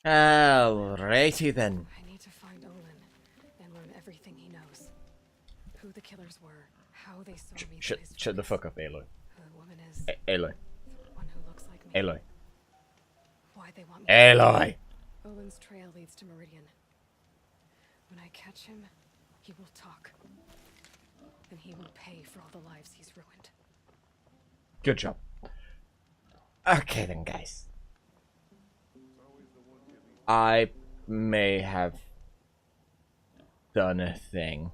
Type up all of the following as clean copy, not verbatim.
Alrighty then. I need to find Olin and learn everything he knows. Who the killers were, how they saw me. Shut the fuck up, Aloy. Who the woman is. Aloy. The one who looks like me. Aloy. Why they want me. Aloy! Olin's trail leads to Meridian. When I catch him, he will talk. And he will pay for all the lives he's ruined. Good job. Okay then, guys. I may have done a thing.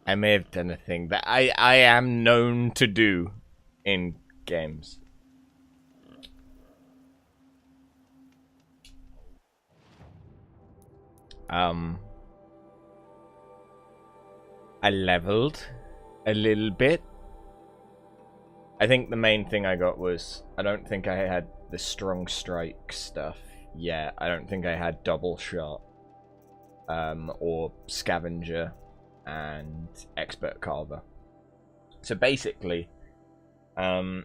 I may have done a thing that I am known to do in games. I leveled a little bit. I think the main thing I got was, I don't think I had the strong strike stuff yet. I don't think I had double shot, or scavenger and expert carver. So basically, I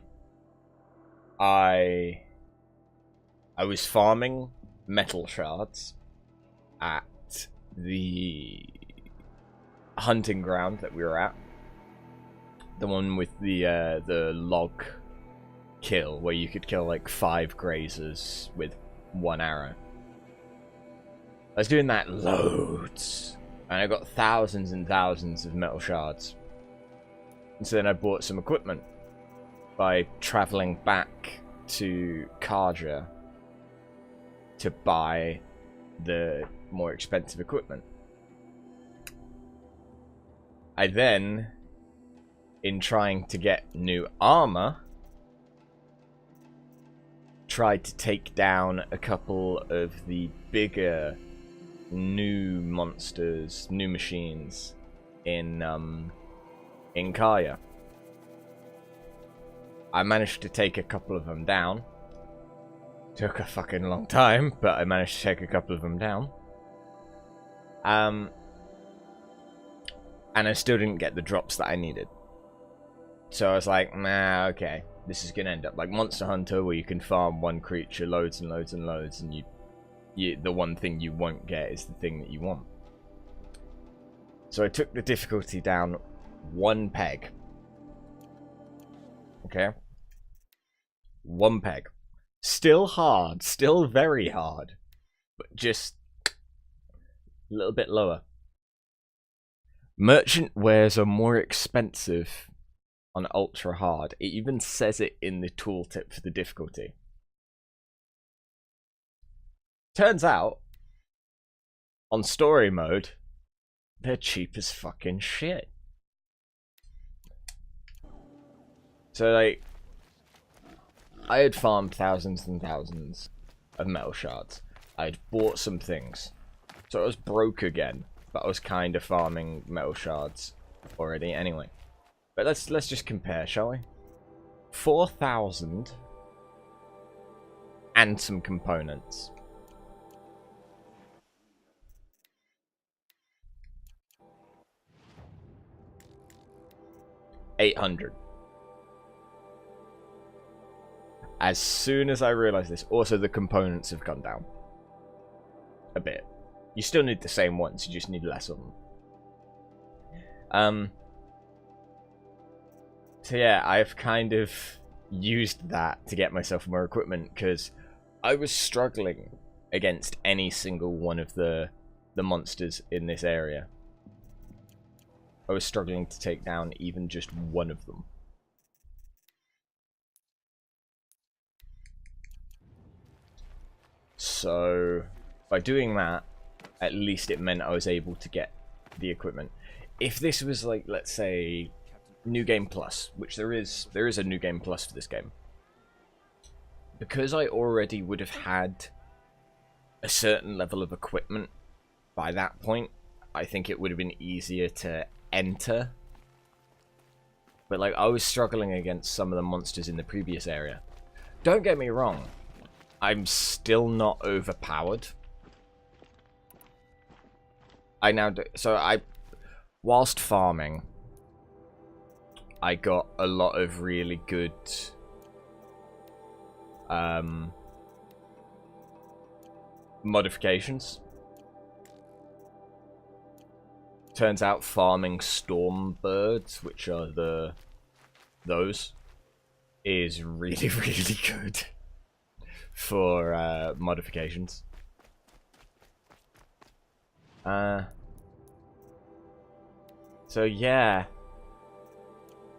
was farming metal shards at the hunting ground that we were at. The one with the log kill, where you could kill like 5 grazers with 1 arrow. I was doing that loads, and I got thousands and thousands of metal shards. And so then I bought some equipment by traveling back to Karja to buy the more expensive equipment. I then, in trying to get new armor, tried to take down a couple of the bigger new monsters, new machines in Kaya. I managed to take a couple of them down. Took a fucking long time, but I managed to take a couple of them down. And I still didn't get the drops that I needed. So I was like, nah, okay. This is going to end up like Monster Hunter, where you can farm one creature loads and loads and loads, and the one thing you won't get is the thing that you want. So I took the difficulty down 1 peg. Okay? 1 peg. Still hard, still very hard, but just a little bit lower. Merchant wares are more expensive on ultra hard. It even says it in the tooltip for the difficulty. Turns out, on story mode, they're cheap as fucking shit. So like, I had farmed thousands and thousands of metal shards. I'd bought some things. So I was broke again, but I was kind of farming metal shards already anyway. But let's just compare, shall we? 4,000 and some components. $800. As soon as I realised this, also the components have gone down a bit. You still need the same ones, you just need less of them. So yeah, I've kind of used that to get myself more equipment, because I was struggling against any single one of the monsters in this area. I was struggling to take down even just one of them. So by doing that, at least it meant I was able to get the equipment. If this was like, let's say, New Game Plus, which there is a New Game Plus for this game, because I already would have had a certain level of equipment by that point, I think it would have been easier to enter. But like, I was struggling against some of the monsters in the previous area. Don't get me wrong, I'm still not overpowered. Whilst farming, I got a lot of really good modifications. Turns out farming storm birds, which are those, is really, really good for modifications. So yeah,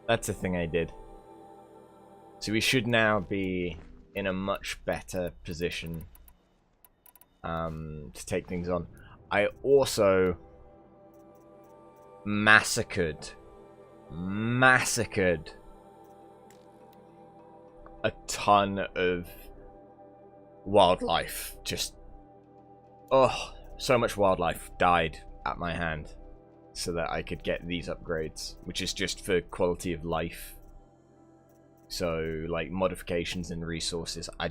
that's a thing I did. So we should now be in a much better position to take things on. I also massacred a ton of wildlife. Just, oh, so much wildlife died at my hand so that I could get these upgrades, which is just for quality of life. So, like, modifications and resources, I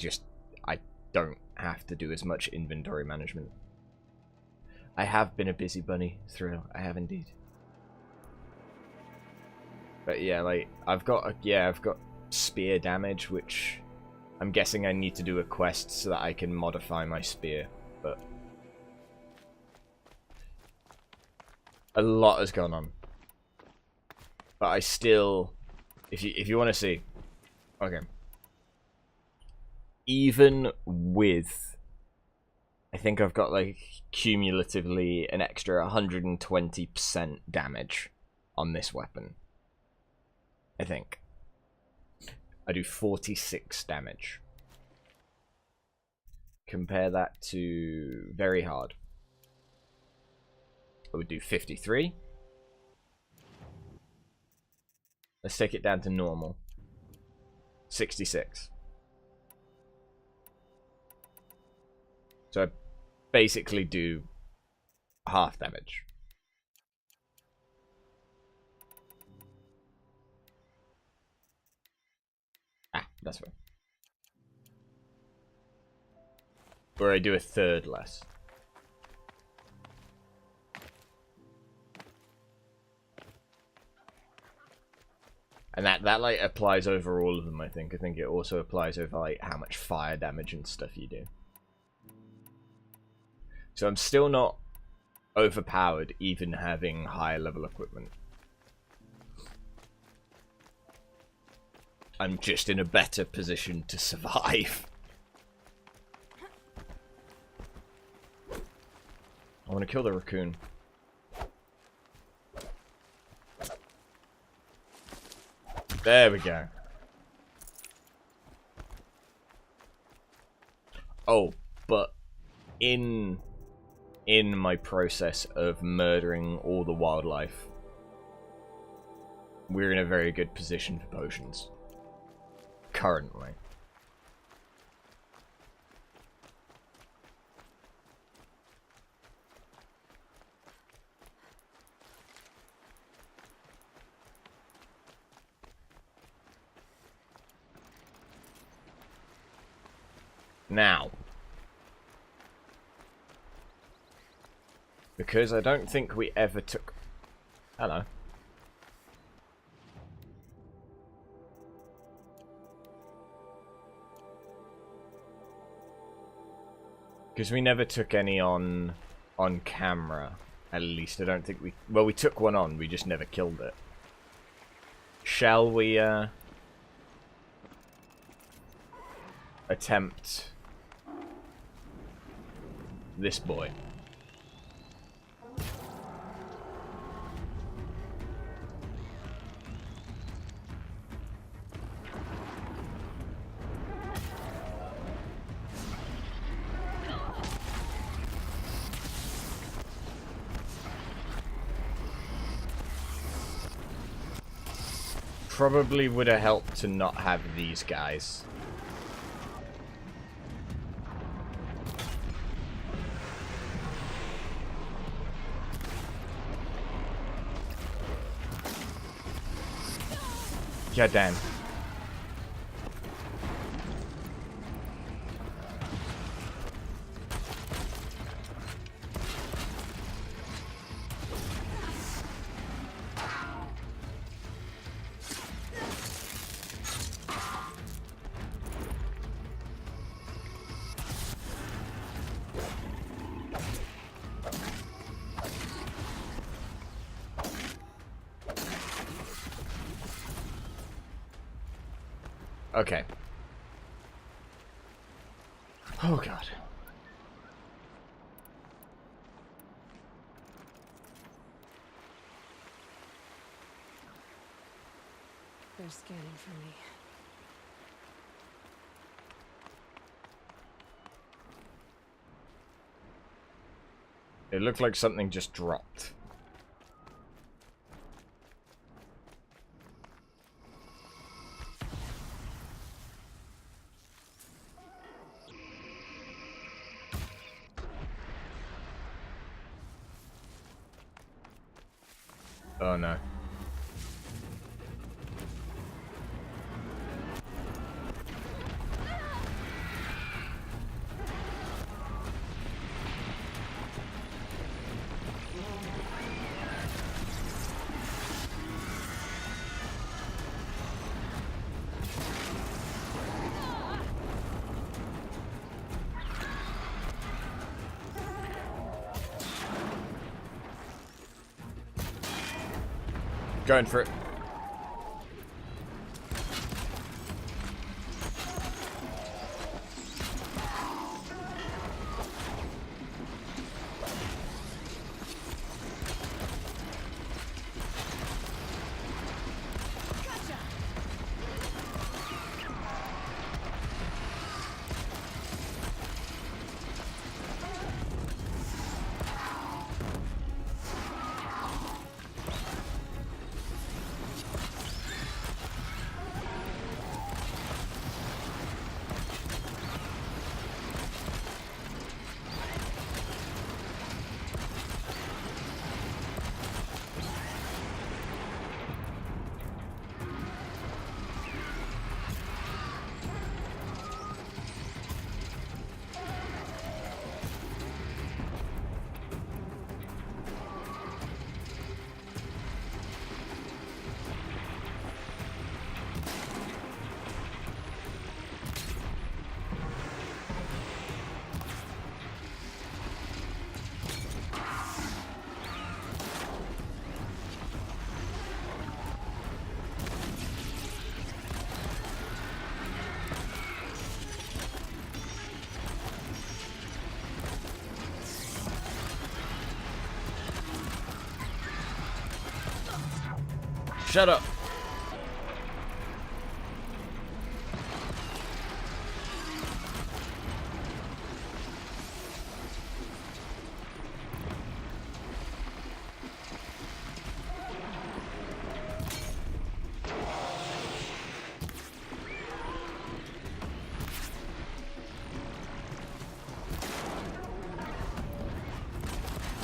don't have to do as much inventory management. I have been a busy bunny through. I have indeed. But yeah, like, I've got spear damage, which I'm guessing I need to do a quest so that I can modify my spear, but a lot has gone on. But I still, if you want to see, okay, even with, I think I've got like cumulatively an extra 120% damage on this weapon. I think I do 46 damage. Compare that to very hard. I would do 53. Let's take it down to normal. 66. So I basically do half damage. Ah, that's fine. Or I do a third less. And that like applies over all of them, I think. I think it also applies over like how much fire damage and stuff you do. So I'm still not overpowered, even having higher level equipment. I'm just in a better position to survive. I want to kill the raccoon. There we go. Oh, but in my process of murdering all the wildlife, we're in a very good position for potions. Currently. Now, because I don't think we ever took... Hello. Because we never took any on camera, at least. I don't think we... Well, we took one on, we just never killed it. Shall we, attempt this boy? Probably would have helped to not have these guys. God damn. Okay. Oh god. They're scanning for me. It looked like something just dropped. Oh no. Going for it. Shut up.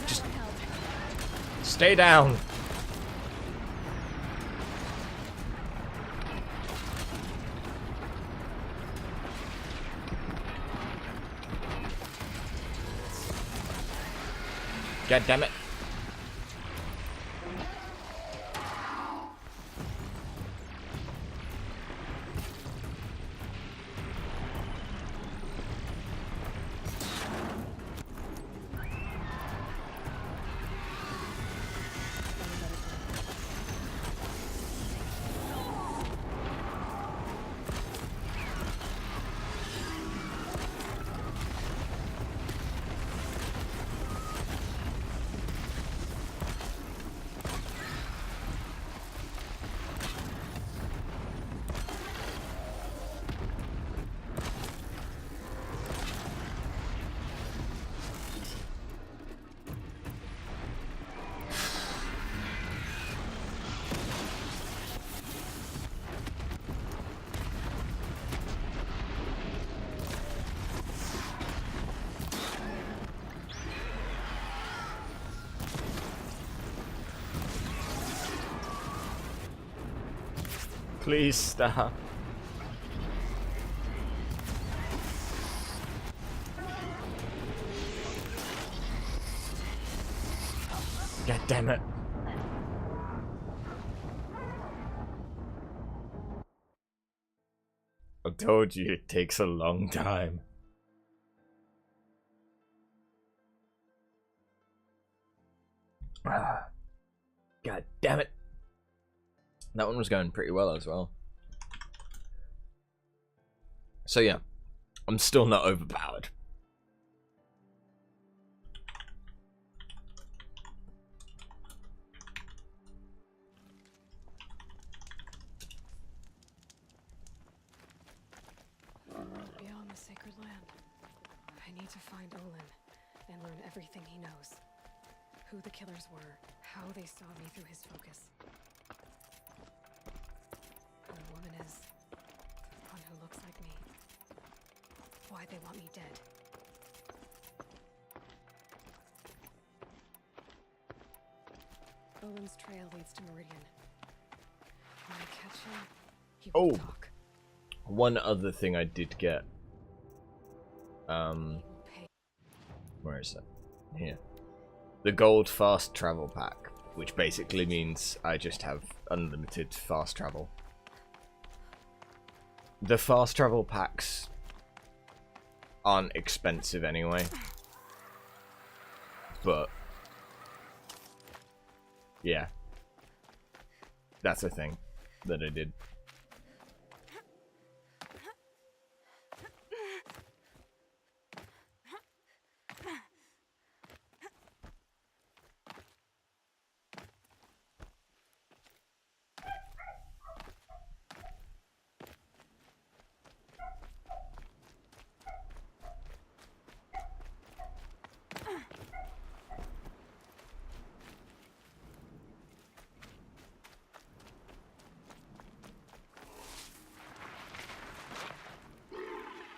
Just stay down. God damn it. Please stop. God damn it. I told you it takes a long time. God damn it. That one was going pretty well as well. So yeah, I'm still not overpowered. Beyond the sacred land, I need to find Olin and learn everything he knows. Who the killers were, how they saw me through his focus. Who the woman is, the one who looks like me. Why they want me dead. Olin's trail leads to Meridian. When I catch him, he will talk. One other thing I did get. He will pay. Where is it? Here. The gold fast travel pack, which basically means I just have unlimited fast travel. The fast travel packs aren't expensive anyway, but yeah, that's a thing that I did.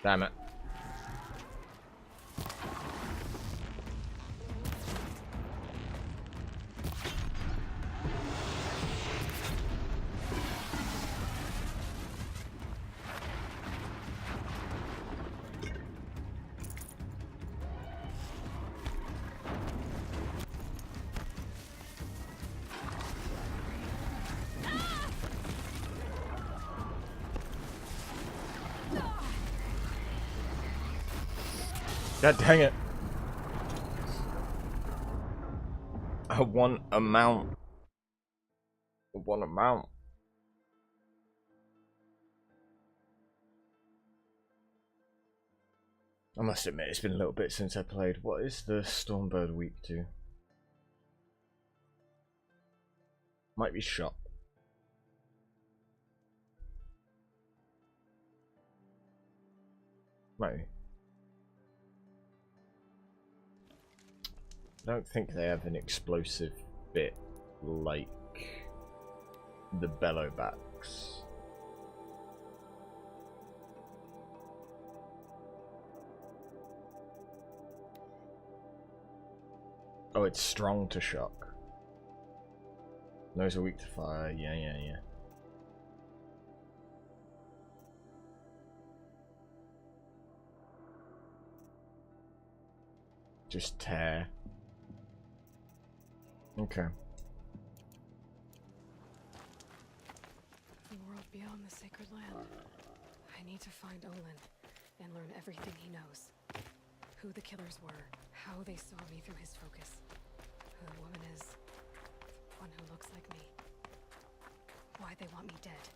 Damn it. God dang it. I want a mount. I want a mount. I must admit, it's been a little bit since I played. What is the Stormbird weak to? Might be shot. Might be. I don't think they have an explosive bit like the Bellowbacks. Oh, it's strong to shock. Those are weak to fire. Yeah. Just tear. Okay. The world beyond the sacred land. I need to find Olin and learn everything he knows. Who the killers were, how they saw me through his focus. Who the woman is, the one who looks like me. Why they want me dead.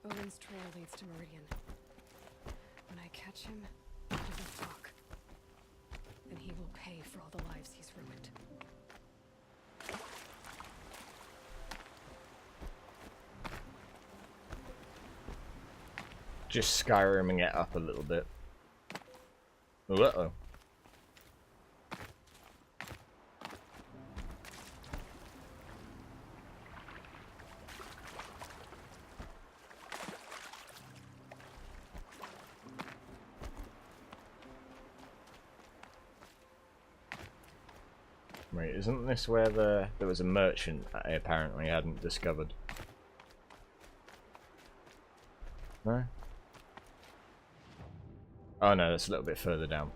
Olin's trail leads to Meridian. When I catch him, he will talk. And he will pay for all the lives he's ruined. Just Skyriming it up a little bit. Uh-oh. Wait, isn't this where there was a merchant that I apparently hadn't discovered? No? Oh no, that's a little bit further down.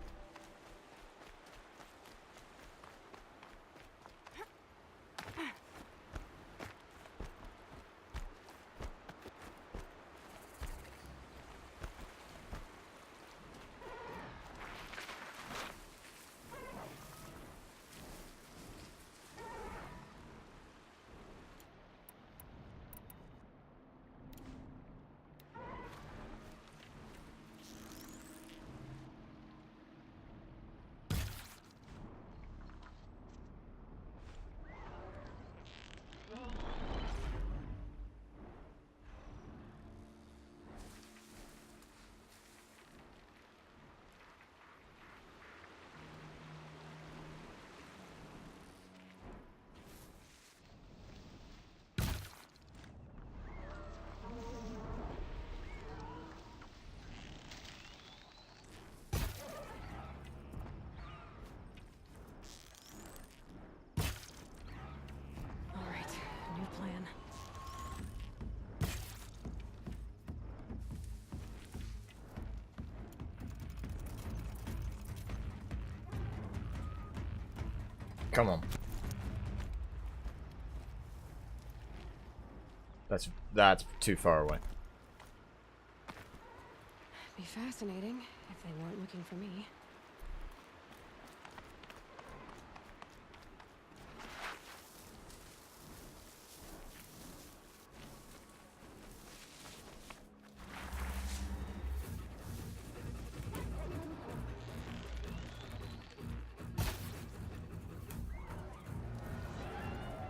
Come on. That's too far away. Be fascinating if they weren't looking for me.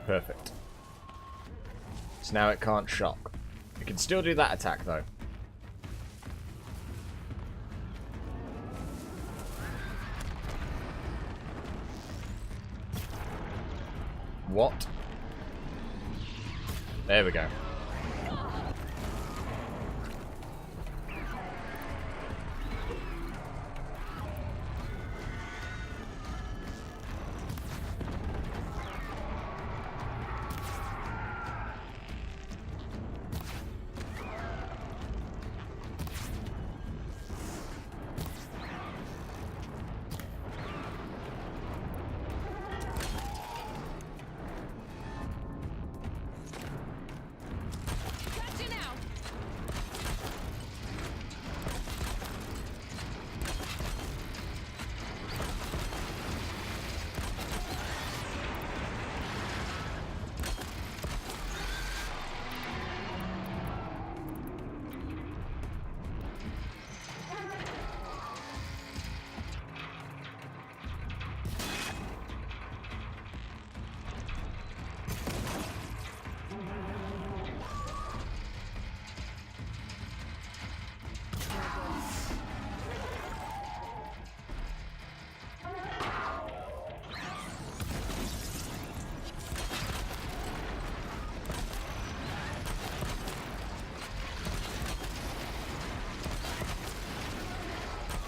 Perfect. So now it can't shock. It can still do that attack though. What? There we go.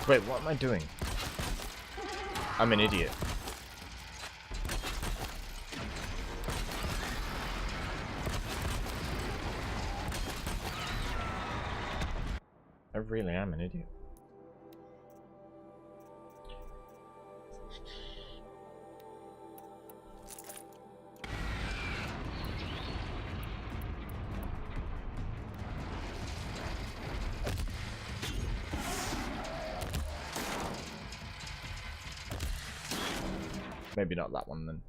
Wait, what am I doing? I'm an idiot. I really am an idiot. Maybe not that one then.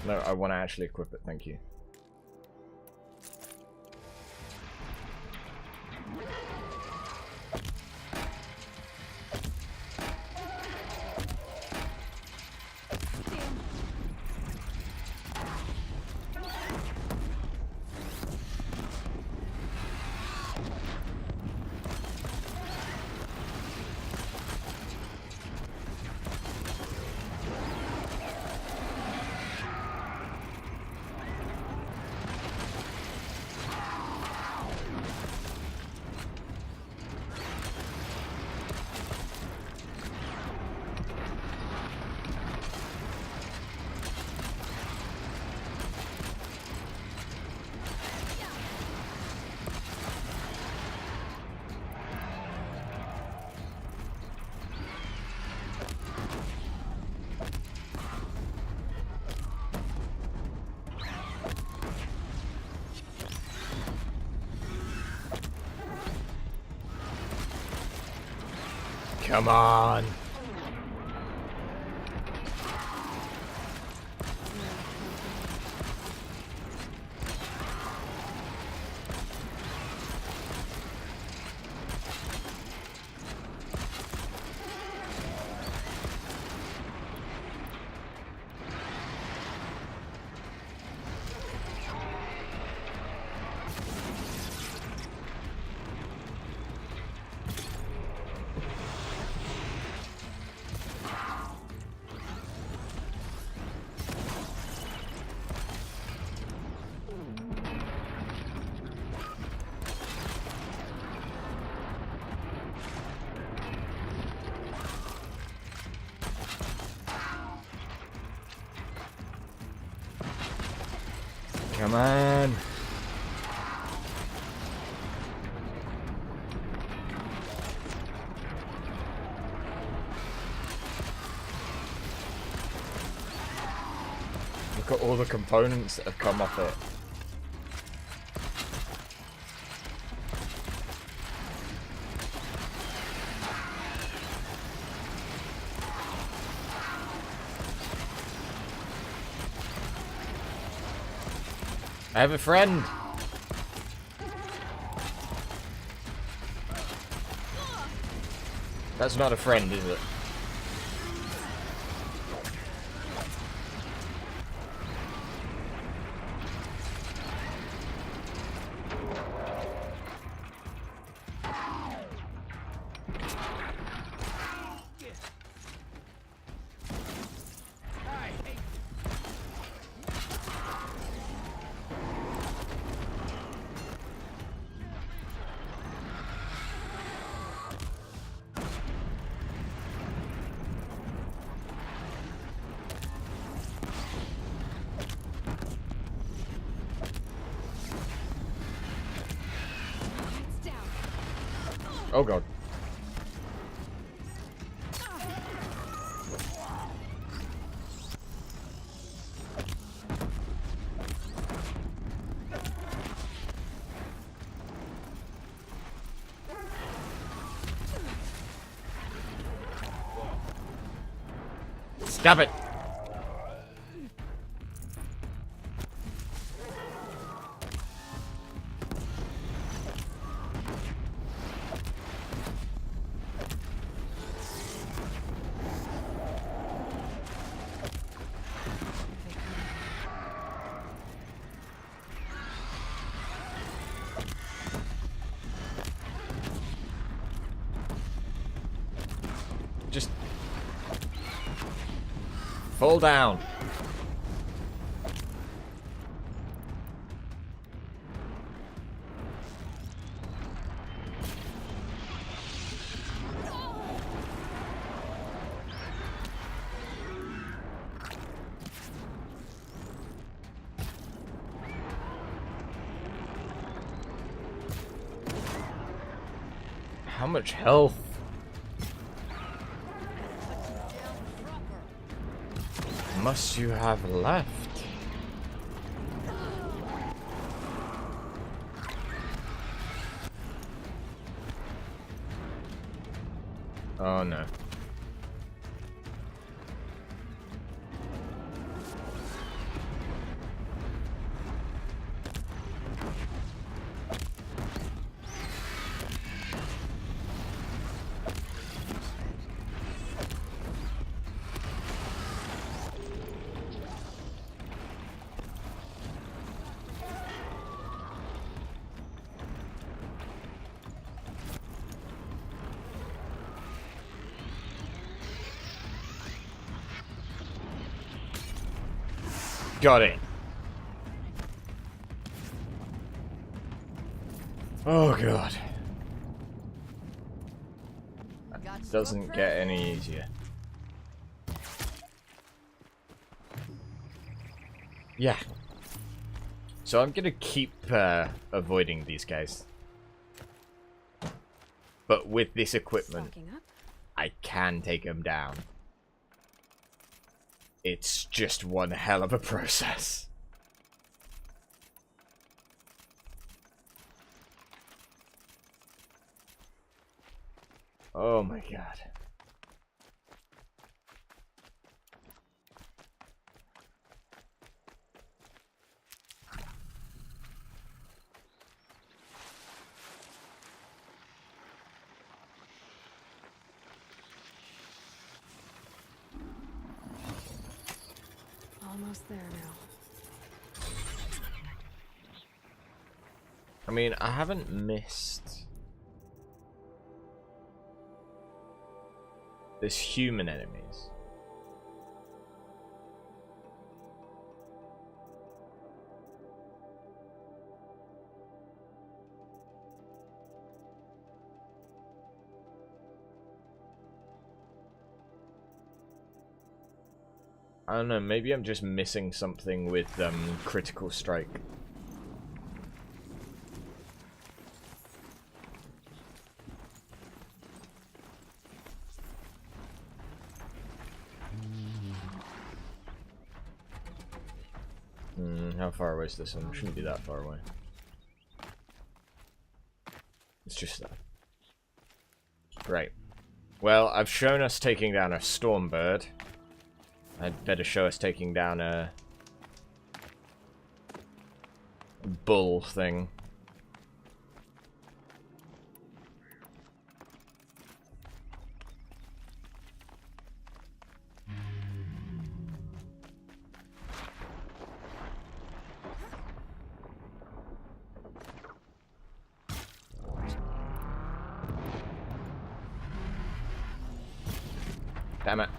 No, I want to actually equip it, thank you. Come on. Come on. all the components that have come off it. I have a friend. That's not a friend, is it? Oh god. Stop it. Just fall down. How much health? Must you have left? Oh no. Got it. Oh god. That doesn't get any easier. Yeah. So I'm gonna keep avoiding these guys. But with this equipment, I can take them down. It's just one hell of a process. Oh my god. Almost there now. I mean, I haven't missed... There's human enemies. I don't know, maybe I'm just missing something with critical strike. How far away is this one? Shouldn't be that far away. It's just that. Great. Well, I've shown us taking down a Stormbird. I'd better show us taking down a bull thing. Damn it.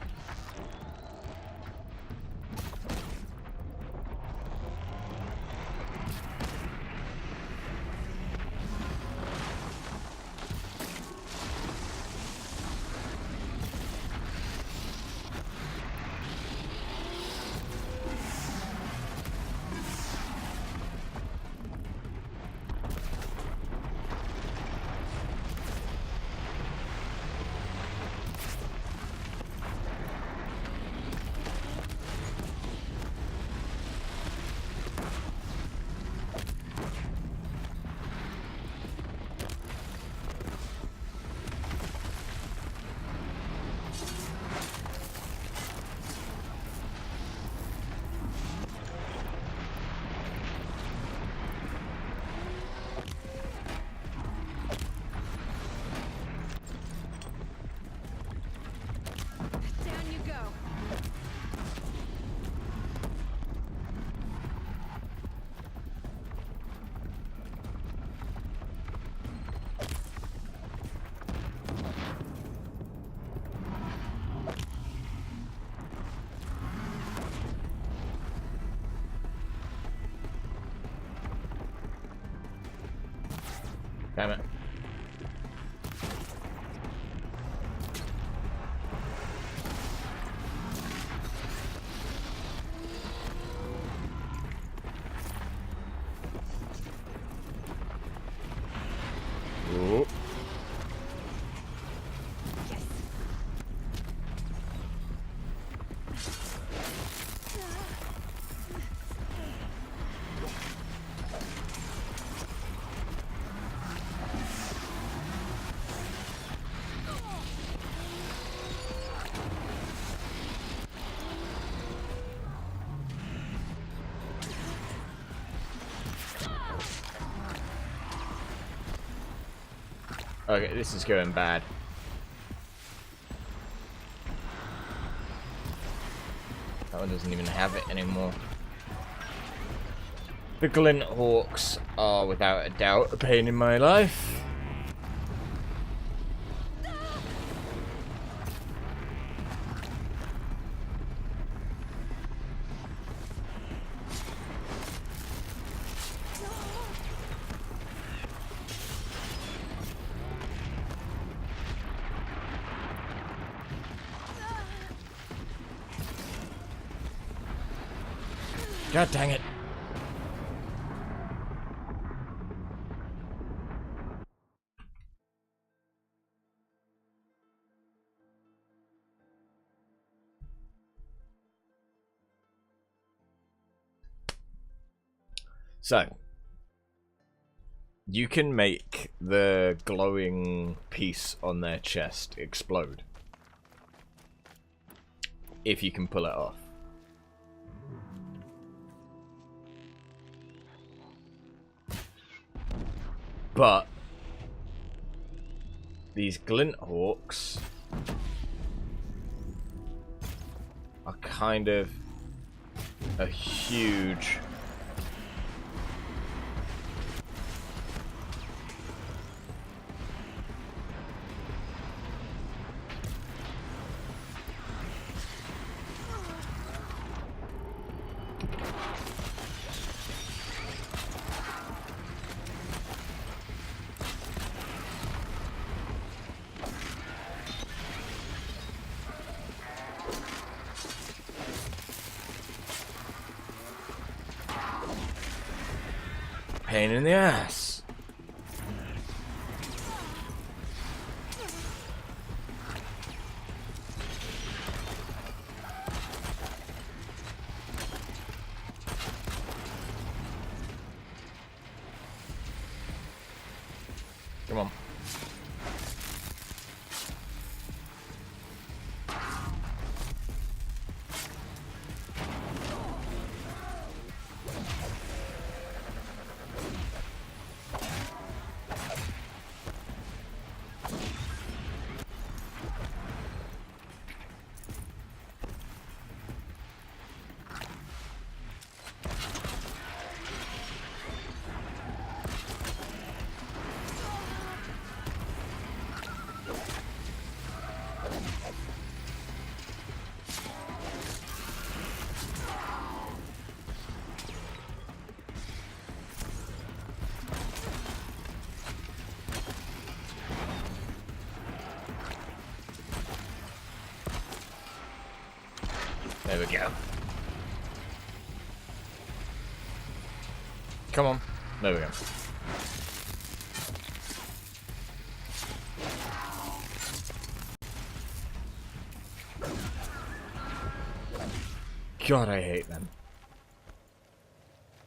Damn it. Ooh. Okay, this is going bad. That one doesn't even have it anymore. The Glint Hawks are without a doubt a pain in my life. God dang it. So, you can make the glowing piece on their chest explode. If you can pull it off. But these Glint Hawks are kind of a huge pain in the ass. Come on. There we go. Come on. There we go. God, I hate them.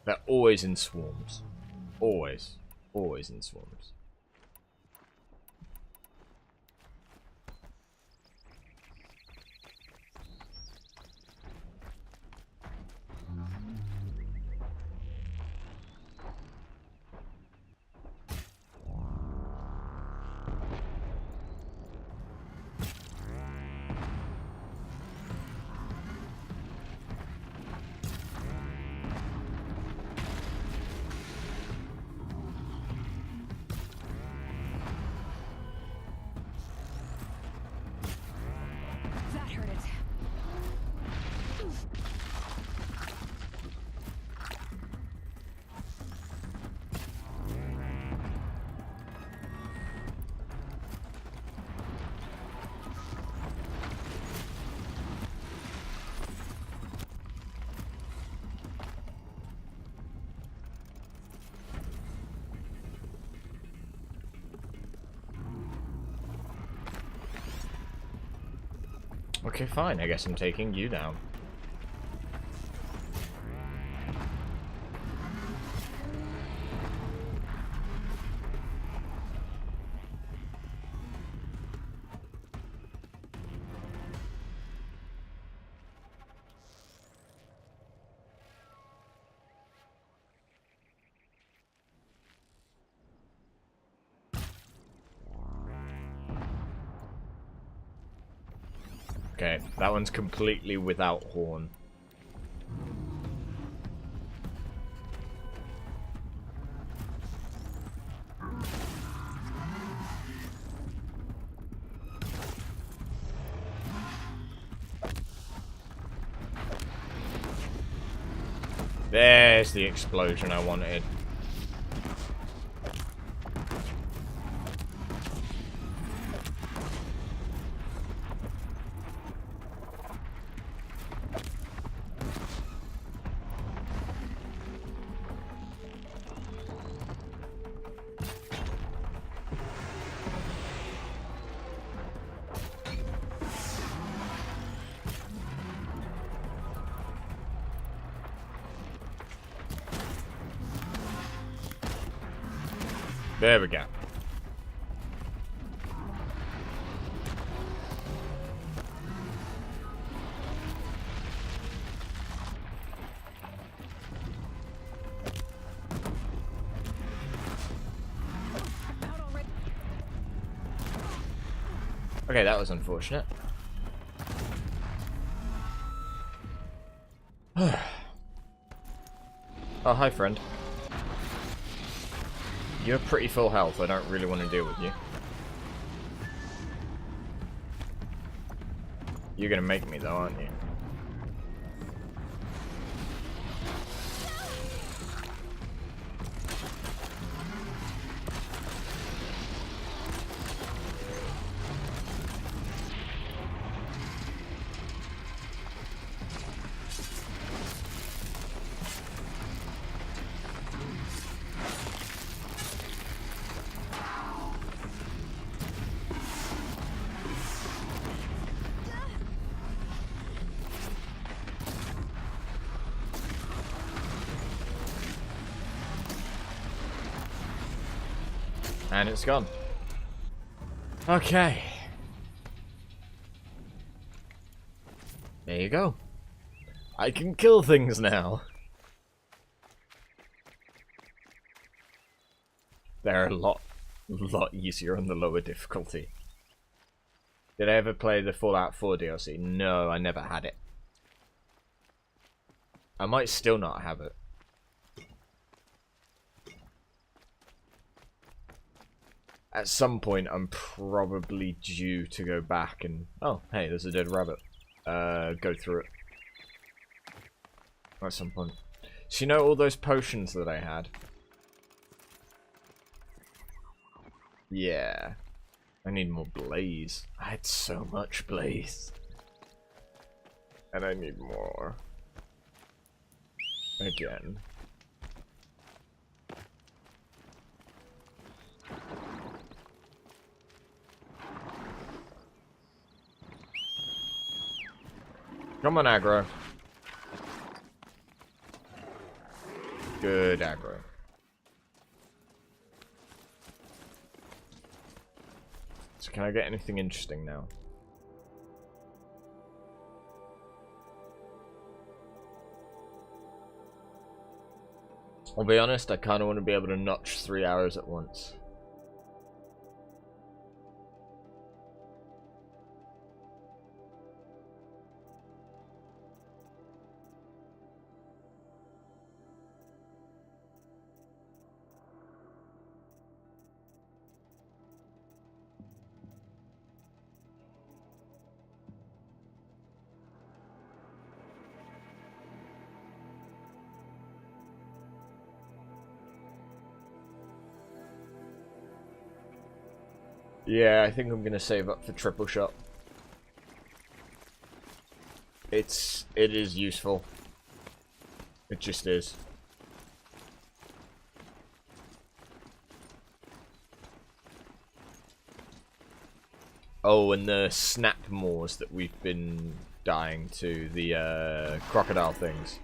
They're always in swarms. Always. Always in swarms. That hurt it. Okay, fine. I guess I'm taking you down. Okay, that one's completely without horn. There's the explosion I wanted. There we go. Okay, that was unfortunate. Oh, hi, friend. You're pretty full health. I don't really want to deal with you. You're gonna make me, though, aren't you? And it's gone. Okay. There you go. I can kill things now. They're a lot easier on the lower difficulty. Did I ever play the Fallout 4 DLC? No, I never had it. I might still not have it. At some point, I'm probably due to go back and... Oh, hey, there's a dead rabbit. Go through it. At some point. So you know all those potions that I had? Yeah. I need more blaze. I had so much blaze. And I need more. Again. Come on, aggro. Good aggro. So can I get anything interesting now? I'll be honest, I kind of want to be able to notch 3 hours at once. Yeah, I think I'm gonna save up for triple shot. It is useful. It just is. Oh, and the snap moors that we've been dying to, the crocodile things.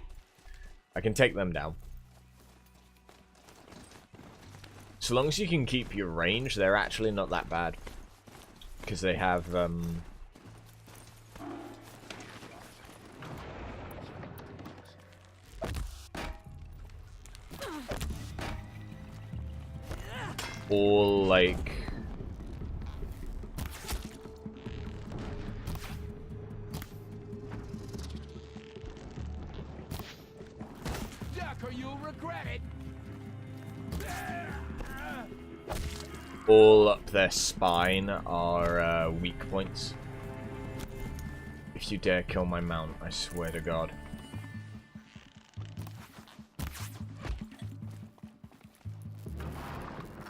I can take them down. So long as you can keep your range, they're actually not that bad. Because they have, all, like... Duck or you'll regret it! all up their spine are weak points. If you dare kill my mount, I swear to God.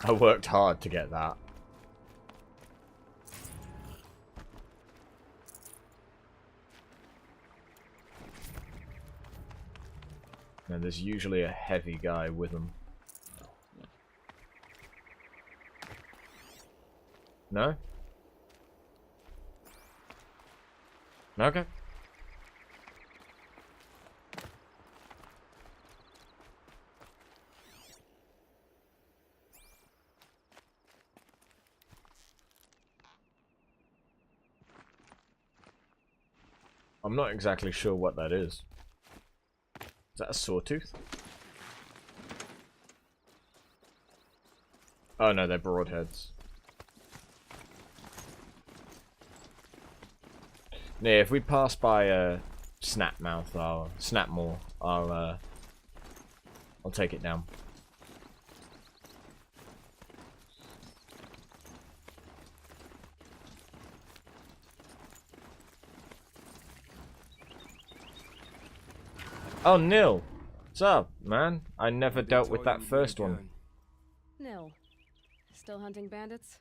I worked hard to get that. And there's usually a heavy guy with them. No? Okay. I'm not exactly sure what that is. Is that a sawtooth? Oh no, they're broadheads. Yeah, if we pass by a snapmouth, snapmore, I'll take it down. Oh, Nil! What's up, man? I never dealt with that first one. Nil. Still hunting bandits?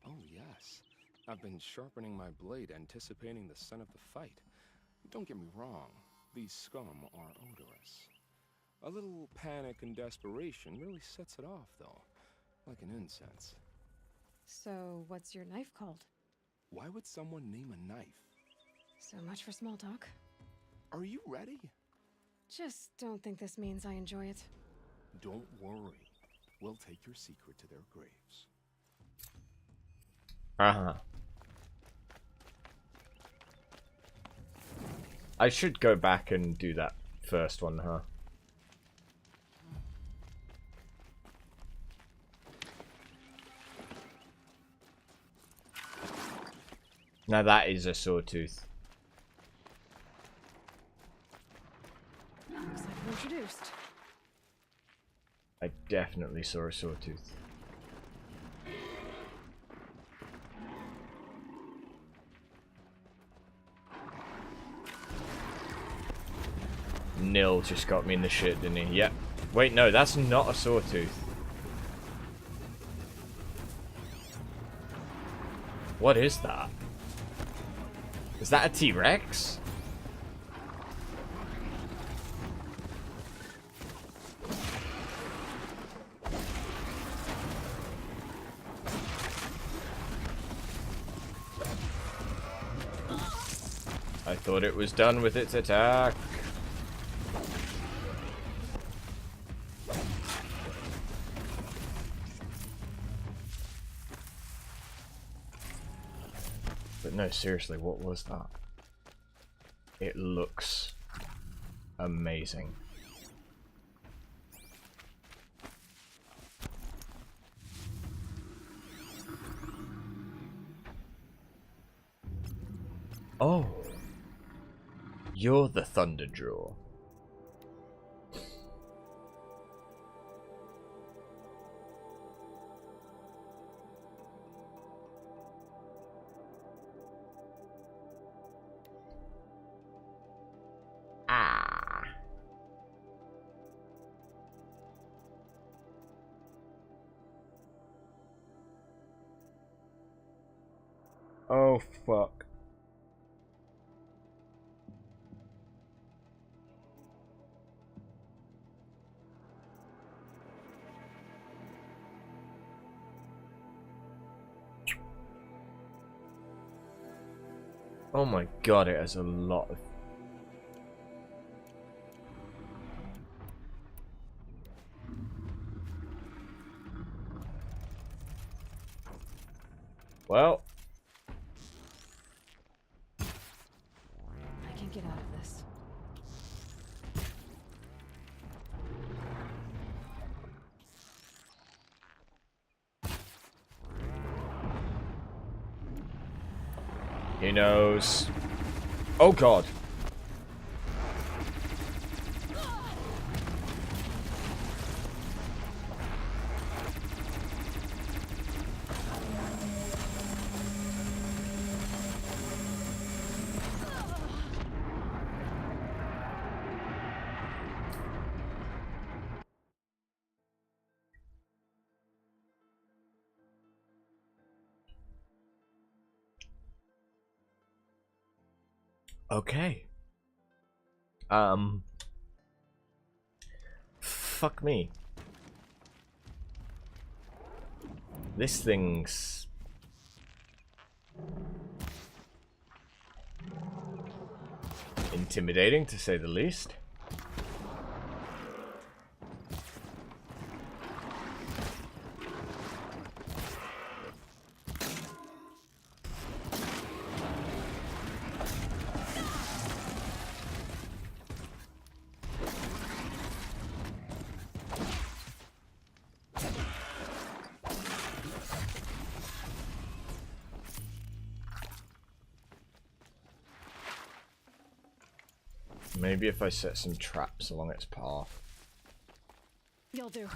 Oh, yes. I've been sharpening my blade, anticipating the scent of the fight. Don't get me wrong, these scum are odorous. A little panic and desperation really sets it off, though, like an incense. So, what's your knife called? Why would someone name a knife? So much for small talk. Are you ready? Just don't think this means I enjoy it. Don't worry. We'll take your secret to their graves. Uh-huh. I should go back and do that first one, huh? Now that is a sawtooth. Looks like we're introduced. I definitely saw a sawtooth. Nil just got me in the shit, didn't he? Yep. Wait, no, that's not a sawtooth. What is that? Is that a T-Rex? I thought it was done with its attack. But no, seriously, what was that? It looks amazing. Oh. You're the Thunder Draw. Ah. Oh, fuck. Oh my god, it has a lot of... Well... I can get out of this. He knows. Oh god. Okay. Fuck me. This thing's... intimidating, to say the least. Maybe if I set some traps along its path. You'll do.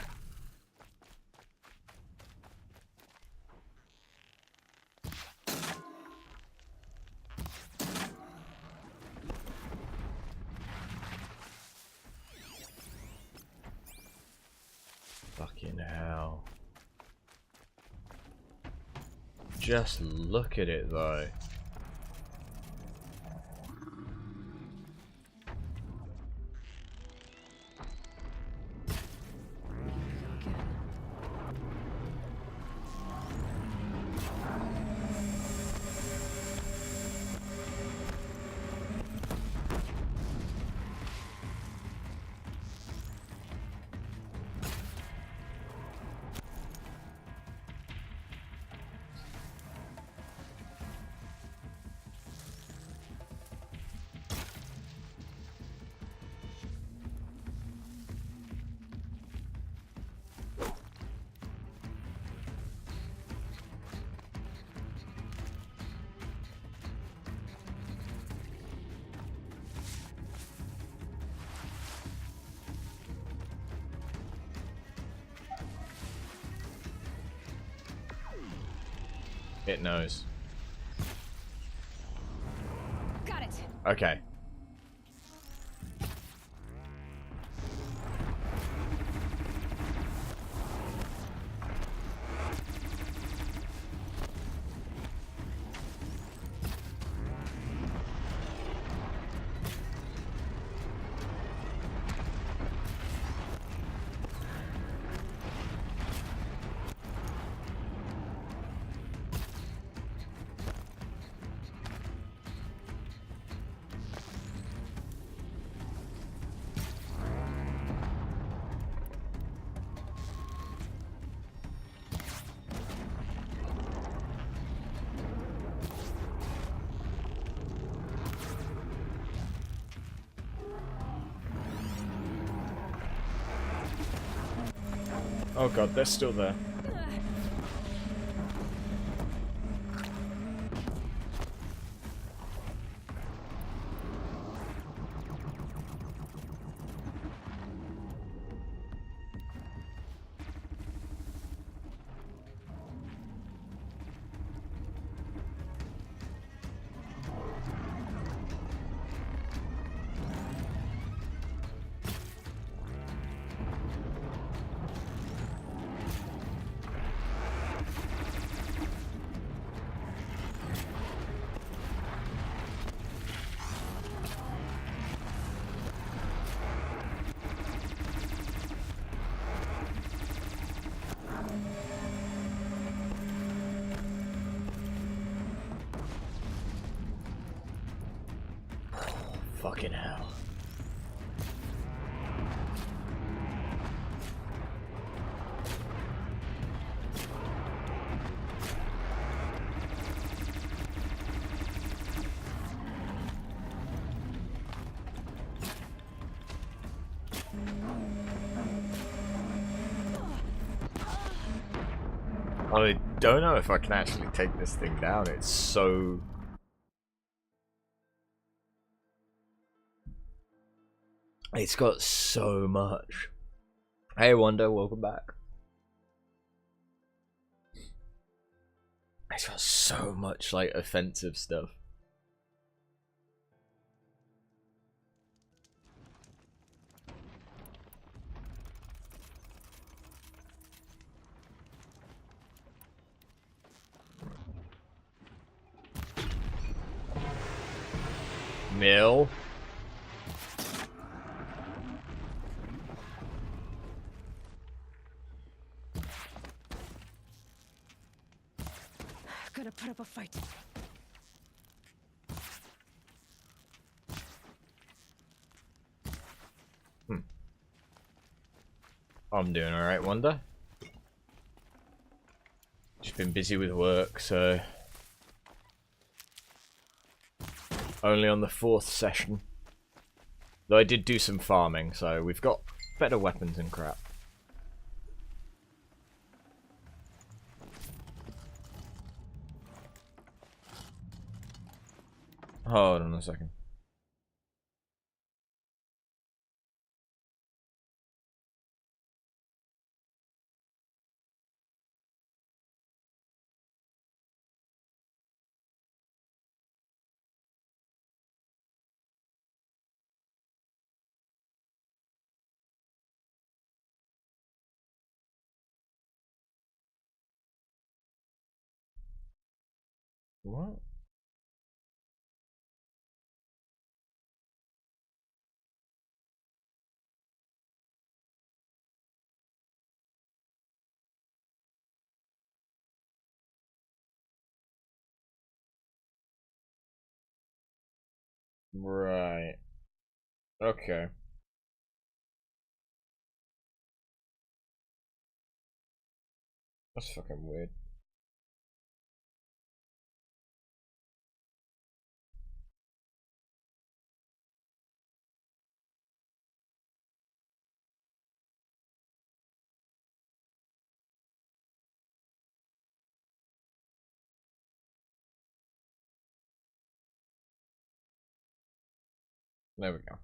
Fucking hell. Just look at it though. It knows. Got it. Okay. Oh god, they're still there. Fucking hell. I don't know if I can actually take this thing down. It's so... It's got so much. Hey Wanda, welcome back. It's got so much like offensive stuff. Mill. Gotta put up a fight. I'm doing alright, Wanda. Just been busy with work, so... Only on the 4th session. Though I did do some farming, so we've got better weapons and crap. Hold on a second. What? Right. Okay. That's fucking weird. There we go.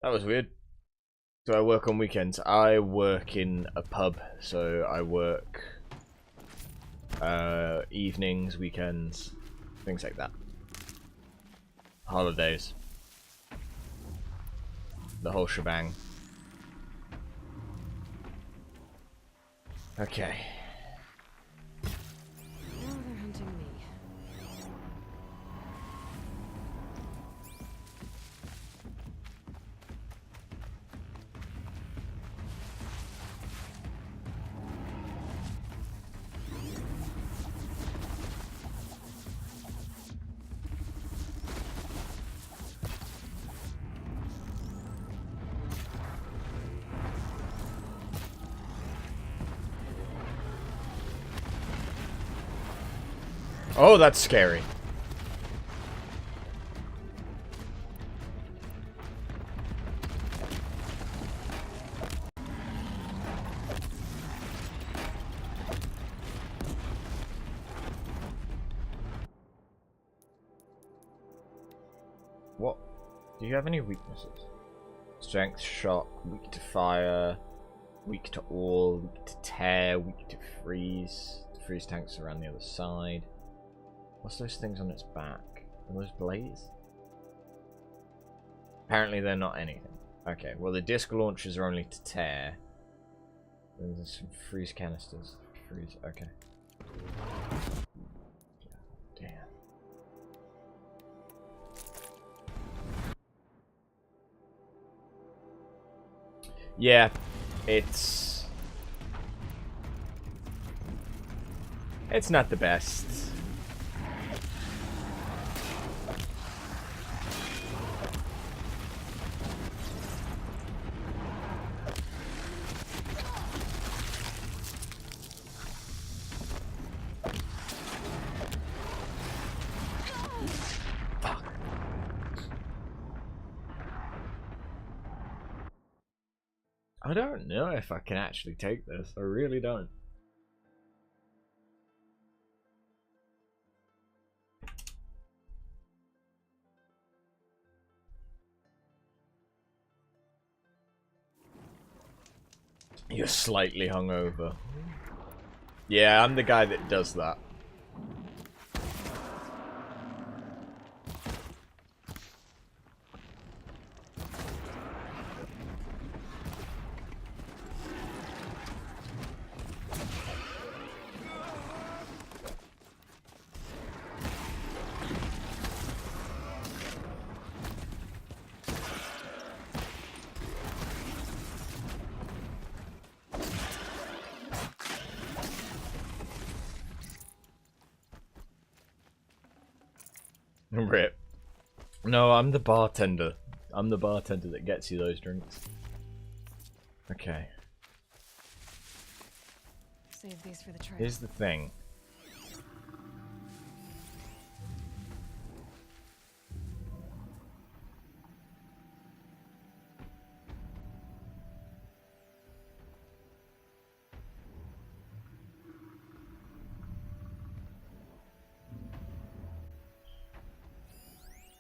That was weird. Do I work on weekends? I work in a pub, so I work evenings, weekends, things like that. Holidays. The whole shebang. Okay. Now they're hunting me. Oh, that's scary. What? Do you have any weaknesses? Strength, shock, weak to fire, weak to all, weak to tear, weak to freeze. The freeze tanks around the other side. What's those things on its back? Are those blades? Apparently they're not anything. Okay, well the disc launchers are only to tear. There's some freeze canisters. Freeze, okay. Damn. Yeah, it's not the best. I don't know if I can actually take this. I really don't. You're slightly hungover. Yeah, I'm the guy that does that. Rip. No, I'm the bartender. I'm the bartender that gets you those drinks. Okay. Save these for the trail. Here's the thing.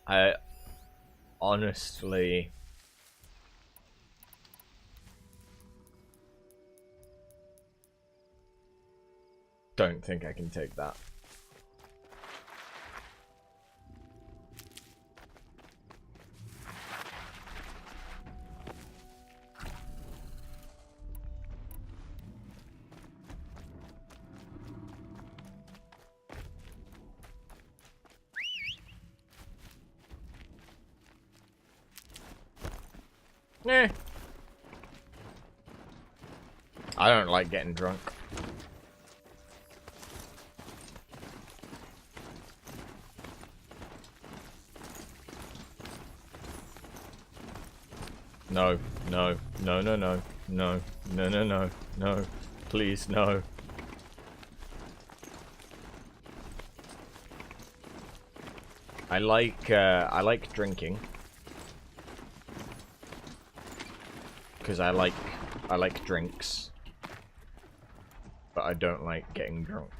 I honestly don't think I can take that. Eh. I don't like getting drunk. No, no, no, no, no, no, no, no, no, no, please, no. I like drinking. Because I like drinks. But I don't like getting drunk.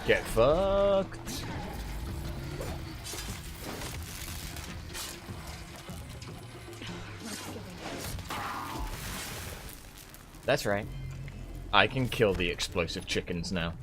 Get fucked. That's right. I can kill the explosive chickens now.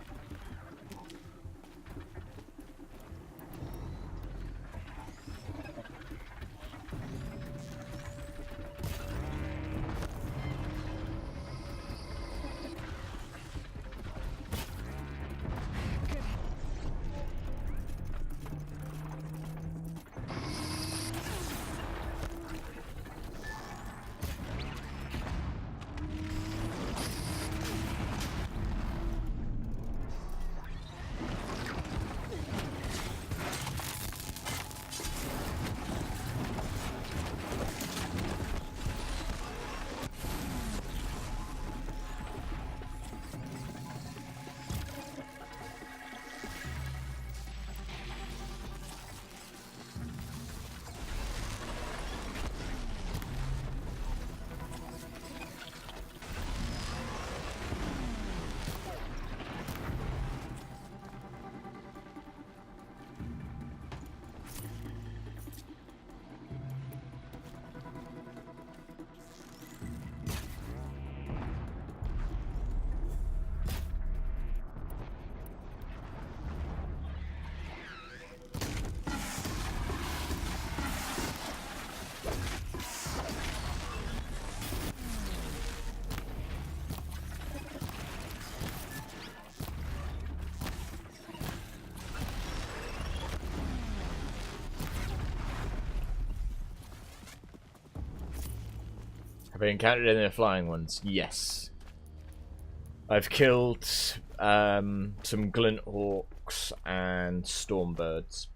Have I encountered any of the flying ones? Yes. I've killed some glint hawks and stormbirds.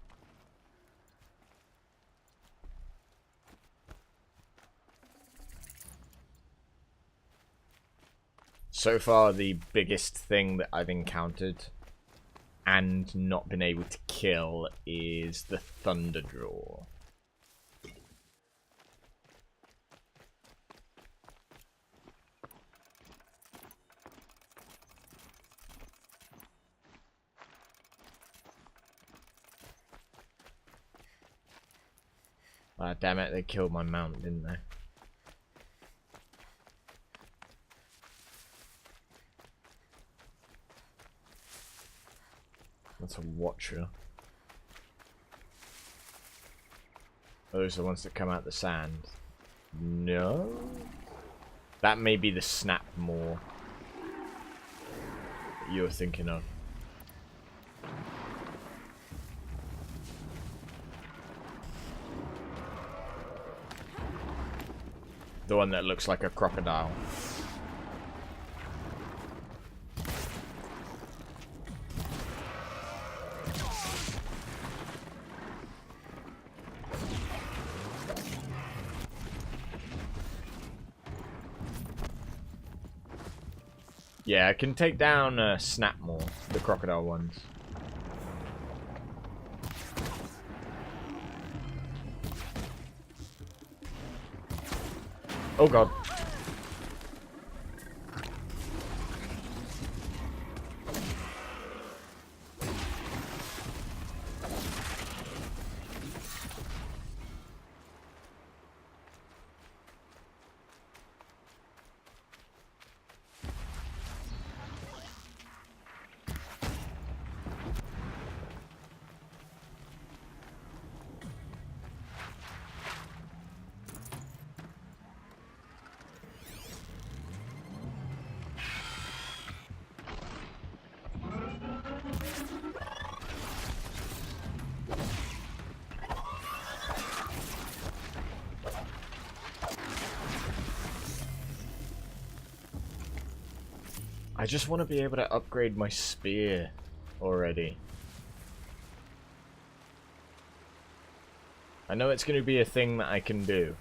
So far, the biggest thing that I've encountered and not been able to kill is the thunder draw. Ah, damn it, they killed my mount, didn't they? That's a watcher. Those are the ones that come out the sand. No? That may be the snap more that you're thinking of. The one that looks like a crocodile. Yeah, I can take down Snapmore, the crocodile ones. Oh god. I just want to be able to upgrade my spear already. I know it's going to be a thing that I can do.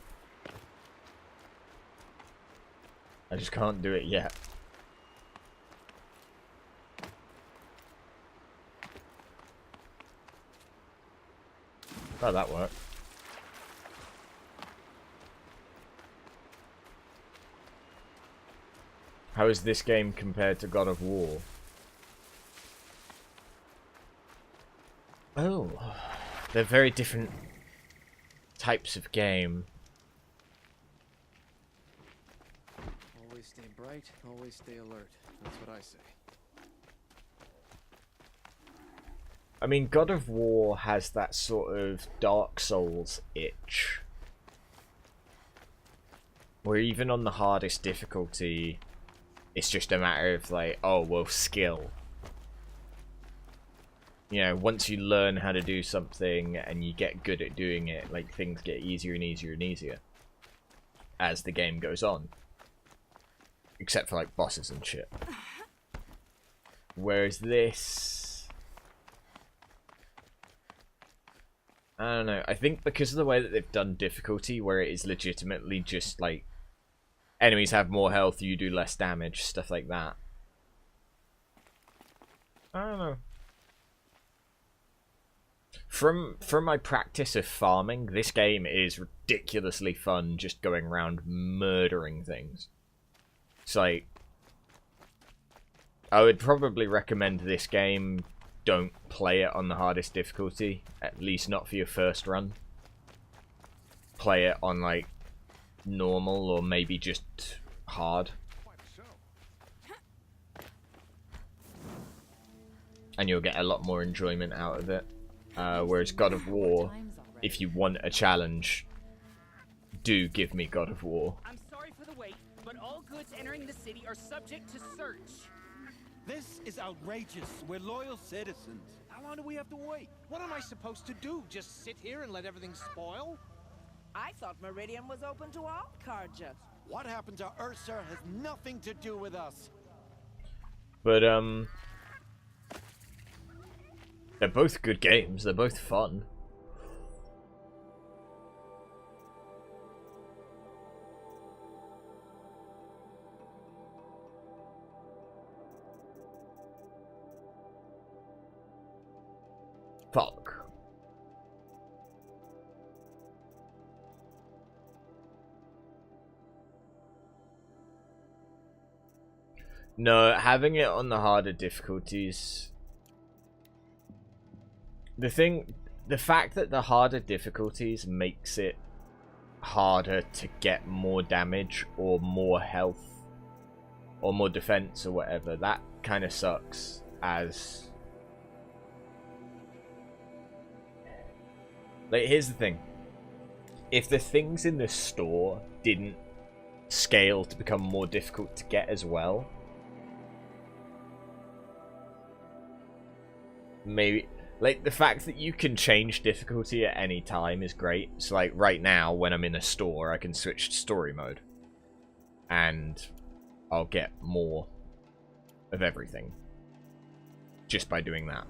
I just can't do it yet. Oh, that worked. How is this game compared to God of War? Oh, they're very different types of game. Always stay bright, always stay alert. That's what I say. I mean, God of War has that sort of Dark Souls itch. Where even on the hardest difficulty, it's just a matter of like, oh, well, skill. You know, once you learn how to do something and you get good at doing it, like, things get easier and easier and easier as the game goes on. Except for, like, bosses and shit. Whereas this... I don't know. I think because of the way that they've done difficulty, where it is legitimately just, like, enemies have more health, you do less damage, stuff like that. I don't know. From my practice of farming, this game is ridiculously fun just going around murdering things. It's like... I would probably recommend this game. Don't play it on the hardest difficulty. At least not for your first run. Play it on, like, normal or maybe just hard. And you'll get a lot more enjoyment out of it. Whereas God of War, if you want a challenge, do give me God of War. I'm sorry for the wait, but all goods entering the city are subject to search. This is outrageous. We're loyal citizens. How long do we have to wait? What am I supposed to do? Just sit here and let everything spoil? I thought Meridian was open to all Carja. What happened to Ursa has nothing to do with us. But, they're both good games. They're both fun. Fuck. No, having it on the harder difficulties... The fact that the harder difficulties makes it harder to get more damage or more health or more defense or whatever, that kind of sucks. As like, here's the thing, if the things in the store didn't scale to become more difficult to get as well, maybe... Like, the fact that you can change difficulty at any time is great. So, like, right now, when I'm in a store, I can switch to story mode. And I'll get more of everything. Just by doing that.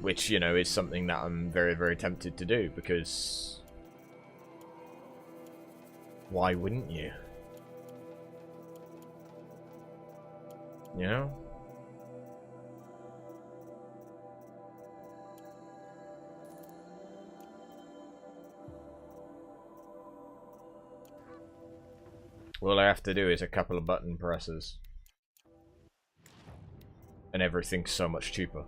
Which, you know, is something that I'm very, very tempted to do, because... why wouldn't you? You know? All I have to do is a couple of button presses. And everything's so much cheaper.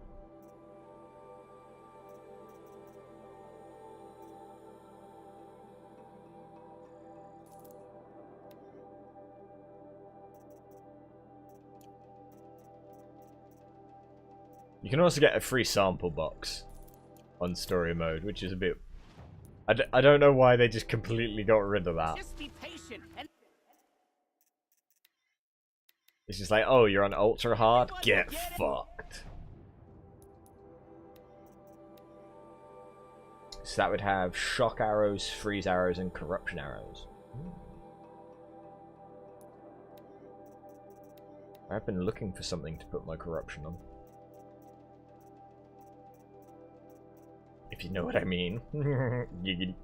You can also get a free sample box on story mode, which is a bit... I don't know why they just completely got rid of that. Just be patient and It's just like, oh, you're on ultra hard? Get fucked. So that would have shock arrows, freeze arrows, and corruption arrows. I've been looking for something to put my corruption on. If you know what I mean. Giggity.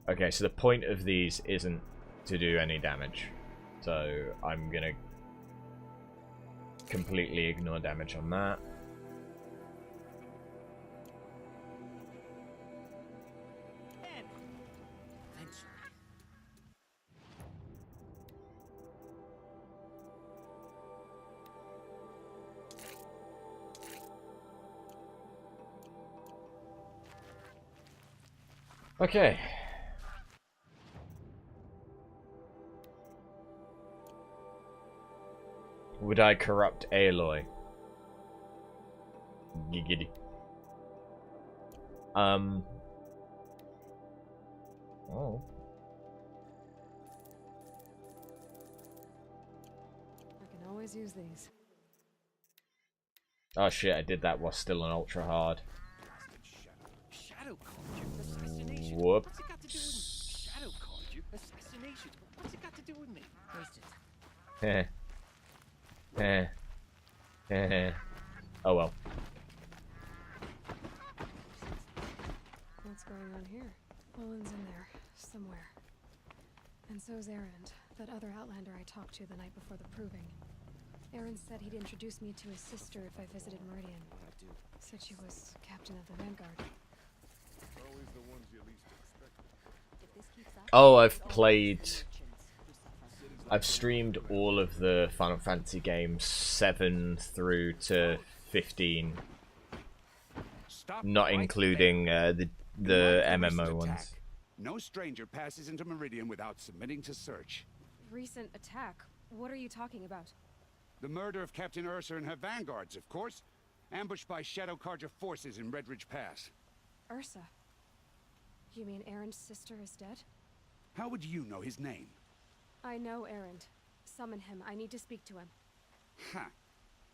Okay, so the point of these isn't to do any damage. So I'm gonna completely ignore damage on that. Okay. Would I corrupt Aloy? Giggity. Oh. I can always use these. Oh shit, I did that while still on ultra hard. Shadow called you assassination. Whoops. What's it got to do with me? Shadow called you assassination. What's it got to do with me? Wasted. Oh well. What's going on here? Olin's in there, somewhere. And so's Erend, that other Outlander I talked to the night before the proving. Erend said he'd introduce me to his sister if I visited Meridian. Said she was captain of the Vanguard. Always the ones you least expect. Oh, I've streamed all of the Final Fantasy games 7 through to 15, not including the MMO ones. No stranger passes into Meridian without submitting to search. Recent attack? What are you talking about? The murder of Captain Ursa and her vanguards, of course. Ambushed by Shadow Carja forces in Redridge Pass. Ursa? You mean Erend's sister is dead? How would you know his name? I know Erend. Summon him. I need to speak to him. Ha!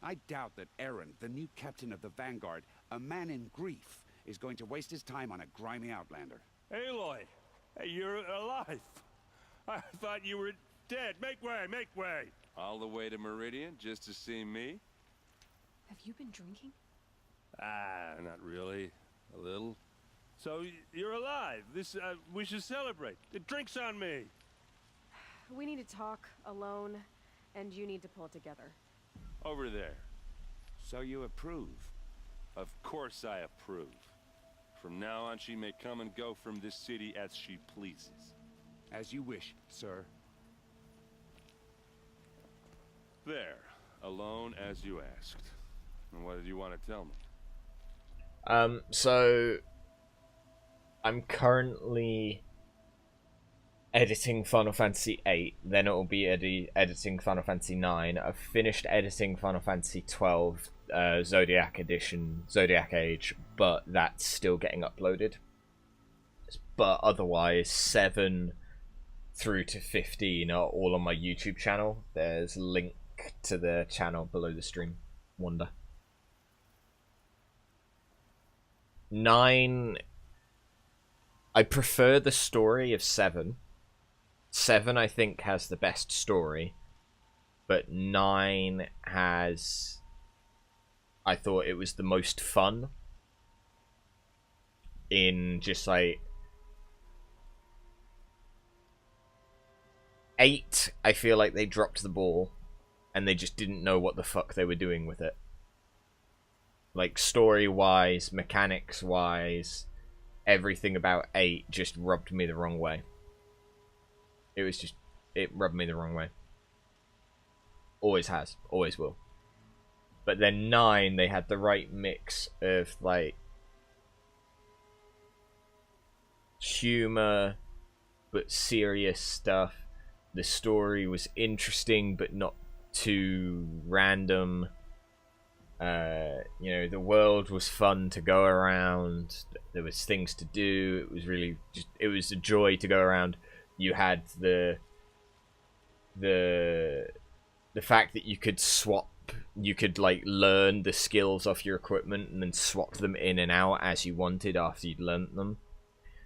I doubt that Erend, the new captain of the Vanguard, a man in grief, is going to waste his time on a grimy outlander. Aloy! Hey, you're alive! I thought you were dead. Make way, make way! All the way to Meridian just to see me? Have you been drinking? Ah, not really. A little. So, you're alive. We should celebrate. The drink's on me. We need to talk alone, and you need to pull it together. Over there. So you approve? Of course I approve. From now on, she may come and go from this city as she pleases. As you wish, sir. There. Alone as you asked. And what did you want to tell me? So I'm currently editing Final Fantasy 8, then it will be editing Final Fantasy 9. I've finished editing Final Fantasy 12 Zodiac Edition, Zodiac Age, but that's still getting uploaded. But otherwise, 7 through to 15 are all on my YouTube channel. There's a link to the channel below the stream. Wonder. 9, I prefer the story of 7. 7, I think, has the best story, but 9 has... I thought it was the most fun in just, like... 8, I feel like they dropped the ball, and they just didn't know what the fuck they were doing with it. Like, story-wise, mechanics-wise, everything about 8 just rubbed me the wrong way. It was just... it rubbed me the wrong way. Always has. Always will. But then 9, they had the right mix of, like... humor, but serious stuff. The story was interesting, but not too random. You know, the world was fun to go around. There was things to do. It was really just... it was a joy to go around. You had the fact that you could swap, you could like learn the skills off your equipment and then swap them in and out as you wanted after you'd learnt them,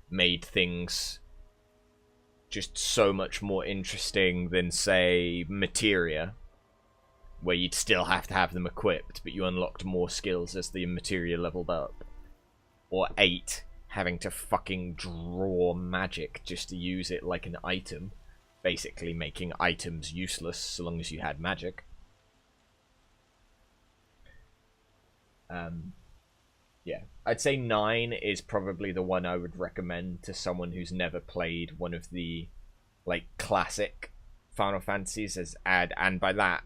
made things just so much more interesting than, say, Materia, where you'd still have to have them equipped, but you unlocked more skills as the Materia leveled up. Or 8, having to fucking draw magic just to use it like an item, basically making items useless so long as you had magic. Yeah, I'd say 9 is probably the one I would recommend to someone who's never played one of the, like, classic Final Fantasies, and by that,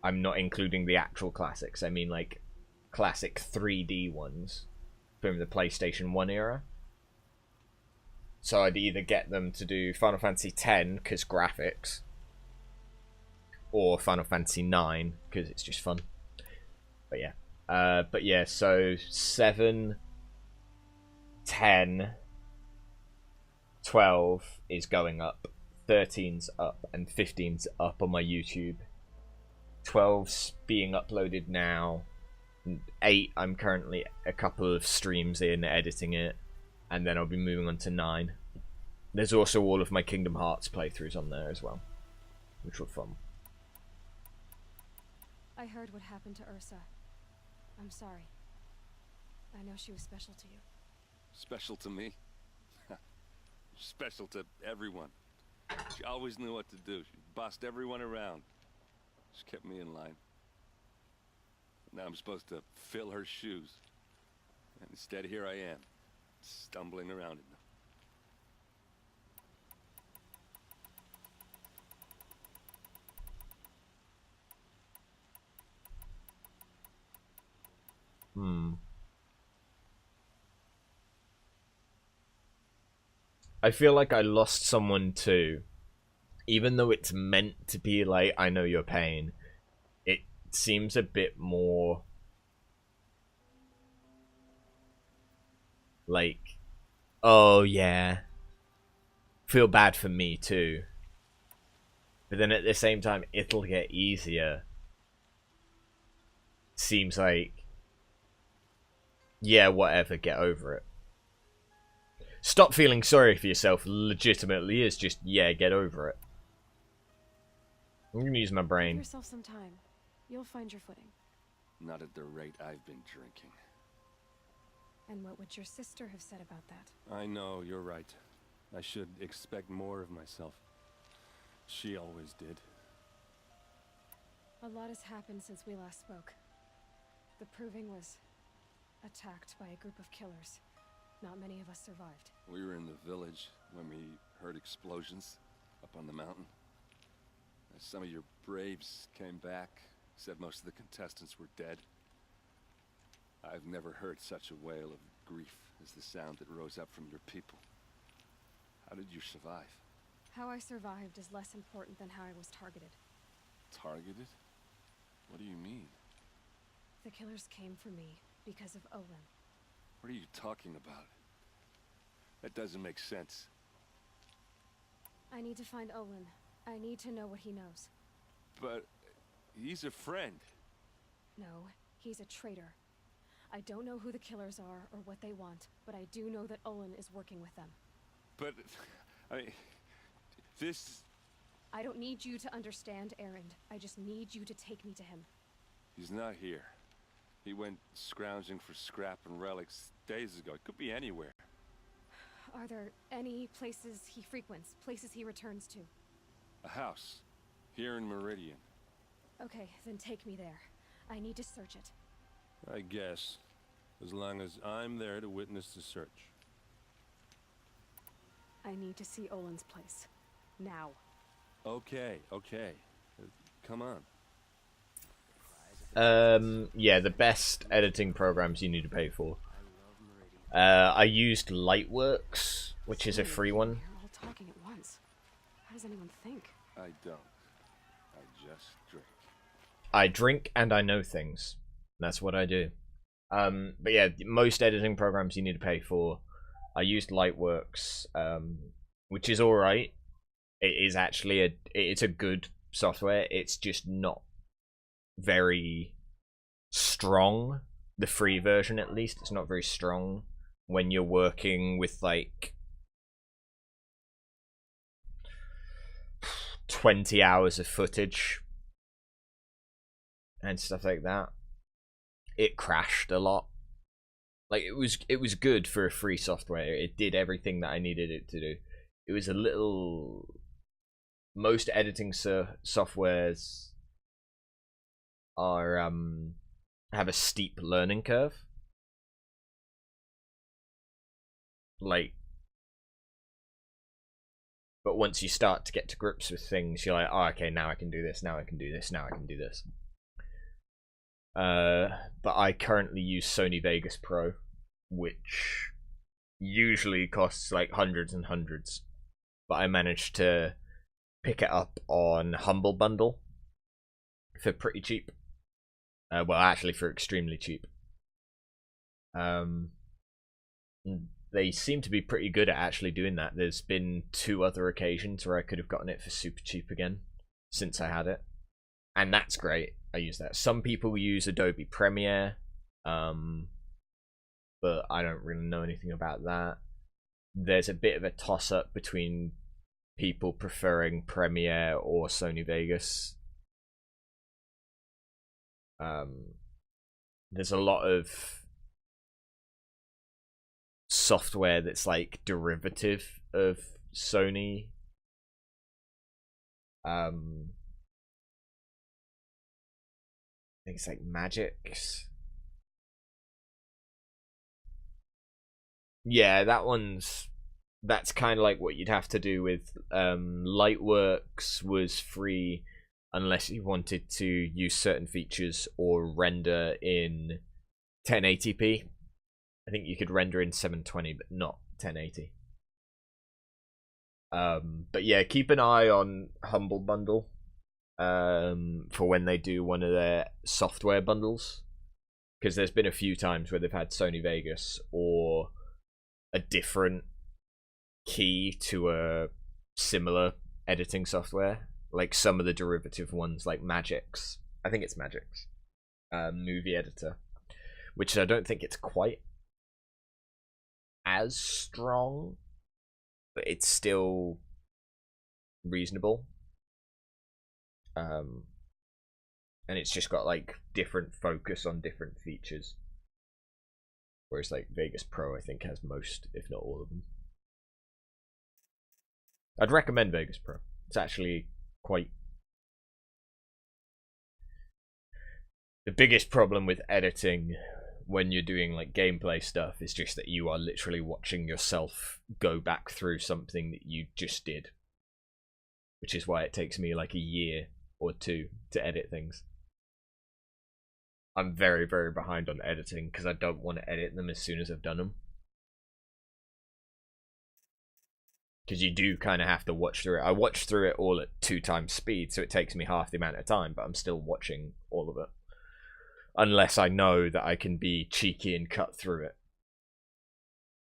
I'm not including the actual classics. I mean, like, classic 3D ones from the PlayStation 1 era. So I'd either get them to do Final Fantasy X because graphics, or Final Fantasy 9 because it's just fun. But yeah, so 7, 10, 12 is going up, 13's up, and 15's up on my YouTube. 12's being uploaded now. 8, I'm currently a couple of streams in editing it, and then I'll be moving on to 9. There's also all of my Kingdom Hearts playthroughs on there as well, which were fun. I heard what happened to Ursa. I'm sorry. I know she was special to you. Special to me? Special to everyone. She always knew what to do. She bossed everyone around. She kept me in line. Now I'm supposed to fill her shoes. And instead, here I am, stumbling around in them. I feel like I lost someone too. Even though it's meant to be like, I know your pain, it seems a bit more like, oh yeah, feel bad for me too. But then at the same time, it'll get easier. Seems like, yeah, whatever, get over it. Stop feeling sorry for yourself legitimately is just, yeah, get over it. I'm gonna use my brain. Give yourself some time. You'll find your footing. Not at the rate I've been drinking. And what would your sister have said about that? I know, you're right. I should expect more of myself. She always did. A lot has happened since we last spoke. The Proving was attacked by a group of killers. Not many of us survived. We were in the village when we heard explosions up on the mountain. Some of your braves came back, said most of the contestants were dead. I've never heard such a wail of grief as the sound that rose up from your people. How did you survive? How I survived is less important than how I was targeted. Targeted? What do you mean? The killers came for me because of Olin. What are you talking about? That doesn't make sense. I need to find Olin. I need to know what he knows. But he's a friend. No, he's a traitor. I don't know who the killers are or what they want, but I do know that Olin is working with them. But, I mean, this... I don't need you to understand, Erend. I just need you to take me to him. He's not here. He went scrounging for scrap and relics days ago. It could be anywhere. Are there any places he frequents, places he returns to? A house. Here in Meridian. Okay, then take me there. I need to search it. I guess. As long as I'm there to witness the search. I need to see Olin's place. Now. Okay, okay. Come on. Yeah, the best editing programs you need to pay for. I used Lightworks, which is a free one. You're all talking at once. How does anyone think? I don't. I just drink. I drink and I know things. That's what I do. But yeah, most editing programs you need to pay for. I used Lightworks, which is alright. It is actually it's a good software. It's just not very strong. The free version, at least, it's not very strong when you're working with like 20 hours of footage and stuff like that. It crashed a lot. Like it was good for a free software. It did everything that I needed it to do. It was a little... Most editing softwares are have a steep learning curve. Like, but once you start to get to grips with things, you're like, oh, okay, now I can do this, now I can do this, now I can do this. But I currently use Sony Vegas Pro, which usually costs like hundreds and hundreds, but I managed to pick it up on Humble Bundle for pretty cheap. Well, actually, for extremely cheap. They seem to be pretty good at actually doing that. There's been 2 other occasions where I could have gotten it for super cheap again since I had it, and that's great. I use that. Some people use Adobe Premiere, but I don't really know anything about that. There's a bit of a toss-up between people preferring Premiere or Sony Vegas. There's a lot of software that's like derivative of Sony. I think it's like Magix. Yeah, that's kind of like what you'd have to do with Lightworks was free unless you wanted to use certain features or render in 1080p. I think you could render in 720 but not 1080. But yeah, keep an eye on Humble Bundle for when they do one of their software bundles, because there's been a few times where they've had Sony Vegas or a different key to a similar editing software, like some of the derivative ones like Magix. I think it's Magix, movie editor, which I don't think it's quite as strong, but it's still reasonable. And it's just got like different focus on different features, whereas like Vegas Pro I think has most, if not all of them. I'd recommend Vegas Pro. It's actually quite... The biggest problem with editing when you're doing like gameplay stuff is just that you are literally watching yourself go back through something that you just did, which is why it takes me like a year or 2 to edit things. I'm very, very behind on editing because I don't want to edit them as soon as I've done them. Because you do kind of have to watch through it. I watch through it all at 2 times speed, so it takes me half the amount of time, but I'm still watching all of it. Unless I know that I can be cheeky and cut through it.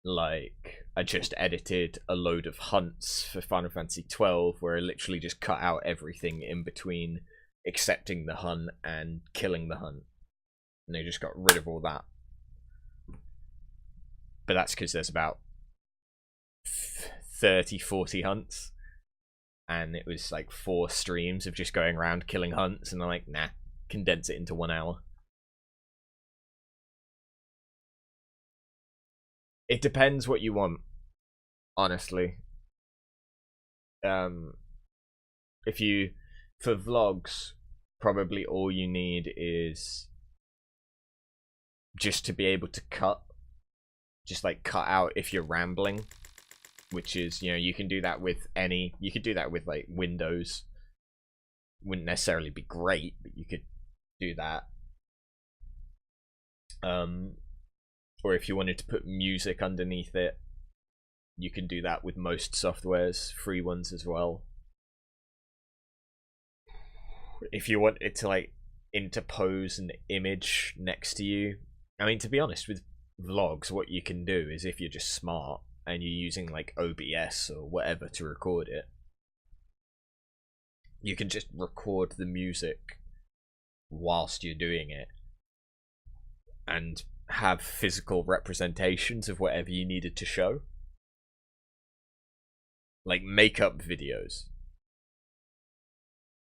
Like, I just edited a load of hunts for Final Fantasy XII, where I literally just cut out everything in between accepting the hunt and killing the hunt. And they just got rid of all that. But that's because there's about 30-40 hunts, and it was like 4 streams of just going around killing hunts, and I'm like, nah, condense it into 1 hour. It depends what you want, honestly. If you, for vlogs, probably all you need is just to be able to cut, just like cut out if you're rambling, which is, you know, you can do that with any, you could do that with like Windows. Wouldn't necessarily be great, but you could do that. Or if you wanted to put music underneath it, you can do that with most softwares, free ones as well. If you want it to like interpose an image next to you, I mean, to be honest, with vlogs, what you can do is, if you're just smart and you're using like OBS or whatever to record it, you can just record the music whilst you're doing it and have physical representations of whatever you needed to show. Like makeup videos.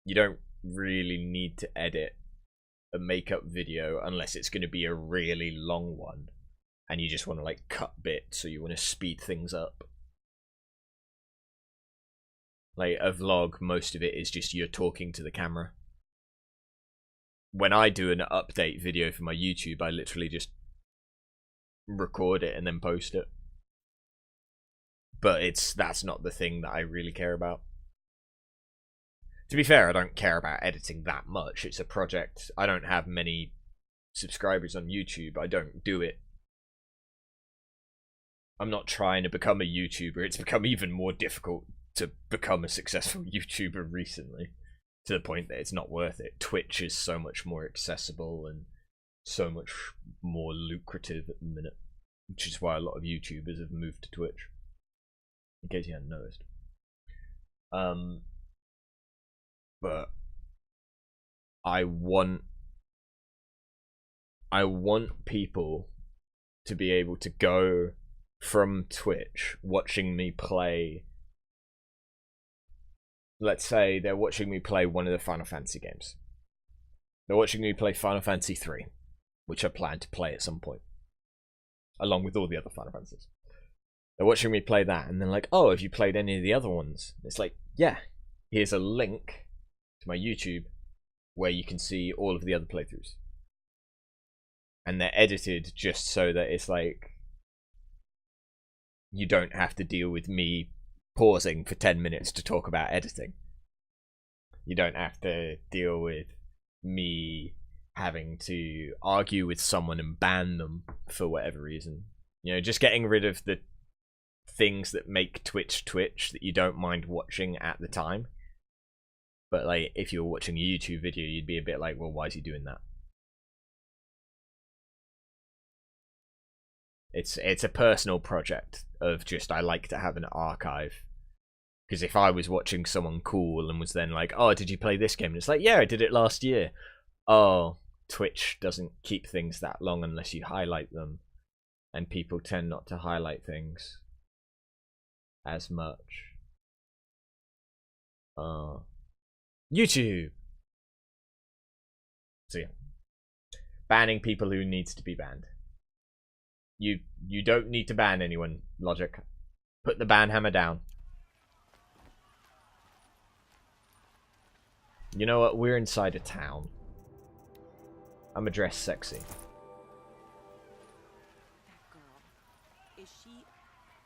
You don't really need to edit a makeup video unless it's going to be a really long one and you just want to like cut bits, so you want to speed things up. Like a vlog, most of it is just you're talking to the camera. When I do an update video for my YouTube, I literally just record it and then post it. But that's not the thing that I really care about. To be fair, I don't care about editing that much. It's a project. I don't have many subscribers on YouTube. I don't do it I'm not trying to become a YouTuber. It's become even more difficult to become a successful YouTuber recently, to the point that it's not worth it. Twitch is so much more accessible and so much more lucrative at the minute, which is why a lot of YouTubers have moved to Twitch, in case you hadn't noticed. But I want people to be able to go from Twitch watching me play. Let's say they're watching me play one of the Final Fantasy games. They're watching me play Final Fantasy 3, which I plan to play at some point, along with all the other Final Fantasies. They're watching me play that, and they're like, "Oh, have you played any of the other ones?" It's like, yeah, here's a link to my YouTube where you can see all of the other playthroughs. And they're edited just so that it's like, you don't have to deal with me pausing for 10 minutes to talk about editing. You don't have to deal with me having to argue with someone and ban them for whatever reason. You know, just getting rid of the things that make Twitch that you don't mind watching at the time. But like, if you were watching a YouTube video, you'd be a bit like, well, why is he doing that? It's a personal project of just, I like to have an archive. Because if I was watching someone cool and was then like, "Oh, did you play this game?" And it's like, "Yeah, I did it last year." Oh, Twitch doesn't keep things that long unless you highlight them. And people tend not to highlight things as much. YouTube! So yeah. Banning people who needs to be banned. You don't need to ban anyone, Logic. Put the ban hammer down. You know what? We're inside a town. I'm dressed sexy. That girl. Is she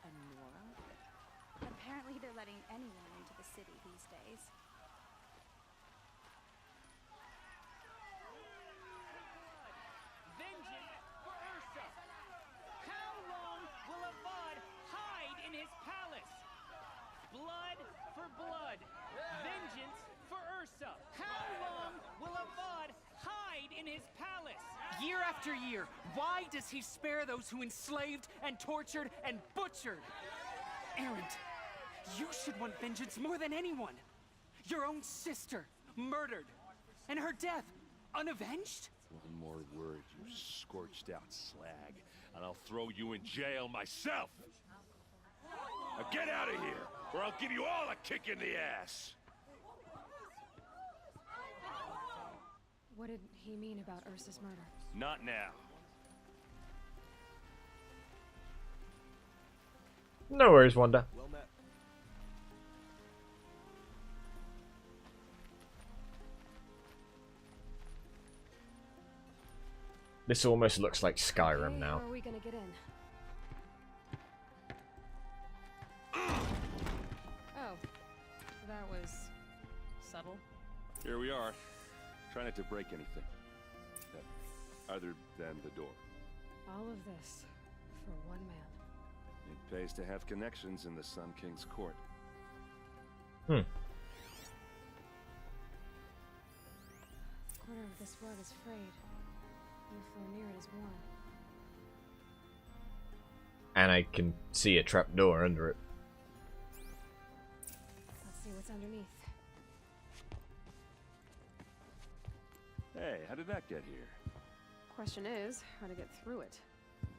a Nora? Apparently they're letting anyone into the city these days. Vengeance for Ursa! How long will Avad hide in his palace? Blood for blood. Vengeance for Ursa. How long will Avad hide in his palace? Year after year, why does he spare those who enslaved and tortured and butchered? Erend, you should want vengeance more than anyone. Your own sister, murdered, and her death, unavenged? One more word, you scorched out slag, and I'll throw you in jail myself! Now get out of here, or I'll give you all a kick in the ass! What did he mean about Ursa's murder? Not now. No worries, Wanda. Well met. This almost looks like Skyrim Hey, now. how are we gonna get in? Oh, that was subtle. Here we are. Try not to break anything. Other than the door. All of this for one man. It pays to have connections in the Sun King's court. The corner of this rug is frayed. No floor near it is worn. And I can see a trapdoor under it. Let's see what's underneath. Hey, how did that get here? Question is, how to get through it.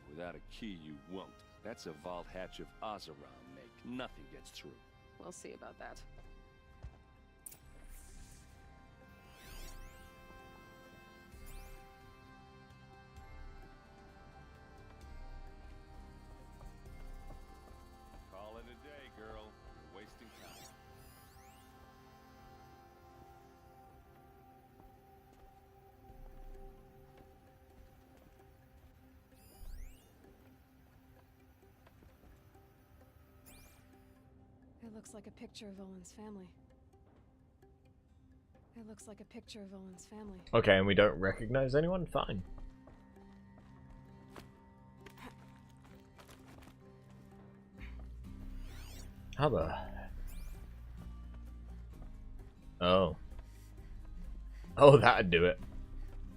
Without a key, you won't. That's a vault hatch of Ozeron make. Nothing gets through. We'll see about that. Call it a day, girl. You're wasting time. It looks like a picture of Olin's family. It looks like a picture of Olin's family. Okay, and we don't recognize anyone? Fine. How the... Oh. Oh, that'd do it.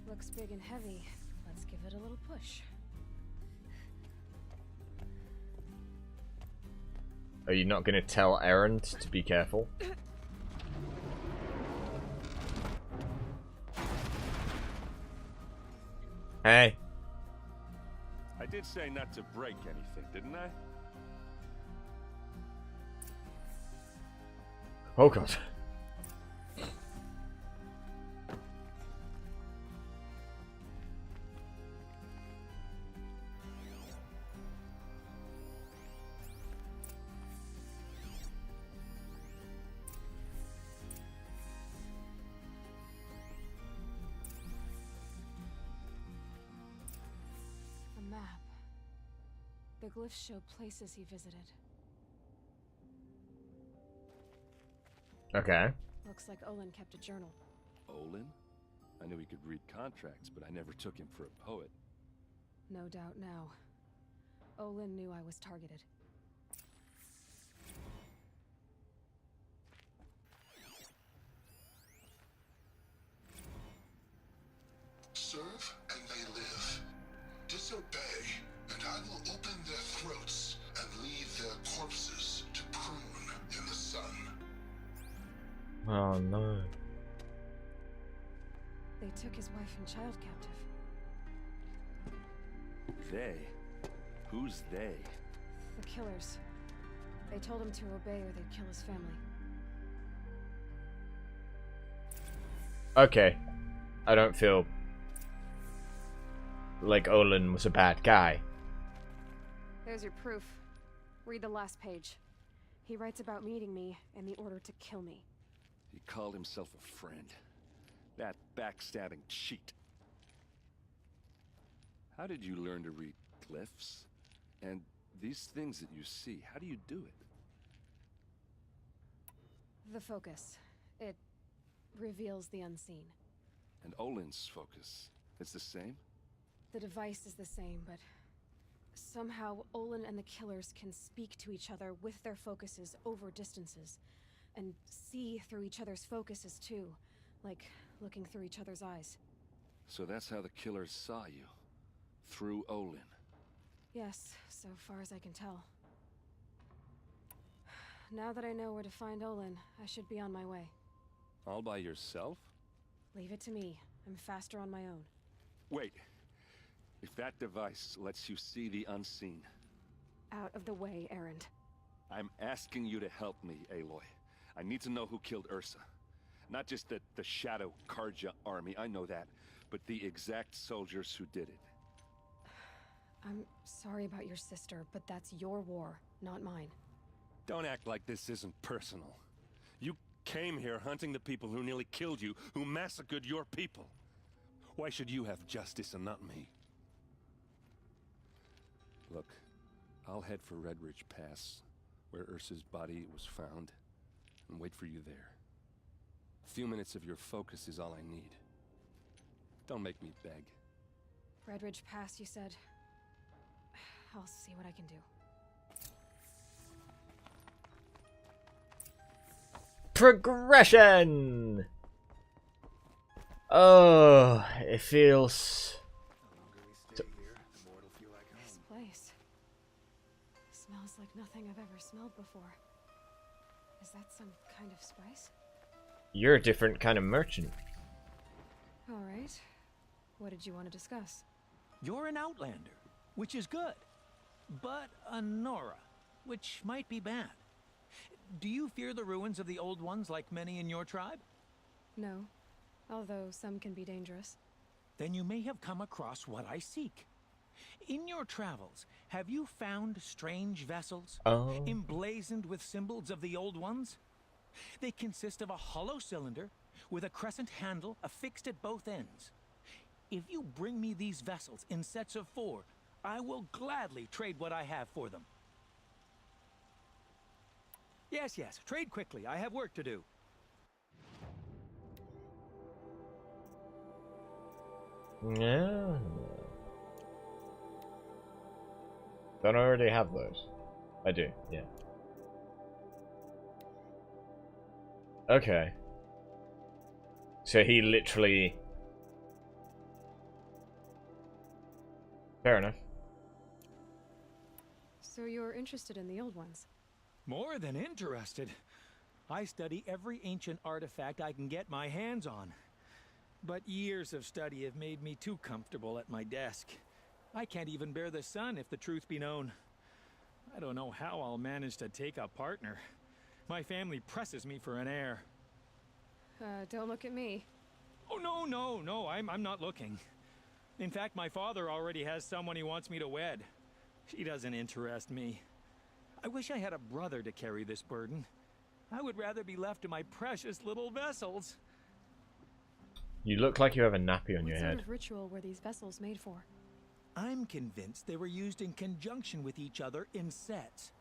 Looks big and heavy. Let's give it a little push. Are you not going to tell Erend to be careful? Hey. I did say not to break anything, didn't I? Oh god. A map. The glyphs show places he visited. Okay. Looks like Olin kept a journal. Olin? I knew he could read contracts, but I never took him for a poet. No doubt now. Olin knew I was targeted. Serve and they live. Disobey, and I will open their throats and leave their corpses to prune in the sun. Oh no. They took his wife and child captive. They? Who's they? The killers. They told him to obey or they'd kill his family. Okay. I don't feel like Olin was a bad guy. There's your proof. Read the last page. He writes about meeting me and the order to kill me. He called himself a friend. That backstabbing cheat. How did you learn to read glyphs? And these things that you see, how do you do it? The focus. It reveals the unseen. And Olin's focus, it's the same? The device is the same, but somehow Olin and the killers can speak to each other with their focuses over distances. And see through each other's focuses too. Like looking through each other's eyes. So that's how the killers saw you? Through Olin? Yes, so far as I can tell. Now that I know where to find Olin, I should be on my way. All by yourself? Leave it to me. I'm faster on my own. Wait. If that device lets you see the unseen... Out of the way, Erend. I'm asking you to help me, Aloy. I need to know who killed Ursa. Not just the Shadow Karja army, I know that, but the exact soldiers who did it. I'm sorry about your sister, but that's your war, not mine. Don't act like this isn't personal. You came here hunting the people who nearly killed you, who massacred your people. Why should you have justice and not me? Look, I'll head for Red Ridge Pass, where Ursa's body was found, and wait for you there. A few minutes of your focus is all I need. Don't make me beg. Red Ridge Pass, you said? I'll see what I can do. Progression! Oh, it feels... This place smells like nothing I've ever smelled before. Is that some kind of spice? You're a different kind of merchant. All right. What did you want to discuss? You're an outlander, which is good. But a Nora, which might be bad. Do you fear the ruins of the old ones like many in your tribe? No, although some can be dangerous. Then you may have come across what I seek. In your travels, have you found strange vessels? Emblazoned with symbols of the old ones? They consist of a hollow cylinder with a crescent handle affixed at both ends. If you bring me these vessels in sets of 4, I will gladly trade what I have for them. Yes, trade quickly. I have work to do. Yeah. Don't I already have those? I do, yeah. Okay. So he literally... Fair enough. So you're interested in the old ones? More than interested. I study every ancient artifact I can get my hands on. But years of study have made me too comfortable at my desk. I can't even bear the sun, if the truth be known. I don't know how I'll manage to take a partner. My family presses me for an heir. Don't look at me. Oh, no, I'm not looking. In fact, my father already has someone he wants me to wed. She doesn't interest me. I wish I had a brother to carry this burden. I would rather be left to my precious little vessels. You look like you have a nappy on your What head. sort of ritual were these vessels made for? I'm convinced they were used in conjunction with each other in sets.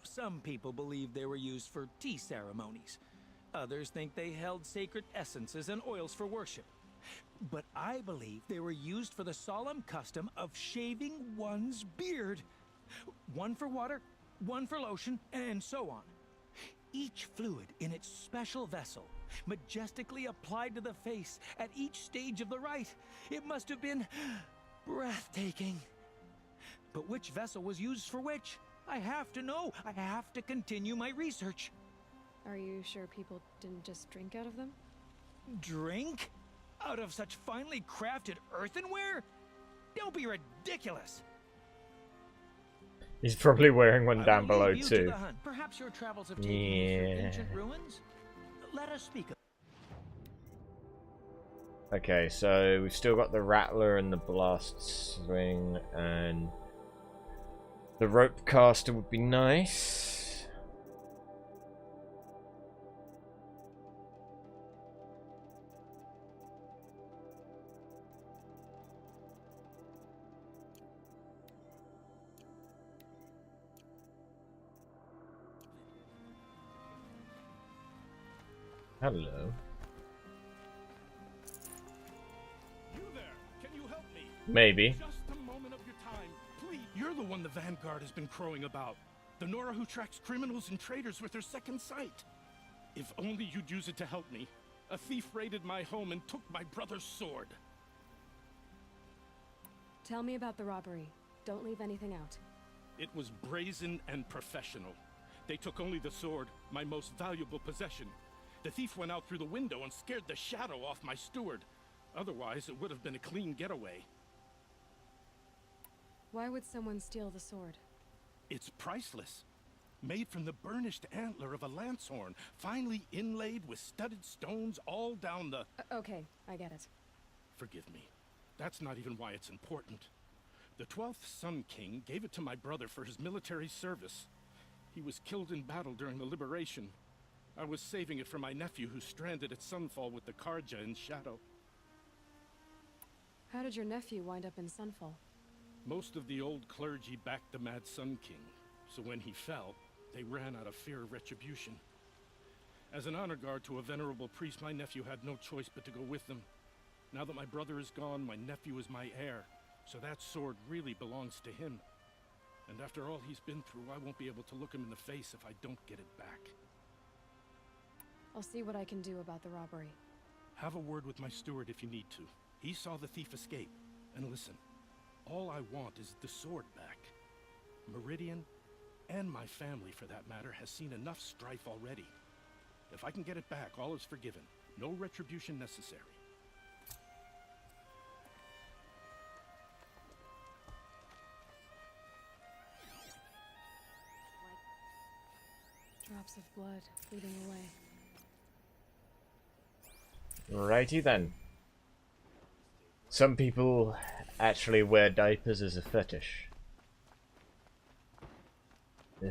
Some people believe they were used for tea ceremonies. Others think they held sacred essences and oils for worship. But I believe they were used for the solemn custom of shaving one's beard. One for water, one for lotion, and so on. Each fluid in its special vessel, majestically applied to the face at each stage of the rite. It must have been breathtaking. But which vessel was used for which? I have to know. I have to continue my research. Are you sure people didn't just drink out of them? Drink? Out of such finely crafted earthenware? Don't be ridiculous. He's probably wearing one down below To too. the hunt. Perhaps your travels have taken you through ancient ruins? Let us speak of... Okay, so we've still got the rattler and the blast swing, and the rope caster would be nice. Hello. You there? Can you help me? Maybe. Just a moment of your time, please. You're the one the Vanguard has been crowing about. The Nora who tracks criminals and traitors with her second sight. If only you'd use it to help me. A thief raided my home and took my brother's sword. Tell me about the robbery. Don't leave anything out. It was brazen and professional. They took only the sword, my most valuable possession. The thief went out through the window and scared the shadow off my steward. Otherwise, it would have been a clean getaway. Why would someone steal the sword? It's priceless. Made from the burnished antler of a lancehorn, finely inlaid with studded stones all down the... Okay, I get it. Forgive me. That's not even why it's important. The 12th Sun King gave it to my brother for his military service. He was killed in battle during the liberation. I was saving it for my nephew who's stranded at Sunfall with the Karja in shadow. How did your nephew wind up in Sunfall? Most of the old clergy backed the Mad Sun King, so when he fell, they ran out of fear of retribution. As an honor guard to a venerable priest, my nephew had no choice but to go with them. Now that my brother is gone, my nephew is my heir, so that sword really belongs to him. And after all he's been through, I won't be able to look him in the face if I don't get it back. I'll see what I can do about the robbery. Have a word with my steward if you need to. He saw the thief escape. And listen, all I want is the sword back. Meridian, and my family for that matter, has seen enough strife already. If I can get it back, all is forgiven. No retribution necessary. Drops of blood bleeding away. Righty then. Some people actually wear diapers as a fetish. Ugh.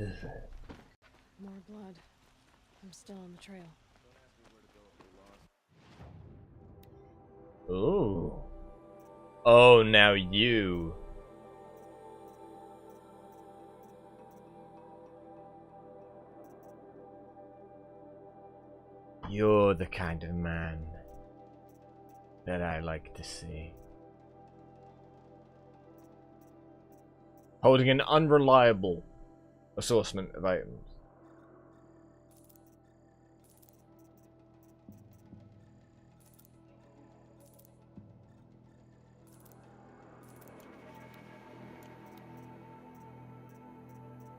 More blood. I'm still on the trail. Ooh. Oh, now you. You're the kind of man that I like to see. Holding an unreliable assortment of items.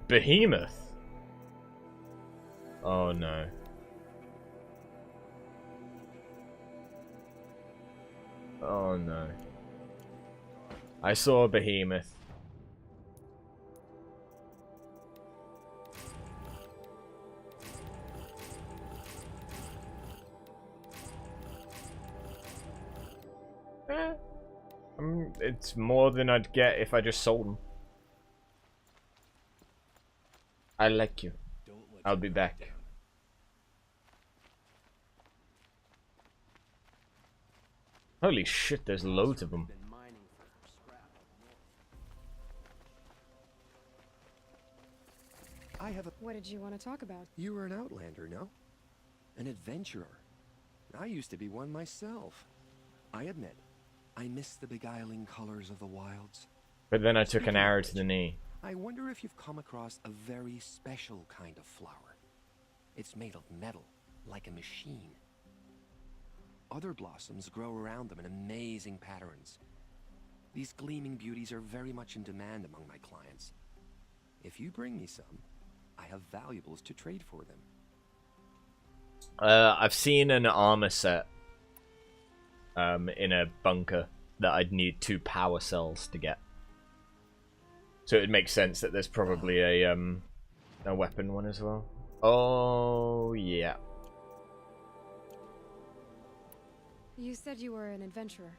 Behemoth. Oh no. Oh no. I saw a behemoth. It's more than I'd get if I just sold them. I like you. I'll be back. Holy shit, there's loads of them. What did you want to talk about? You were an outlander, no? An adventurer. I used to be one myself. I admit, I miss the beguiling colors of the wilds. But then I took an arrow to the knee. I wonder if you've come across a very special kind of flower. It's made of metal, like a machine. Other blossoms grow around them in amazing patterns. These gleaming beauties are very much in demand among my clients. If you bring me some, I have valuables to trade for them. I've seen an armor set in a bunker that I'd need 2 power cells to get. So it makes sense that there's probably a weapon one as well. Oh yeah. You said you were an adventurer.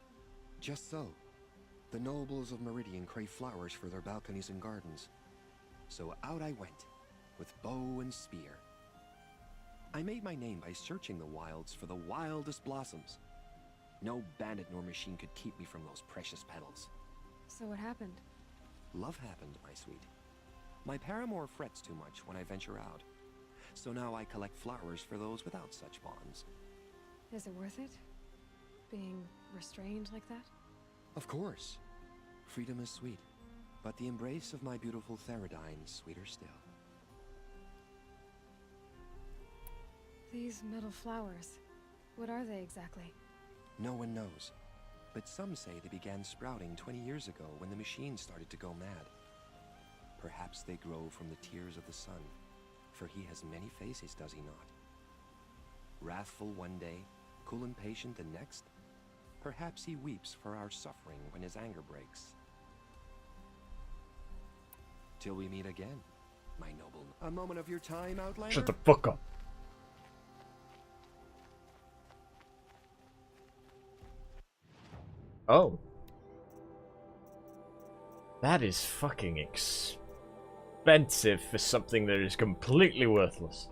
Just so. The nobles of Meridian crave flowers for their balconies and gardens. So out I went, with bow and spear. I made my name by searching the wilds for the wildest blossoms. No bandit nor machine could keep me from those precious petals. So what happened? Love happened, my sweet. My paramour frets too much when I venture out. So now I collect flowers for those without such bonds. Is it worth it? Being restrained like that? Of course. Freedom is sweet. But the embrace of my beautiful Theradine is sweeter still. These metal flowers, what are they exactly? No one knows. But some say they began sprouting 20 years ago when the machine started to go mad. Perhaps they grow from the tears of the sun, for he has many faces, does he not? Wrathful one day, cool and patient the next. Perhaps he weeps for our suffering when his anger breaks. Till we meet again, my noble. A moment of your time, Outlander? Shut the fuck up. Oh. That is fucking expensive for something that is completely worthless.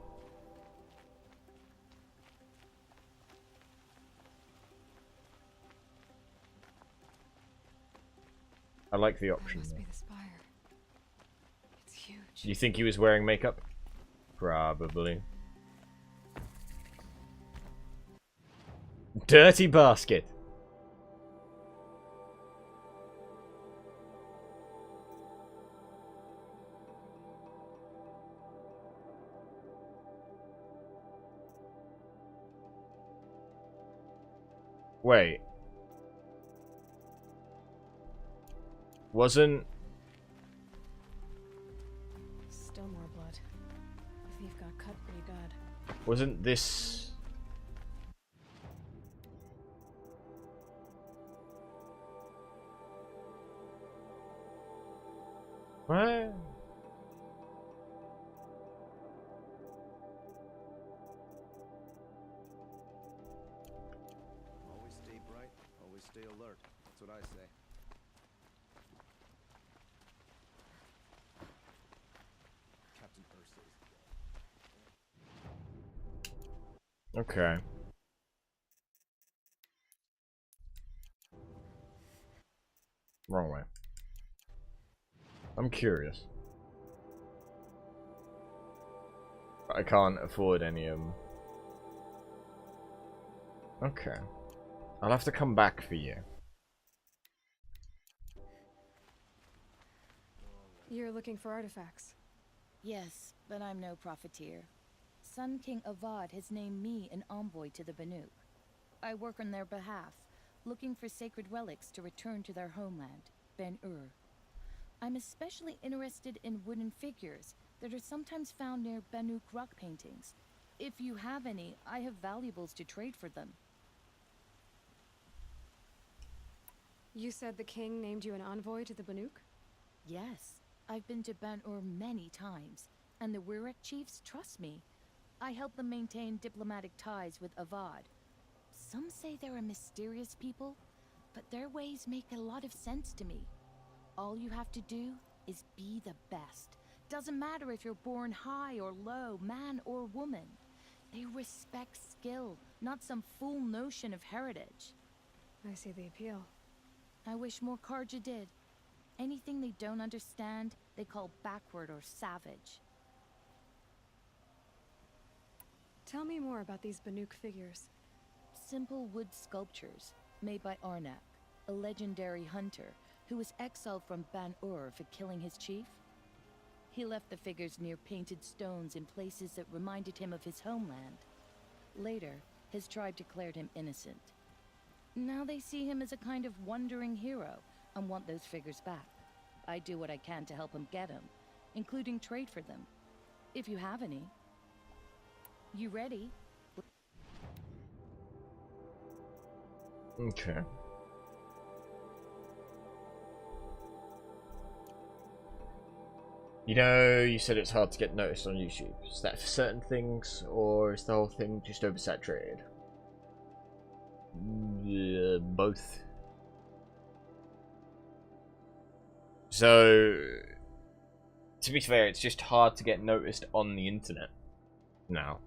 I like the option. Must be the spire. It's huge. Do you think he was wearing makeup? Probably. Dirty basket. Wait. Wasn't... Still more blood. The thief got cut pretty bad. Wasn't this... What? Always stay bright, always stay alert. That's what I say. Captain Ursa. Okay. Wrong way. I'm curious. I can't afford any of them. Okay. I'll have to come back for you. You're looking for artifacts. Yes, but I'm no profiteer. Sun King Avad has named me an envoy to the Banuk. I work on their behalf, looking for sacred relics to return to their homeland, Ben-Ur. I'm especially interested in wooden figures that are sometimes found near Banuk rock paintings. If you have any, I have valuables to trade for them. You said the king named you an envoy to the Banuk? Yes, I've been to Ban-Ur many times, and the Wirek chiefs trust me. I help them maintain diplomatic ties with Avad. Some say they're a mysterious people, but their ways make a lot of sense to me. All you have to do is be the best. Doesn't matter if you're born high or low, man or woman. They respect skill, not some fool notion of heritage. I see the appeal. I wish more Karja did. Anything they don't understand, they call backward or savage. Tell me more about these Banuk figures. Simple wood sculptures made by Arnak, a legendary hunter who was exiled from Ban-Ur for killing his chief. He left the figures near painted stones in places that reminded him of his homeland. Later, his tribe declared him innocent. Now they see him as a kind of wandering hero and want those figures back. I do what I can to help him get them, including trade for them, if you have any. You ready? Okay. You know, you said it's hard to get noticed on YouTube. Is that for certain things, or is the whole thing just oversaturated? Both. So, to be fair, it's just hard to get noticed on the internet now.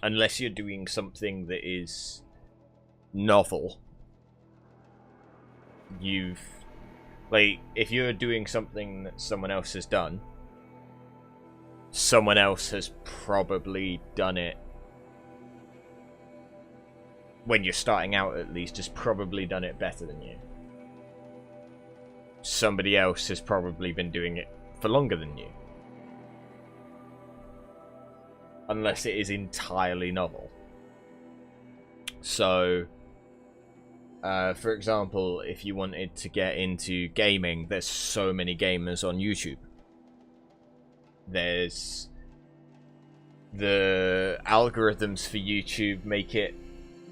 Unless you're doing something that is novel. If you're doing something that someone else has done, someone else has probably done it, when you're starting out at least, has probably done it better than you. Somebody else has probably been doing it for longer than you. Unless it is entirely novel. So, for example, if you wanted to get into gaming, there's so many gamers on YouTube. There's the algorithms for YouTube make it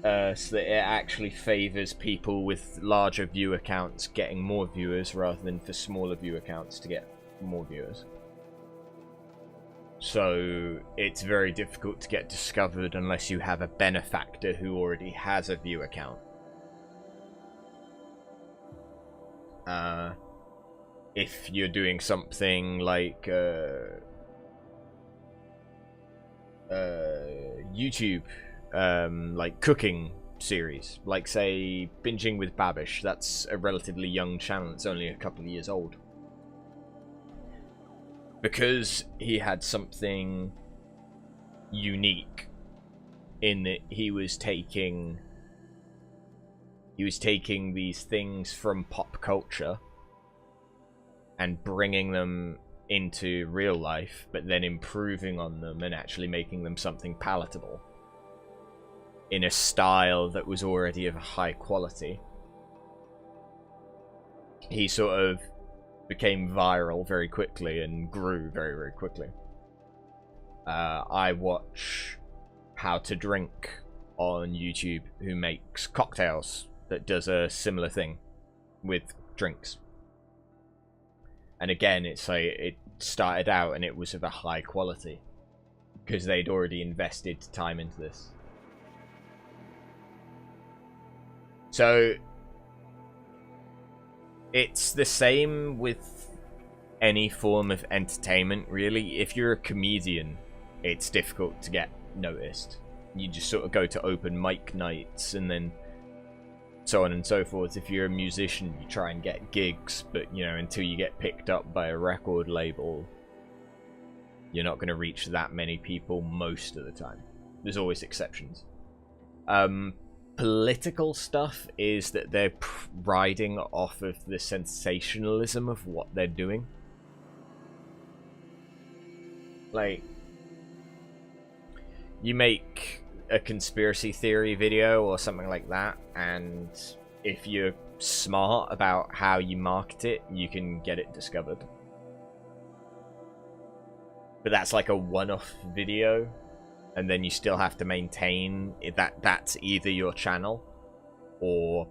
so that it actually favors people with larger view accounts getting more viewers rather than for smaller view accounts to get more viewers. So it's very difficult to get discovered unless you have a benefactor who already has a view account. If you're doing something like YouTube, like cooking series, like say Binging with Babish, that's a relatively young channel, it's only a couple of years old. Because he had something unique in that he was taking these things from pop culture and bringing them into real life, but then improving on them and actually making them something palatable in a style that was already of a high quality. He sort of became viral very quickly and grew very, very quickly. I watch How to Drink on YouTube, who makes cocktails that does a similar thing with drinks. And again, it's like it started out and it was of a high quality because they'd already invested time into this. So it's the same with any form of entertainment, really. If you're a comedian, it's difficult to get noticed. You just sort of go to open mic nights and then so on and so forth. If you're a musician, you try and get gigs, but you know, until you get picked up by a record label, you're not going to reach that many people most of the time. There's always exceptions. Political stuff is that they're riding off of the sensationalism of what they're doing. Like, you make a conspiracy theory video or something like that, and if you're smart about how you market it, you can get it discovered. but that's like a one-off video, and then you still have to maintain that's either your channel, or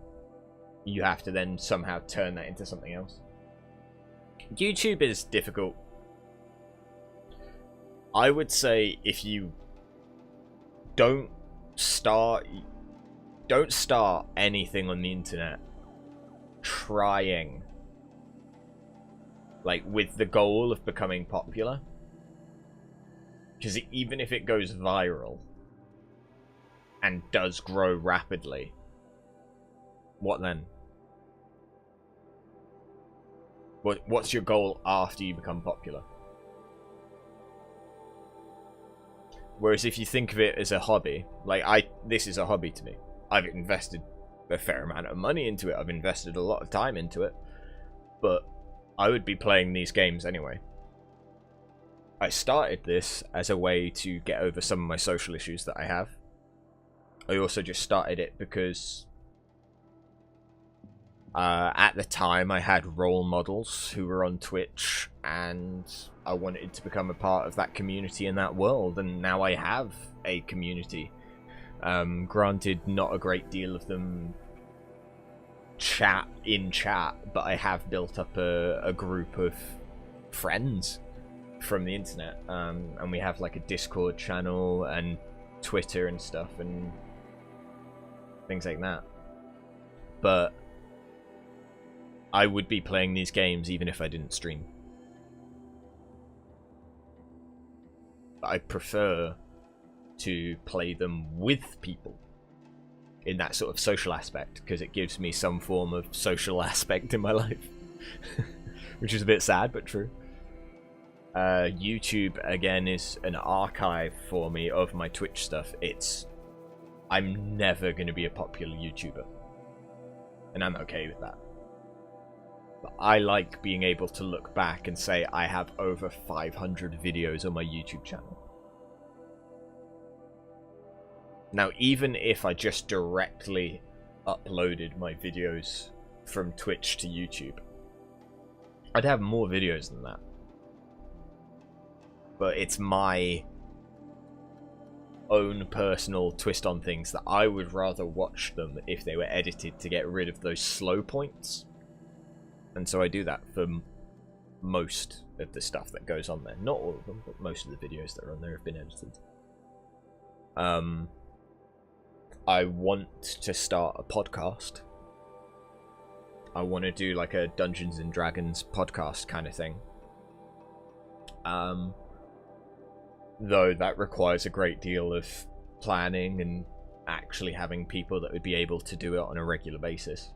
you have to then somehow turn that into something else. YouTube is difficult. I would say if you don't start anything on the internet trying, like, with the goal of becoming popular, because even if it goes viral and does grow rapidly, what then? What's your goal after you become popular? Whereas if you think of it as a hobby, like this is a hobby to me. I've invested a fair amount of money into it. I've invested a lot of time into it. But I would be playing these games anyway. I started this as a way to get over some of my social issues that I have. I also just started it because at the time I had role models who were on Twitch, and I wanted to become a part of that community in that world, and now I have a community. Granted, not a great deal of them chat, but I have built up a group of friends from the internet, and we have like a Discord channel and Twitter and stuff and things like that. But I would be playing these games even if I didn't stream. But I prefer to play them with people in that sort of social aspect, because it gives me some form of social aspect in my life. Which is a bit sad, but true. YouTube, again, is an archive for me of my Twitch stuff. I'm never going to be a popular YouTuber. And I'm okay with that. But I like being able to look back and say I have over 500 videos on my YouTube channel. Now, even if I just directly uploaded my videos from Twitch to YouTube, I'd have more videos than that. But it's my own personal twist on things that I would rather watch them if they were edited to get rid of those slow points. And so I do that for most of the stuff that goes on there. Not all of them, but most of the videos that are on there have been edited. I want to start a podcast. I want to do like a Dungeons and Dragons podcast kind of thing. Though that requires a great deal of planning and actually having people that would be able to do it on a regular basis.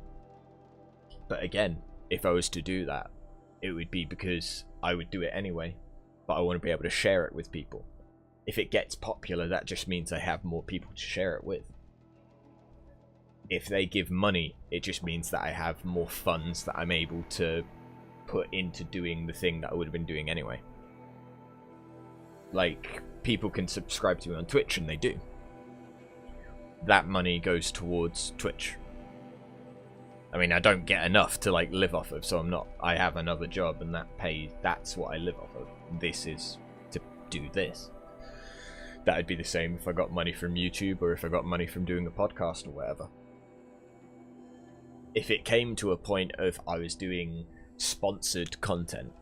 But again, if I was to do that, it would be because I would do it anyway, but I want to be able to share it with people. If it gets popular, that just means I have more people to share it with. If they give money, it just means that I have more funds that I'm able to put into doing the thing that I would have been doing anyway. Like, people can subscribe to me on Twitch, and they do. That money goes towards Twitch. I mean, I don't get enough to, like, live off of, so I have another job, and that's what I live off of. This is to do this. That would be the same if I got money from YouTube, or if I got money from doing a podcast or whatever. If it came to a point of I was doing sponsored content,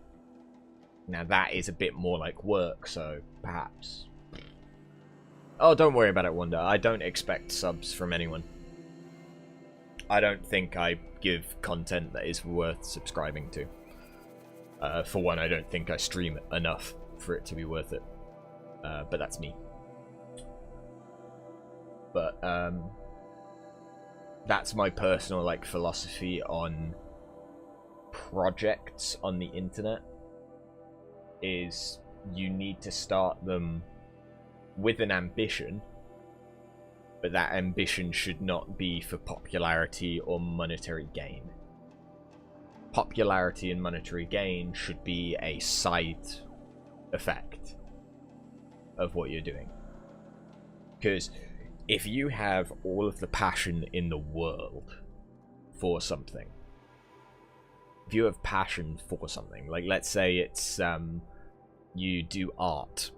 now that is a bit more like work, so perhaps. Oh, don't worry about it, Wanda. I don't expect subs from anyone. I don't think I give content that is worth subscribing to. For one, I don't think I stream enough for it to be worth it. But that's me. But that's my personal like philosophy on projects on the internet. Is you need to start them with an ambition, but that ambition should not be for popularity or monetary gain. Popularity and monetary gain should be a side effect of what you're doing. Because if you have all of the passion in the world for something, if you have passion for something, like let's say it's you do art,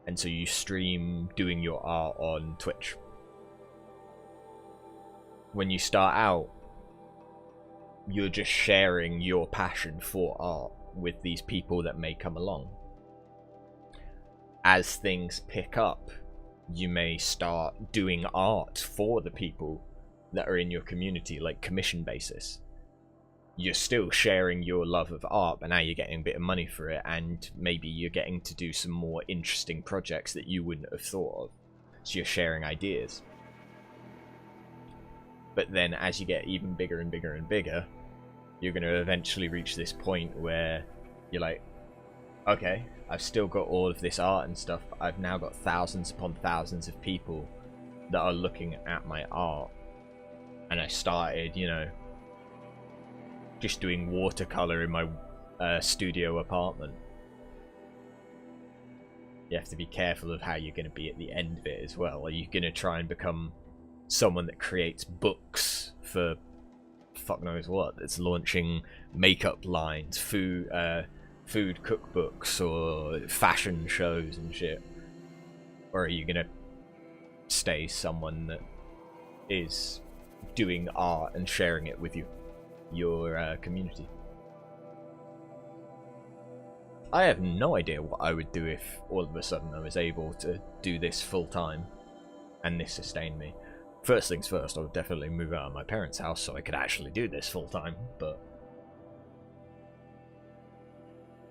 and so you stream doing your art on Twitch. When you start out, you're just sharing your passion for art with these people that may come along. As things pick up, you may start doing art for the people that are in your community, like commission basis. You're still sharing your love of art, but now you're getting a bit of money for it, and maybe you're getting to do some more interesting projects that you wouldn't have thought of. So you're sharing ideas. But then as you get even bigger and bigger and bigger, you're going to eventually reach this point where you're like, okay, I've still got all of this art and stuff, but I've now got thousands upon thousands of people that are looking at my art. And I started, you know, just doing watercolor in my studio apartment. You have to be careful of how you're going to be at the end of it as well. Are you going to try and become someone that creates books for fuck knows what, that's launching makeup lines, food cookbooks, or fashion shows and shit? Or are you going to stay someone that is doing art and sharing it with your community? I have no idea what I would do if all of a sudden I was able to do this full time and this sustained me. First things first, I would definitely move out of my parents' house so I could actually do this full time, but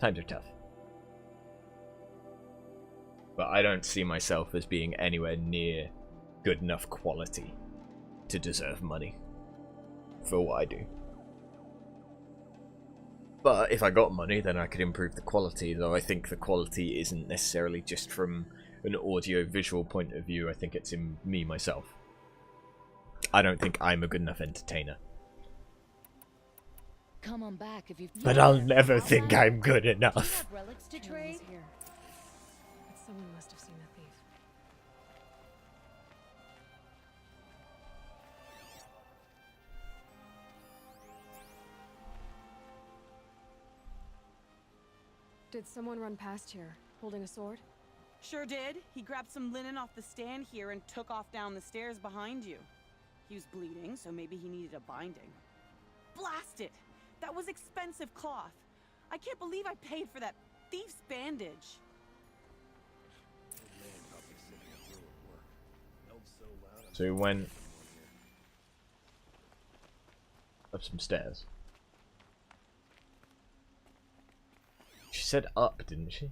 times are tough. But I don't see myself as being anywhere near good enough quality to deserve money for what I do. But if I got money, then I could improve the quality, though I think the quality isn't necessarily just from an audio-visual point of view. I think it's in me, myself. I don't think I'm a good enough entertainer. Come on back if you've. But I'll never think I'm good enough. Relics to trade? Here. But someone must have seen the thief. Did someone run past here, holding a sword? Sure did. He grabbed some linen off the stand here and took off down the stairs behind you. He was bleeding, so maybe he needed a binding. Blast it! That was expensive cloth. I can't believe I paid for that thief's bandage. So we went up some stairs. She said up, didn't she?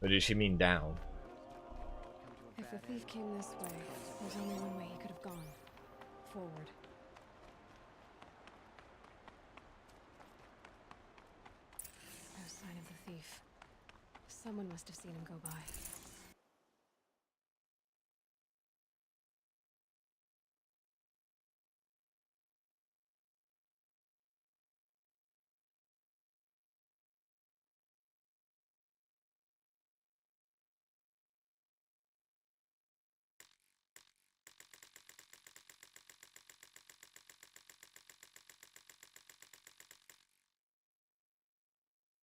Or did she mean down? If the thief came this way, there's only one way he could have gone. Forward. No sign of the thief. Someone must have seen him go by.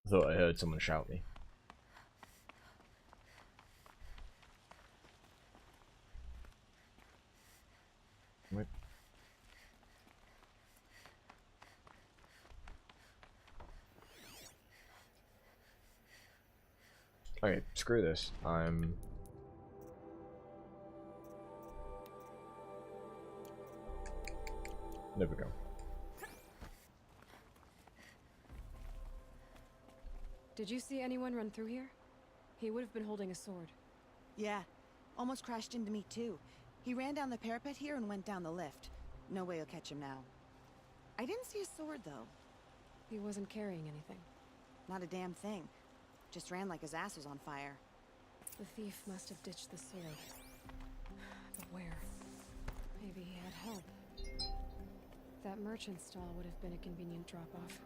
I thought I heard someone shout me. Wait. Okay, screw this. There we go. Did you see anyone run through here? He would have been holding a sword. Yeah, almost crashed into me too. He ran down the parapet here and went down the lift. No way you'll catch him now. I didn't see a sword though. He wasn't carrying anything. Not a damn thing. Just ran like his ass was on fire. The thief must have ditched the sword. But where? Maybe he had help. That merchant stall would have been a convenient drop-off.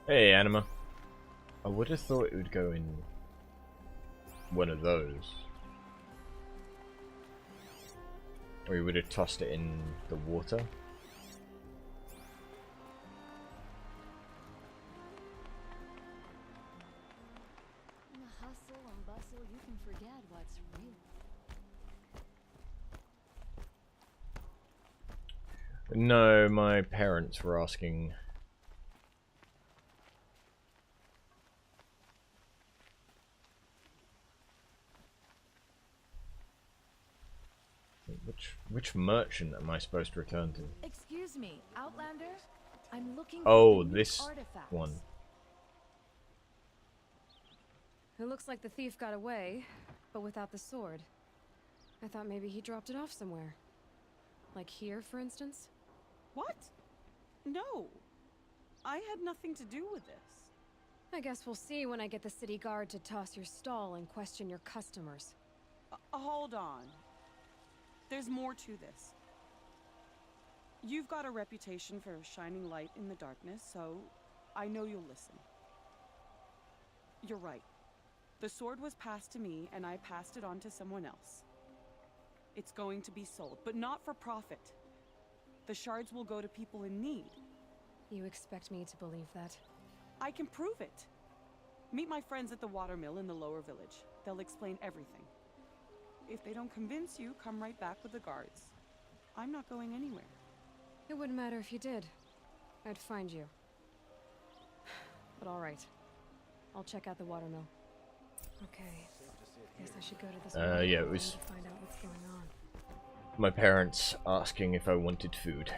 Hey, Anima. I would have thought it would go in one of those. Or you would have tossed it in the water. In the hustle and bustle, you can forget what's real. No, my parents were asking. Which merchant am I supposed to return to? Excuse me, Outlander? I'm looking Oh, for the this artifacts. one. It looks like the thief got away, but without the sword. I thought maybe he dropped it off somewhere. Like here, for instance? What? No. I had nothing to do with this. I guess we'll see when I get the city guard to toss your stall and question your customers. Hold on. There's more to this. You've got a reputation for shining light in the darkness, so I know you'll listen. You're right. The sword was passed to me, and I passed it on to someone else. It's going to be sold, but not for profit. The shards will go to people in need. You expect me to believe that? I can prove it. Meet my friends at the watermill in the lower village. They'll explain everything. If they don't convince you, come right back with the guards. I'm not going anywhere. It wouldn't matter if you did. I'd find you. But all right. I'll check out the watermill. Okay. Guess I should go to this Yeah, it was to find out what's going on. my parents asking if I wanted food.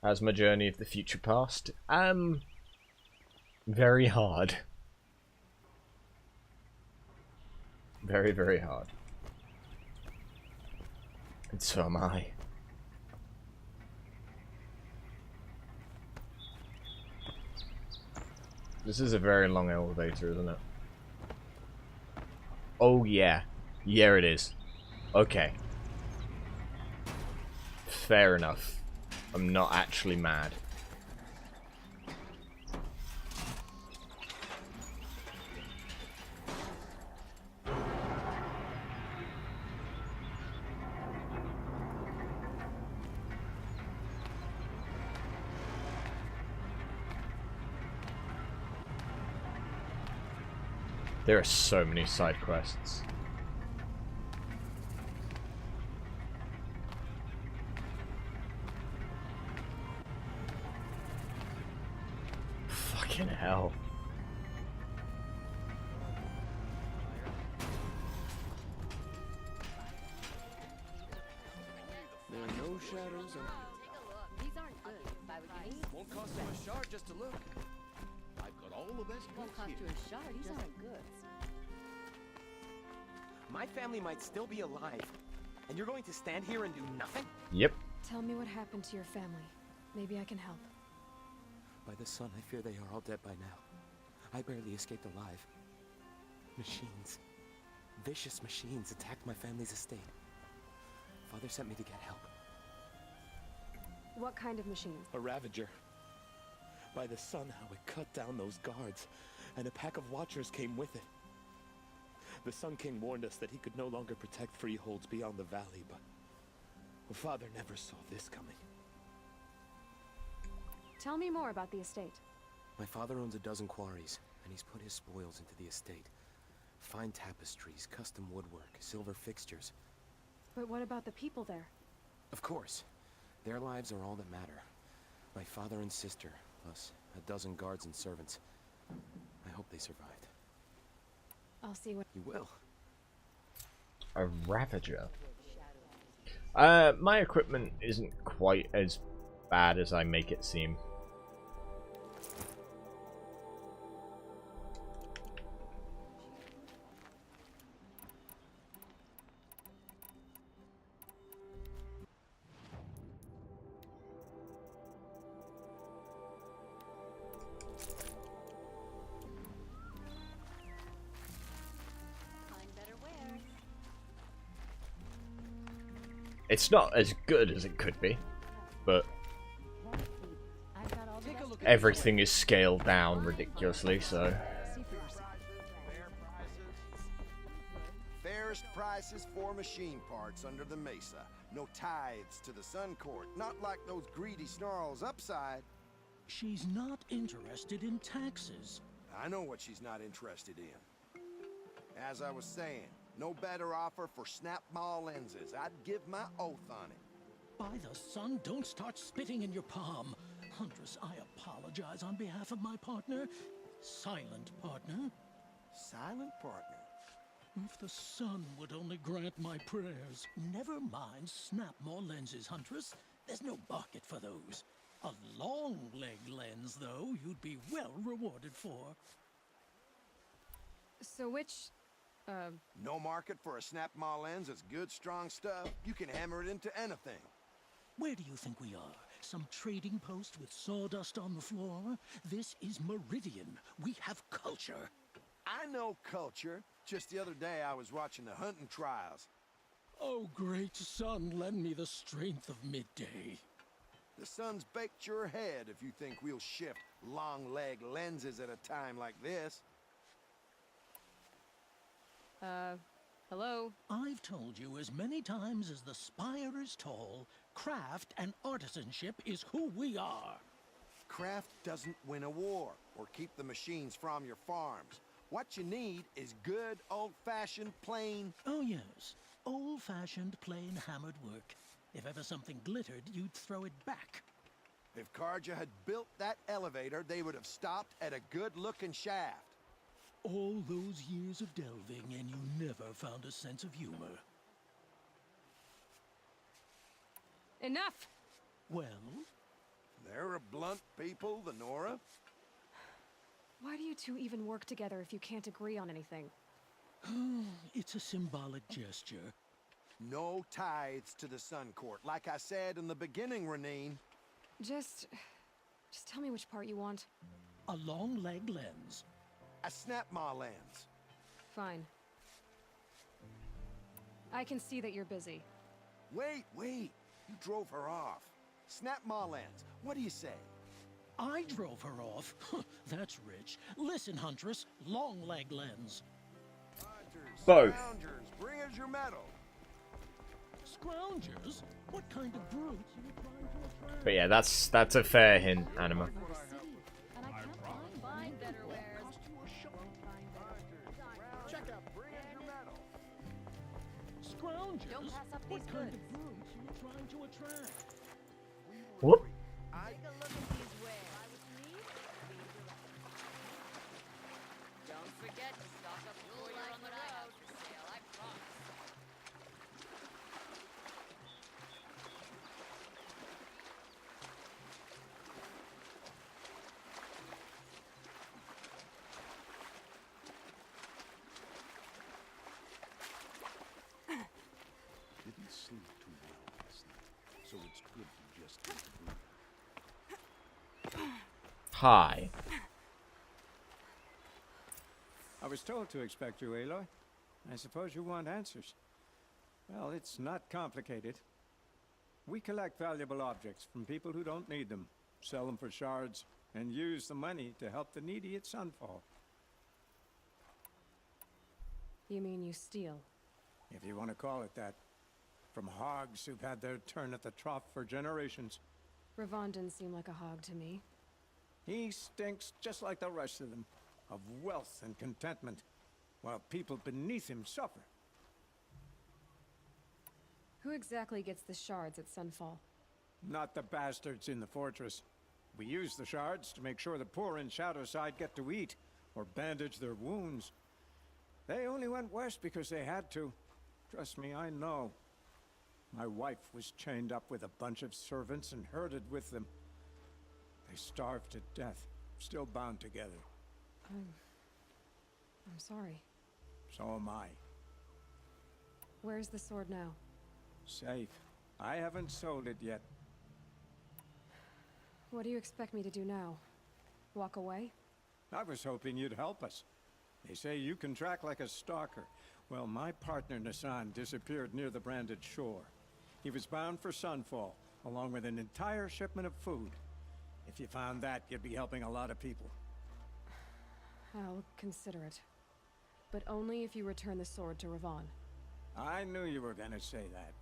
How's my journey of the future past? Very hard. Very, very hard. And so am I. This is a very long elevator, isn't it? Oh yeah. Yeah, it is. Okay. Fair enough. I'm not actually mad. There are so many side quests. Fucking hell. There are no shadows on... These aren't good. Buy what you need. Won't cost you a shard just to look. I've got all the best Won't cost you a shard. These aren't good. My family might still be alive, and you're going to stand here and do nothing? Yep. Tell me what happened to your family. Maybe I can help. By the sun, I fear they are all dead by now. I barely escaped alive. Machines. Vicious machines attacked my family's estate. Father sent me to get help. What kind of machine? A Ravager. By the sun, how it cut down those guards, and a pack of watchers came with it. The Sun King warned us that he could no longer protect freeholds beyond the valley, but Father never saw this coming. Tell me more about the estate. My father owns a dozen quarries, and he's put his spoils into the estate. Fine tapestries, custom woodwork, silver fixtures. But what about the people there? Of course. Their lives are all that matter. My father and sister, plus a dozen guards and servants. I hope they survived. I'll see what... You will. A Ravager. My equipment isn't quite as bad as I make it seem. It's not as good as it could be, but everything is scaled down ridiculously, so... Fairest prices for machine parts under the mesa. No tithes to the Sun Court. Not like those greedy snarls upside. She's not interested in taxes. I know what she's not interested in. As I was saying, no better offer for snap maw lenses. I'd give my oath on it. By the sun, don't start spitting in your palm. Huntress, I apologize on behalf of my partner. Silent partner. Silent partner? If the sun would only grant my prayers. Never mind snap maw lenses, Huntress. There's no market for those. A long leg lens, though, you'd be well rewarded for. So which, No market for a snap maw lens is good, strong stuff. You can hammer it into anything. Where do you think we are? Some trading post with sawdust on the floor? This is Meridian. We have culture. I know culture. Just the other day I was watching the hunting trials. Oh, great sun, lend me the strength of midday. The sun's baked your head if you think we'll shift long leg lenses at a time like this. Hello? I've told you as many times as the spire is tall, craft and artisanship is who we are. Craft doesn't win a war or keep the machines from your farms. What you need is good, old-fashioned, plain... Oh, yes. Old-fashioned, plain hammered work. If ever something glittered, you'd throw it back. If Karja had built that elevator, they would have stopped at a good-looking shaft. All those years of delving, and you never found a sense of humor. Enough! Well? They're a blunt people, the Nora. Why do you two even work together if you can't agree on anything? It's a symbolic gesture. No tithes to the Sun Court, like I said in the beginning, Renine. Just tell me which part you want. A long leg lens. A snap maw lens. Fine. I can see that you're busy. Wait. You drove her off. Snap maw lens. What do you say? I drove her off? That's rich. Listen, Huntress. Long leg lens. Both. Scroungers, bring us your medal. Scroungers? What kind of brutes are you trying to attract? But yeah, that's a fair hint, Anima. Check out, bring us your medal. Scroungers? Don't pass up What these kind goods. of brutes are you trying to attract? Whoop. Take a look at these wares. Buy what you need, leave the rest. Don't forget to stock up before you're on the road. For sale, I promise. Didn't sleep too well last night, so it's good to just get through. Hi. I was told to expect you, Aloy. I suppose you want answers. Well, it's not complicated. We collect valuable objects from people who don't need them, sell them for shards, and use the money to help the needy at Sunfall. You mean you steal? If you want to call it that. From hogs who've had their turn at the trough for generations. Ravon didn't seem like a hog to me. He stinks just like the rest of them, of wealth and contentment, while people beneath him suffer. Who exactly gets the shards at Sunfall? Not the bastards in the fortress. We use the shards to make sure the poor in Shadowside get to eat, or bandage their wounds. They only went west because they had to. Trust me, I know. My wife was chained up with a bunch of servants and herded with them. They starved to death, still bound together. I'm sorry. So am I. Where's the sword now? Safe. I haven't sold it yet. What do you expect me to do now? Walk away? I was hoping you'd help us. They say you can track like a stalker. Well, my partner Nassan disappeared near the branded shore. He was bound for Sunfall, along with an entire shipment of food. If you found that, you'd be helping a lot of people. I'll consider it. But only if you return the sword to Ravon. I knew you were gonna say that.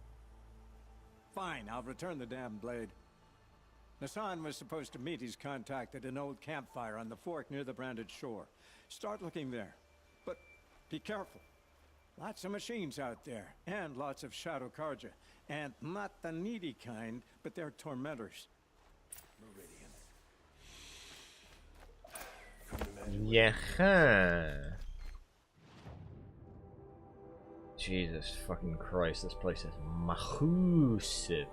Fine, I'll return the damn blade. Nassan was supposed to meet his contact at an old campfire on the fork near the branded shore. Start looking there. But be careful. Lots of machines out there, and lots of Shadow Karja. And not the needy kind, but they're tormentors. Yeah. Huh. Jesus fucking Christ, this place is massive.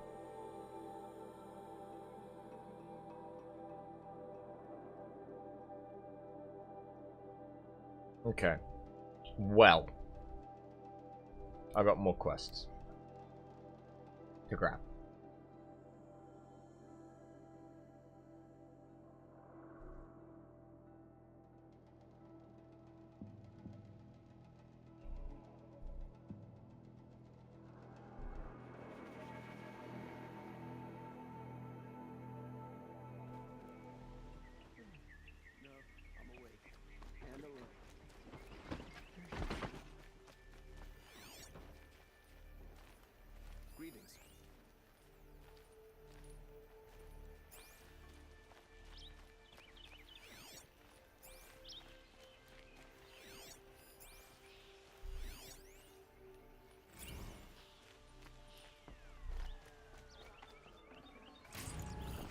Okay. Well. I got more quests to grab.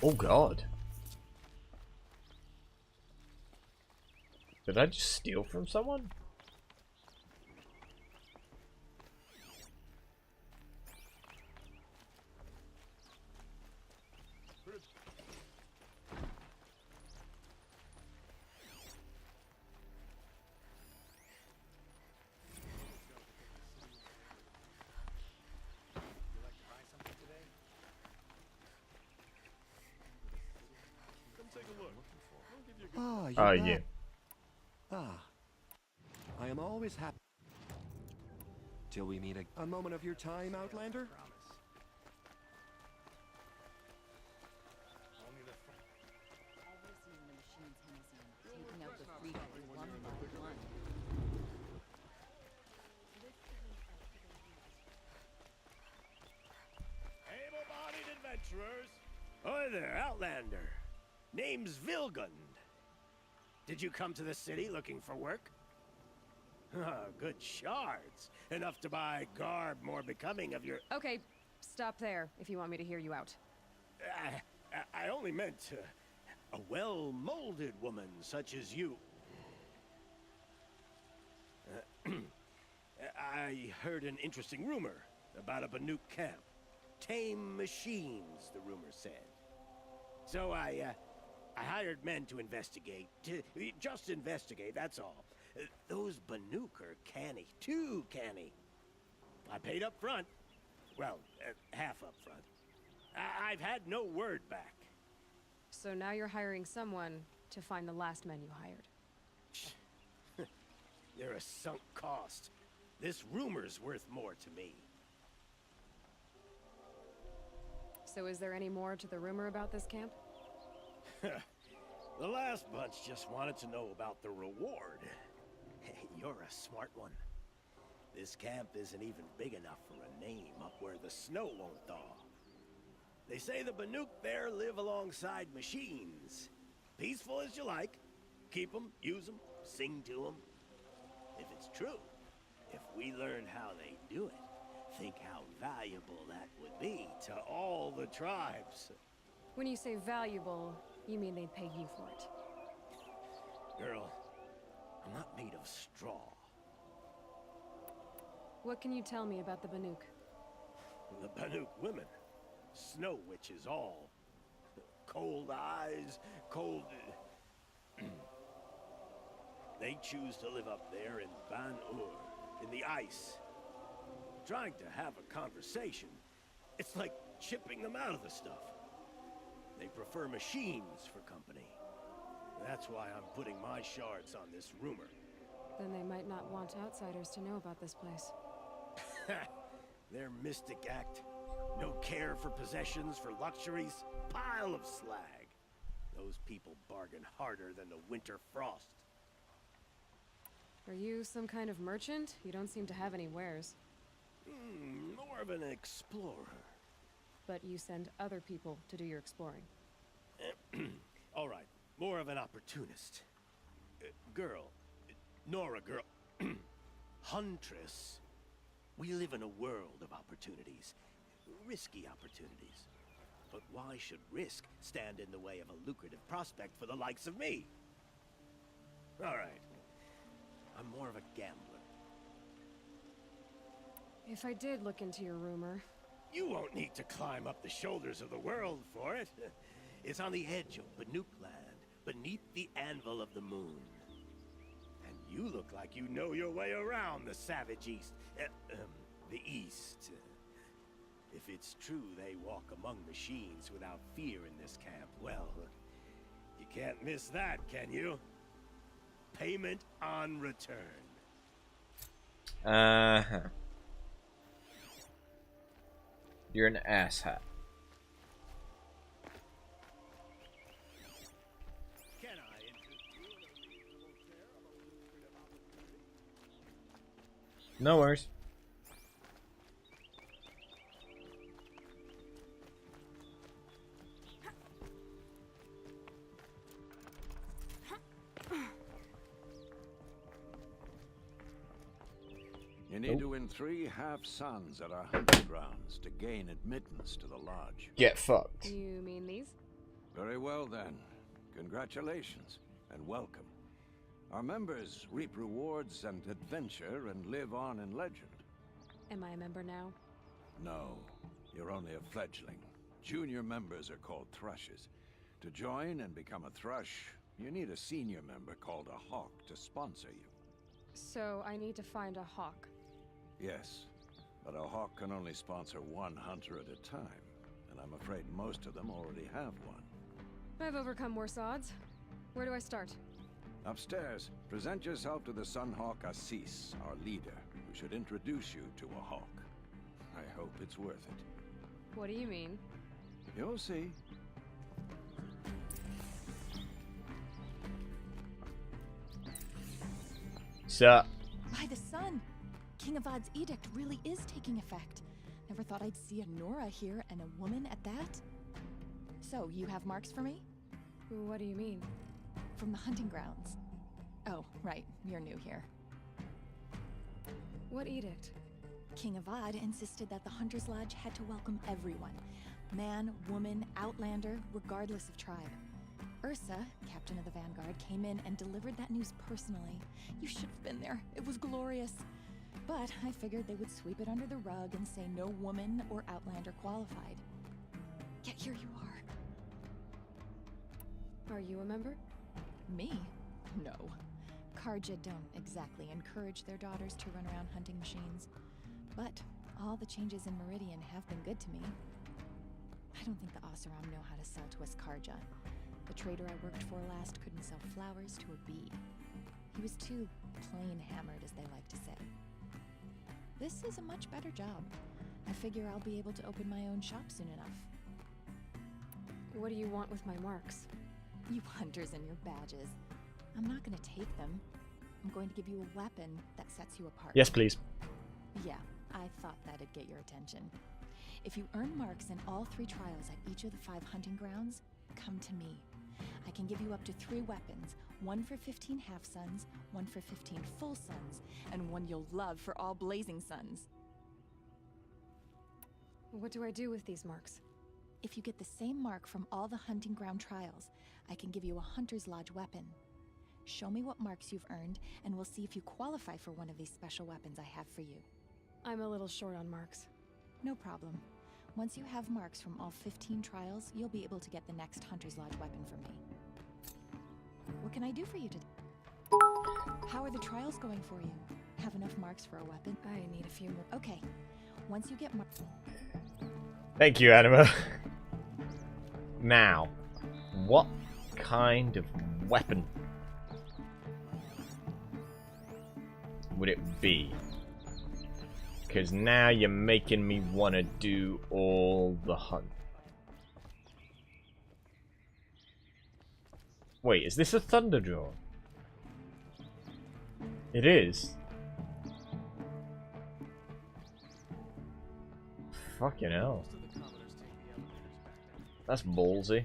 Oh god. Did I just steal from someone? Ah, yeah. Ah. I am always happy. Till we meet a moment of your time, Outlander? Taking out the freak one by one. Able-bodied adventurers! Hi there, Outlander. Name's Vilgund. Did you come to the city looking for work? Ah, good shards. Enough to buy garb more becoming of your... Okay, stop there if you want me to hear you out. I only meant a well-molded woman such as you. I heard an interesting rumor about a Banuk camp. Tame machines, the rumor said. So I hired men to investigate. Just investigate, that's all. Those Banuk are canny. Too canny. I paid up front. Well, half up front. I've had no word back. So now you're hiring someone to find the last men you hired. They're a sunk cost. This rumor's worth more to me. So is there any more to the rumor about this camp? The last bunch just wanted to know about the reward. You're a smart one. This camp isn't even big enough for a name up where the snow won't thaw. They say the Banuk there live alongside machines. Peaceful as you like. Keep them, use them, sing to them. If it's true, if we learn how they do it, think how valuable that would be to all the tribes. When you say valuable, you mean they'd pay you for it. Girl, I'm not made of straw. What can you tell me about the Banuk? The Banuk women. Snow witches all. Cold eyes, cold... They choose to live up there in Ban-Ur, in the ice. Trying to have a conversation, it's like chipping them out of the stuff. They prefer machines for company. That's why I'm putting my shards on this rumor. Then they might not want outsiders to know about this place. Their mystic act. No care for possessions, for luxuries. Pile of slag. Those people bargain harder than the winter frost. Are you some kind of merchant? You don't seem to have any wares. More of an explorer. But you send other people to do your exploring. All right, more of an opportunist. Girl. Nora girl. Huntress. We live in a world of opportunities. Risky opportunities. But why should risk stand in the way of a lucrative prospect for the likes of me? All right. I'm more of a gambler. If I did look into your rumor... You won't need to climb up the shoulders of the world for it. It's on the edge of Banuk land, beneath the anvil of the moon. And you look like you know your way around the savage east. The east. If it's true they walk among machines without fear in this camp, well, you can't miss that, can you? Payment on return. Uh-huh. You're an asshat. Can I interest you in a reasonable share of a lucrative opportunity? No worries. You need to win 3 half-suns at our hunting grounds to gain admittance to the lodge. Get fucked. You mean these? Very well then. Congratulations and welcome. Our members reap rewards and adventure and live on in legend. Am I a member now? No, you're only a fledgling. Junior members are called thrushes. To join and become a thrush, you need a senior member called a hawk to sponsor you. So I need to find a hawk. Yes, but a hawk can only sponsor 1 hunter at a time, and I'm afraid most of them already have one. I've overcome worse odds. Where do I start? Upstairs, present yourself to the Sunhawk Assis, our leader, who should introduce you to a hawk. I hope it's worth it. What do you mean? You'll see. Sup? By the sun! King Avad's edict really is taking effect. Never thought I'd see a Nora here and a woman at that. So, you have marks for me? What do you mean? From the hunting grounds. Oh, right, you're new here. What edict? King Avad insisted that the Hunter's Lodge had to welcome everyone. Man, woman, outlander, regardless of tribe. Ursa, captain of the Vanguard, came in and delivered that news personally. You should have been there. It was glorious. But I figured they would sweep it under the rug and say no woman or outlander qualified. Yet here you are. Are you a member? Me? No. Karja don't exactly encourage their daughters to run around hunting machines. But all the changes in Meridian have been good to me. I don't think the Oseram know how to sell to us Karja. The trader I worked for last couldn't sell flowers to a bee. He was too plain-hammered, as they like to say. This is a much better job. I figure I'll be able to open my own shop soon enough. What do you want with my marks? You hunters and your badges. I'm not going to take them. I'm going to give you a weapon that sets you apart. Yes, please. Yeah, I thought that'd get your attention. If you earn marks in all 3 trials at each of the 5 hunting grounds, come to me. I can give you up to 3 weapons, 1 for 15 half-suns, 1 for 15 full suns, and 1 you'll love for all blazing suns. What do I do with these marks? If you get the same mark from all the hunting ground trials, I can give you a Hunter's Lodge weapon. Show me what marks you've earned, and we'll see if you qualify for one of these special weapons I have for you. I'm a little short on marks. No problem. Once you have marks from all 15 trials, you'll be able to get the next Hunter's Lodge weapon from me. What can I do for you today? How are the trials going for you? Have enough marks for a weapon? I need a few more. Okay. Once you get marks... Thank you, Anima. Now, what kind of weapon would it be? Because now you're making me want to do all the hunt. Wait, is this a Thunderjaw? It is. Fucking hell. That's ballsy.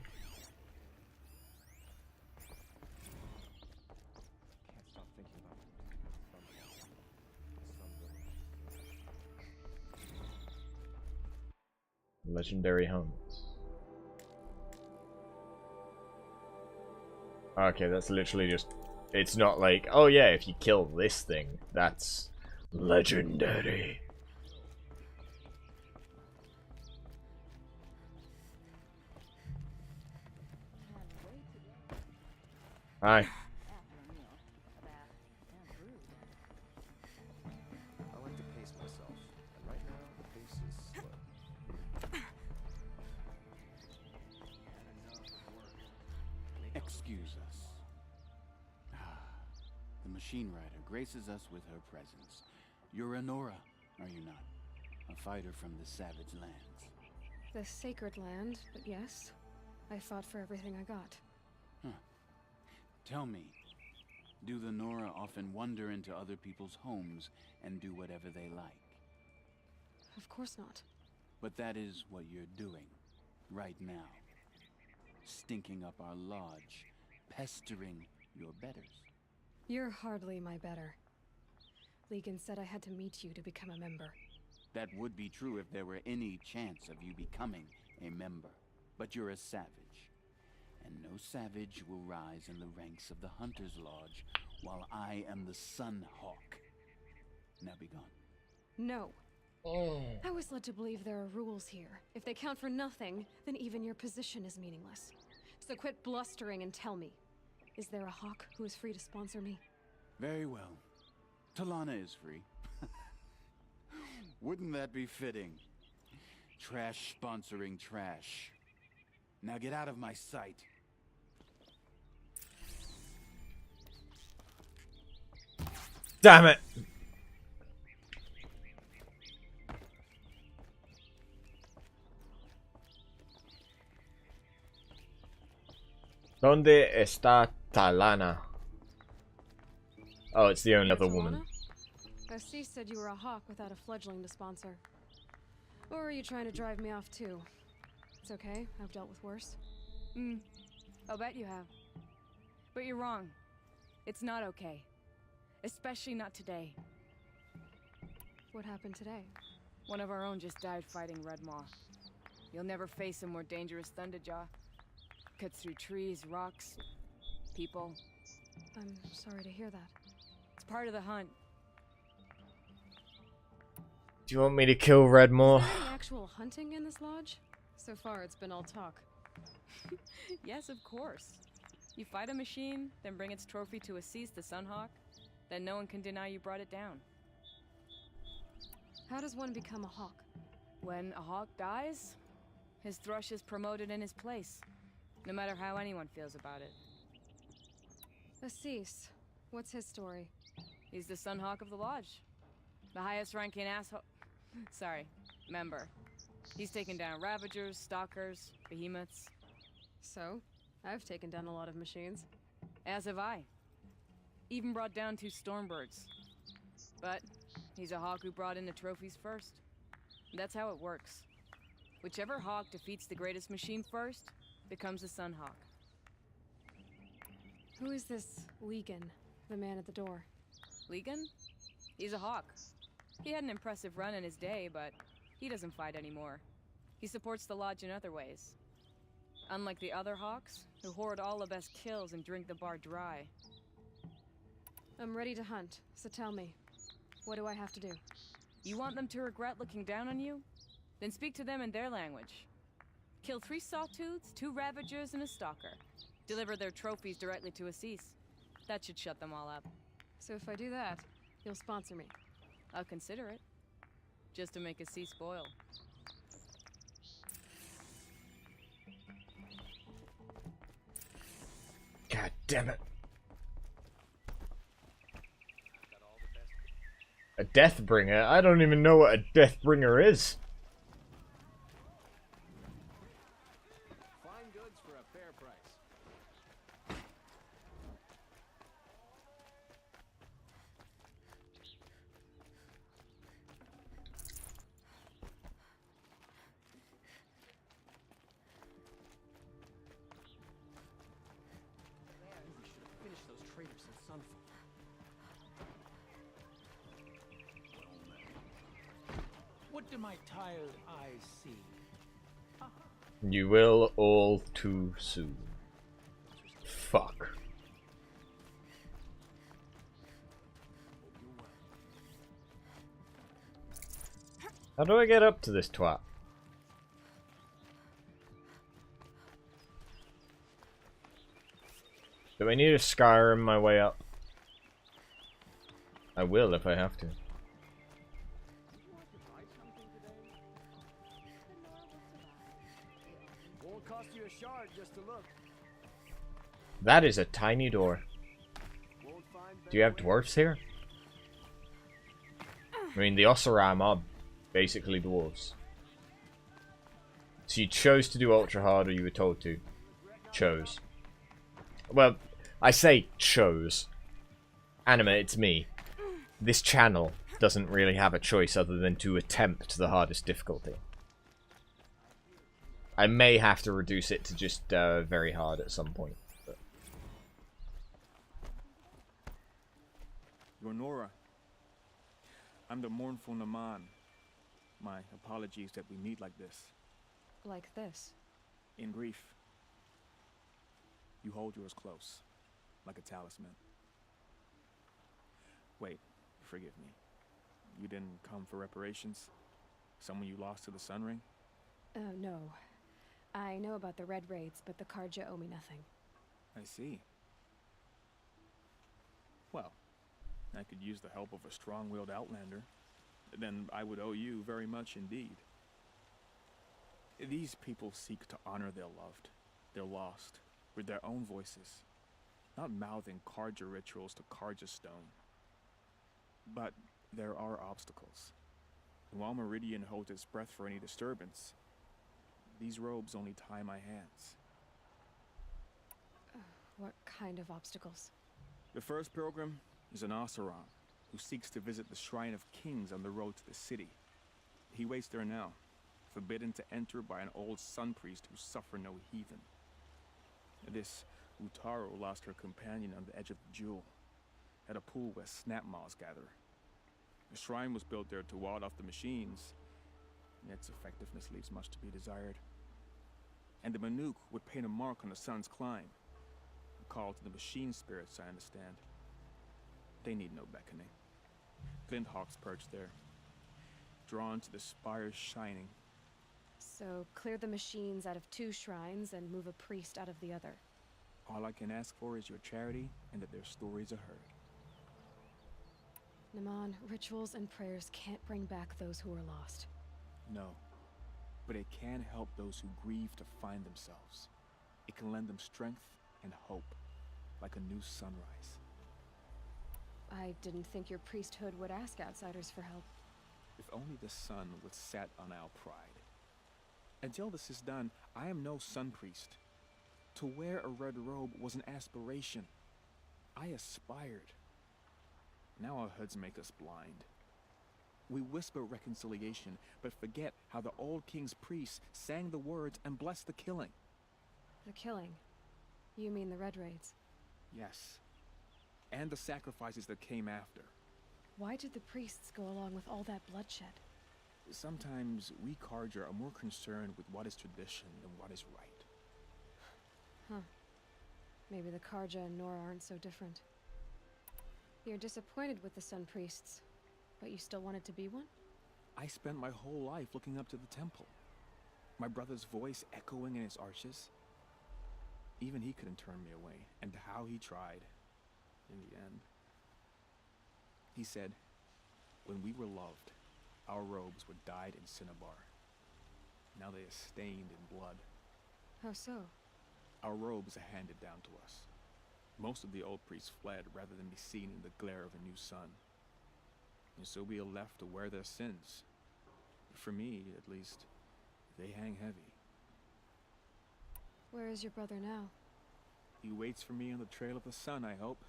Legendary helmets. Okay, that's literally just... It's not like, oh yeah, if you kill this thing, that's legendary. Hi. I like to pace myself, and right now the pace is slow. Excuse us. The machine rider graces us with her presence. You're Anora, are you not? A fighter from the savage lands. The sacred land, but yes. I fought for everything I got. Huh. Tell me, do the Nora often wander into other people's homes and do whatever they like? Of course not. But that is what you're doing, right now. Stinking up our lodge, pestering your betters. You're hardly my better. Legan said I had to meet you to become a member. That would be true if there were any chance of you becoming a member. But you're a savage. And no savage will rise in the ranks of the Hunter's Lodge while I am the Sun Hawk. Now be gone. No. I was led to believe there are rules here. If they count for nothing, then even your position is meaningless. So quit blustering and tell me. Is there a hawk who is free to sponsor me? Very well. Talana is free. Wouldn't that be fitting? Trash sponsoring trash. Now get out of my sight. Damn it! ¿Dónde está Talana? Oh, it's the only other woman. Assis said you were a hawk without a fledgling to sponsor. Or are you trying to drive me off too? It's okay, I've dealt with worse. I'll bet you have. But you're wrong. It's not okay. Especially not today. What happened today? One of our own just died fighting Red Maw. You'll never face a more dangerous Thunderjaw. Cuts through trees, rocks, people. I'm sorry to hear that. It's part of the hunt. Do you want me to kill Redmore? Is there any actual hunting in this lodge? So far, it's been all talk. Yes, of course. You fight a machine, then bring its trophy to Assis the Sunhawk, then no one can deny you brought it down. How does one become a hawk? When a hawk dies, his thrush is promoted in his place, no matter how anyone feels about it. Assis, what's his story? He's the Sunhawk of the Lodge. The highest ranking member. He's taken down Ravagers, Stalkers, Behemoths. So, I've taken down a lot of machines. As have I. Even brought down 2 Stormbirds. But he's a hawk who brought in the trophies first. That's how it works. Whichever hawk defeats the greatest machine first becomes a Sunhawk. Who is this Legan, the man at the door? Legan? He's a hawk. He had an impressive run in his day, but he doesn't fight anymore. He supports the lodge in other ways. Unlike the other hawks, who hoard all the best kills and drink the bar dry. I'm ready to hunt, so tell me, what do I have to do? You want them to regret looking down on you? Then speak to them in their language. Kill 3 Sawtooths, 2 Ravagers, and a Stalker. Deliver their trophies directly to Assis. That should shut them all up. So if I do that, you'll sponsor me? I'll consider it. Just to make Assis spoil. God damn it. A Deathbringer? I don't even know what a Deathbringer is. Fine goods for a fair price. We should have finished those traitors in Sunfall. What do my tired eyes see? You will all too soon. Fuck. How do I get up to this twat? Do I need a Skyrim my way up? I will if I have to. Won't cost you a shard just to look. That is a tiny door. Do you have dwarfs here? I mean, the Oseram are basically dwarves. So you chose to do ultra hard, or you were told to? Chose. Well, I say chose. Anima, it's me. This channel doesn't really have a choice other than to attempt the hardest difficulty. I may have to reduce it to just very hard at some point. But. You're Nora. I'm the mournful Naman. My apologies that we meet like this. Like this? In grief. You hold yours close, like a talisman. Wait, forgive me. You didn't come for reparations? Someone you lost to the Sun Ring? No. I know about the Red Raids, but the Karja owe me nothing. I see. Well, I could use the help of a strong-willed outlander. Then I would owe you very much indeed. These people seek to honor their loved, their lost, with their own voices, not mouthing Karja rituals to Karja stone. But there are obstacles. And while Meridian holds its breath for any disturbance, these robes only tie my hands. What kind of obstacles? The first pilgrim is an Oseram who seeks to visit the Shrine of Kings on the road to the city. He waits there now, forbidden to enter by an old sun priest who suffer no heathen. This Utaro lost her companion on the edge of the jewel, at a pool where snap maws gather. The shrine was built there to ward off the machines, and its effectiveness leaves much to be desired. And the Manuk would paint a mark on the sun's climb, a call to the machine spirits, I understand. They need no beckoning. Glint hawks perch there, drawn to the spire's shining. So, clear the machines out of 2 shrines and move a priest out of the other. All I can ask for is your charity and that their stories are heard. Naman, rituals and prayers can't bring back those who are lost. No, but it can help those who grieve to find themselves. It can lend them strength and hope, like a new sunrise. I didn't think your priesthood would ask outsiders for help. If only the sun would set on our pride. Until this is done, I am no sun priest. To wear a red robe was an aspiration. I aspired. Now our hoods make us blind. We whisper reconciliation, but forget how the old king's priests sang the words and blessed the killing. The killing? You mean the Red Raids? Yes. And the sacrifices that came after. Why did the priests go along with all that bloodshed? Sometimes we Karja are more concerned with what is tradition than what is right. Huh. Maybe the Karja and Nora aren't so different. You're disappointed with the Sun Priests, but you still wanted to be one? I spent my whole life looking up to the temple. My brother's voice echoing in its arches. Even he couldn't turn me away, and how he tried. In the end. He said, when we were loved, our robes were dyed in cinnabar. Now they are stained in blood. How so? Our robes are handed down to us. Most of the old priests fled rather than be seen in the glare of a new sun. and so we are left to wear their sins. For me, at least, they hang heavy. Where is your brother now? He waits for me on the trail of the sun, I hope.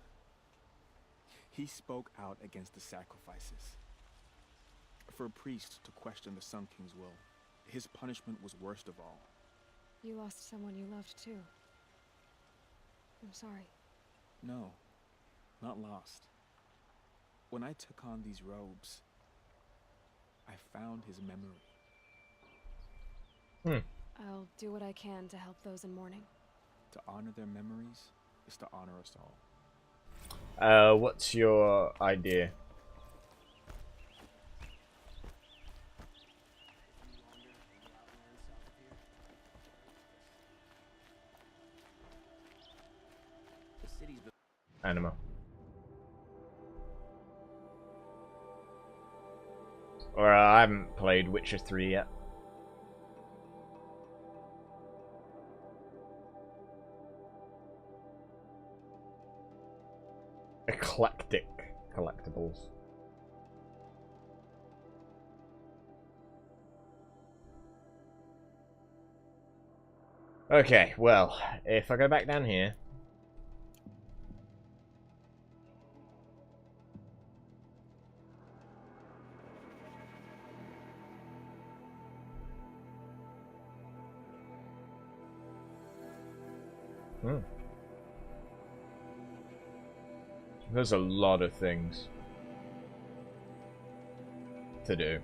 He spoke out against the sacrifices. For a priest to question the Sun King's will, his punishment was worst of all. You lost someone you loved too. I'm sorry. No, not lost. When I took on these robes, I found his memory. I'll do what I can to help those in mourning. To honor their memories is to honor us all. What's your idea? Anima. Or I haven't played Witcher 3 yet. Eclectic collectibles. Okay, well, if I go back down here. There's a lot of things to do.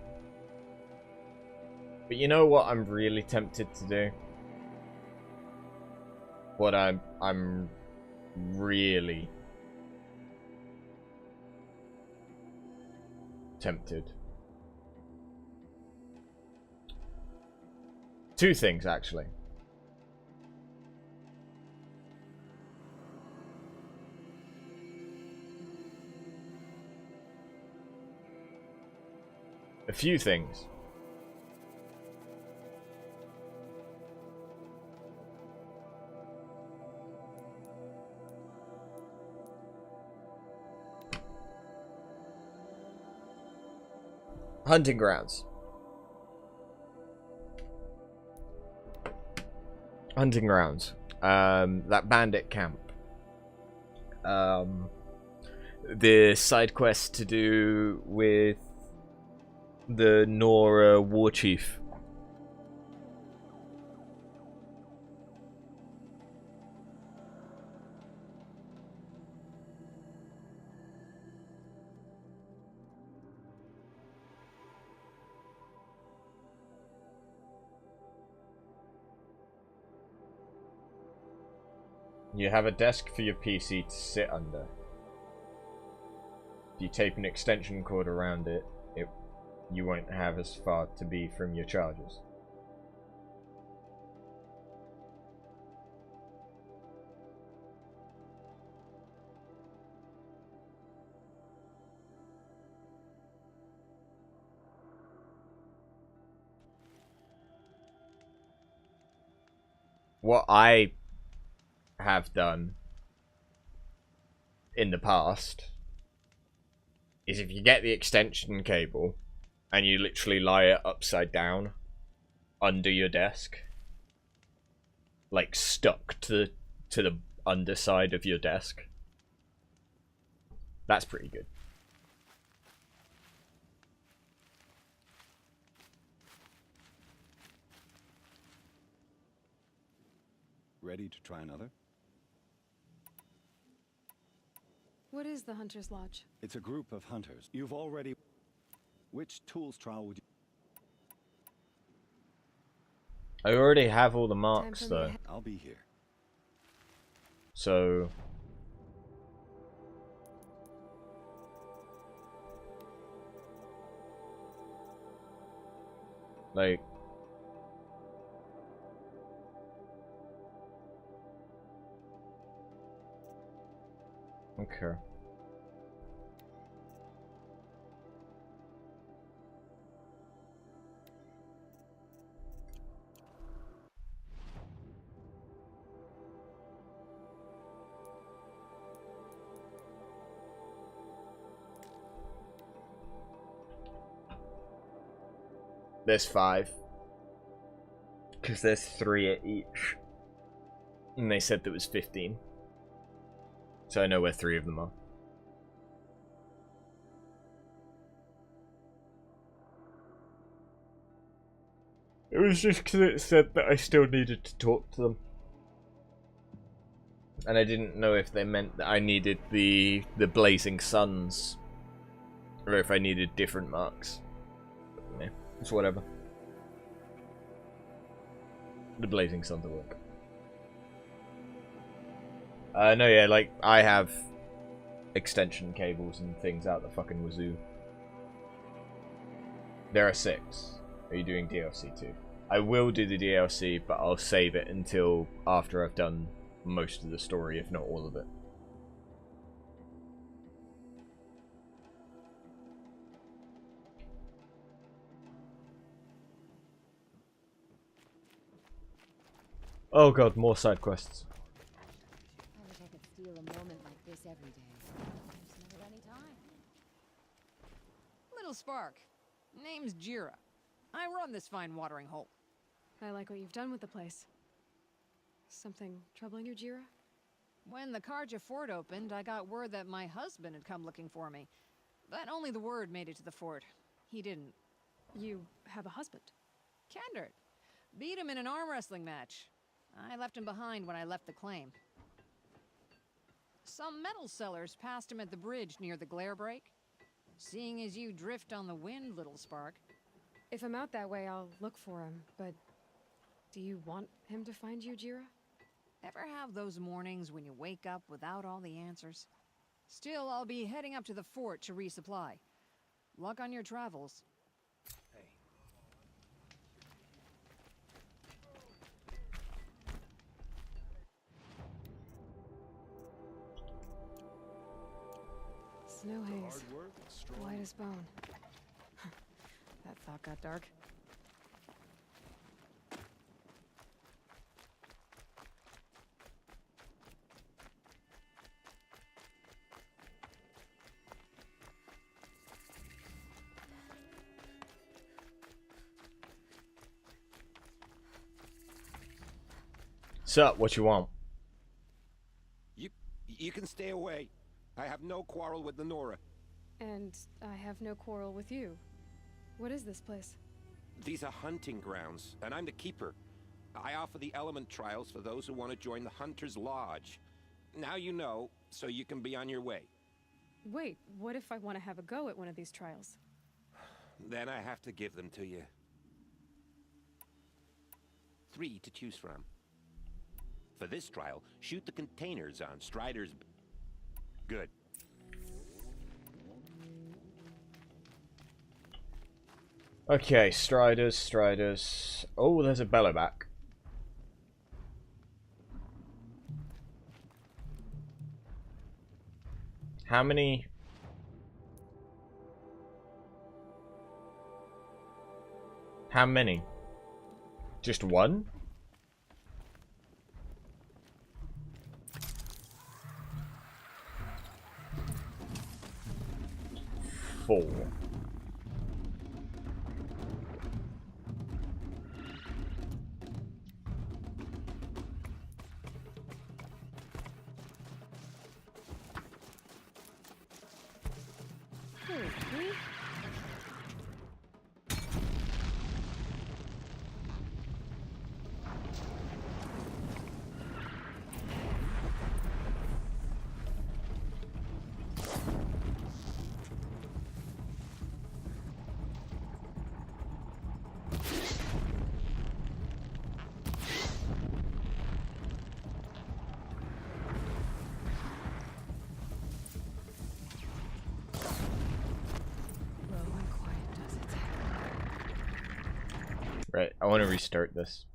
But you know what I'm really tempted to do? What I'm really tempted. Two things, actually. A few things. Hunting grounds. Hunting grounds. That bandit camp. The side quest to do with the Nora war chief. You have a desk for your PC to sit under. If you tape an extension cord around it, you won't have as far to be from your chargers. What I have done in the past is if you get the extension cable and you literally lie it upside down under your desk, like stuck to the underside of your desk, that's pretty good. Ready to try another? What is the Hunter's Lodge? It's a group of hunters. You've already... Which tools trial would you... I already have all the marks though. I'll be here. So... like... okay. There's 5. Because there's 3 at each. And they said there was 15. So I know where 3 of them are. It was just because it said that I still needed to talk to them. And I didn't know if they meant that I needed the Blazing Suns. Or if I needed different marks. Yeah, it's whatever. The Blazing Suns will work. No, yeah, like, I have extension cables and things out the fucking wazoo. There are 6. Are you doing DLC too? I will do the DLC, but I'll save it until after I've done most of the story, if not all of it. Oh god, more side quests. I wish I could steal a moment like this every day. There's never any time. Little Spark. Name's Jira. I run this fine watering hole. I like what you've done with the place. Something troubling you, Jira? When the Karja fort opened, I got word that my husband had come looking for me. But only the word made it to the fort. He didn't. You have a husband? Kendrick. Beat him in an arm wrestling match. I left him behind when I left the claim. Some metal sellers passed him at the bridge near the glare break. Seeing as you drift on the wind, Little Spark. If I'm out that way, I'll look for him, but do you want him to find you, Jira? Ever have those mornings when you wake up without all the answers? Still, I'll be heading up to the fort to resupply. Luck on your travels. Snow haze. White as bone. That thought got dark. So, what you want? You can stay away. I have no quarrel with the Nora. And I have no quarrel with you. What is this place? These are hunting grounds, and I'm the keeper. I offer the element trials for those who want to join the Hunter's Lodge. Now you know, so you can be on your way. Wait, what if I want to have a go at one of these trials? Then I have to give them to you. 3 to choose from. For this trial, shoot the containers on Strider's... Good. Okay, Striders. Oh, there's a bellowback. How many? How many? Just one? Four. Right, I want to restart this.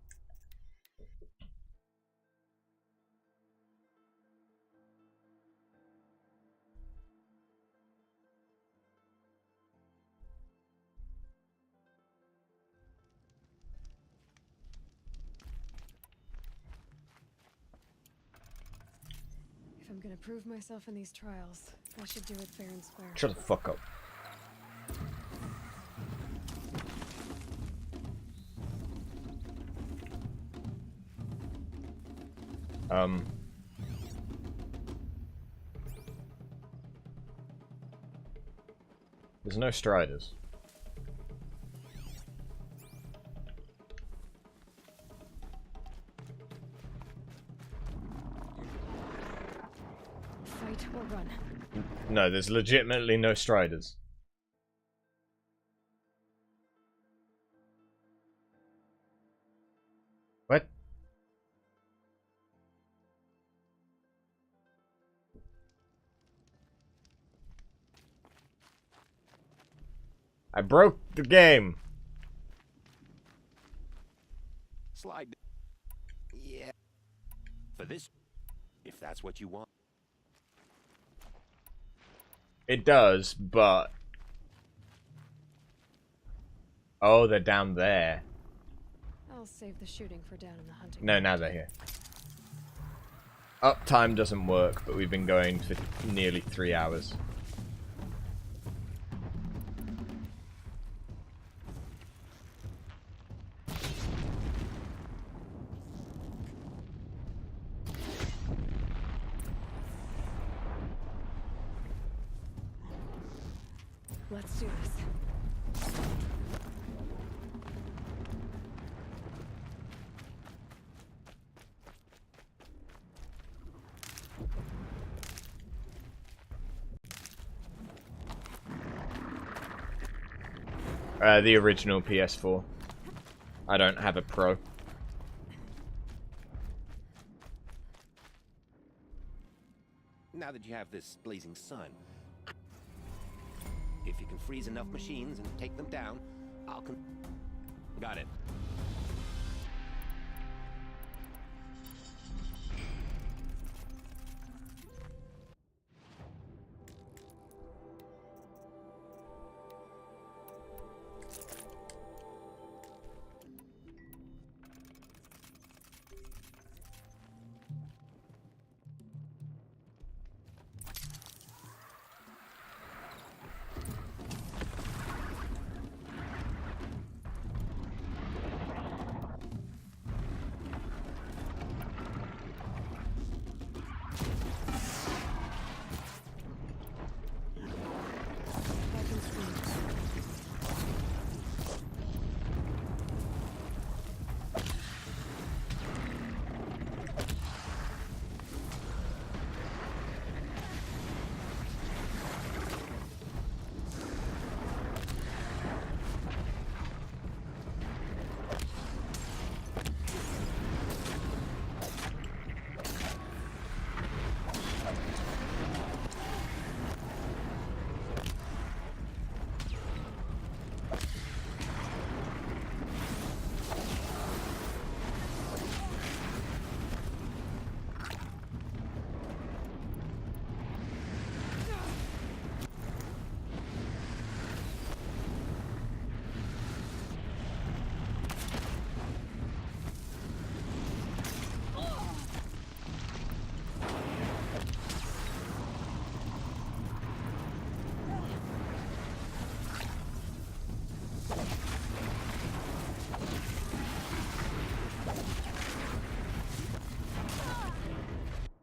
If I'm gonna prove myself in these trials, I should do it fair and square. Shut the fuck up. There's no striders. Fight or run. No, there's legitimately no striders. What? I broke the game. Slide. Yeah. For this, if that's what you want. It does, but... Oh, they're down there. I'll save the shooting for down in the hunting. No, now they're here. Uptime doesn't work, but we've been going for nearly 3 hours. Let's do this. The original PS4. I don't have a Pro. Now that you have this blazing sun, if you can freeze enough machines and take them down, I'll Got it.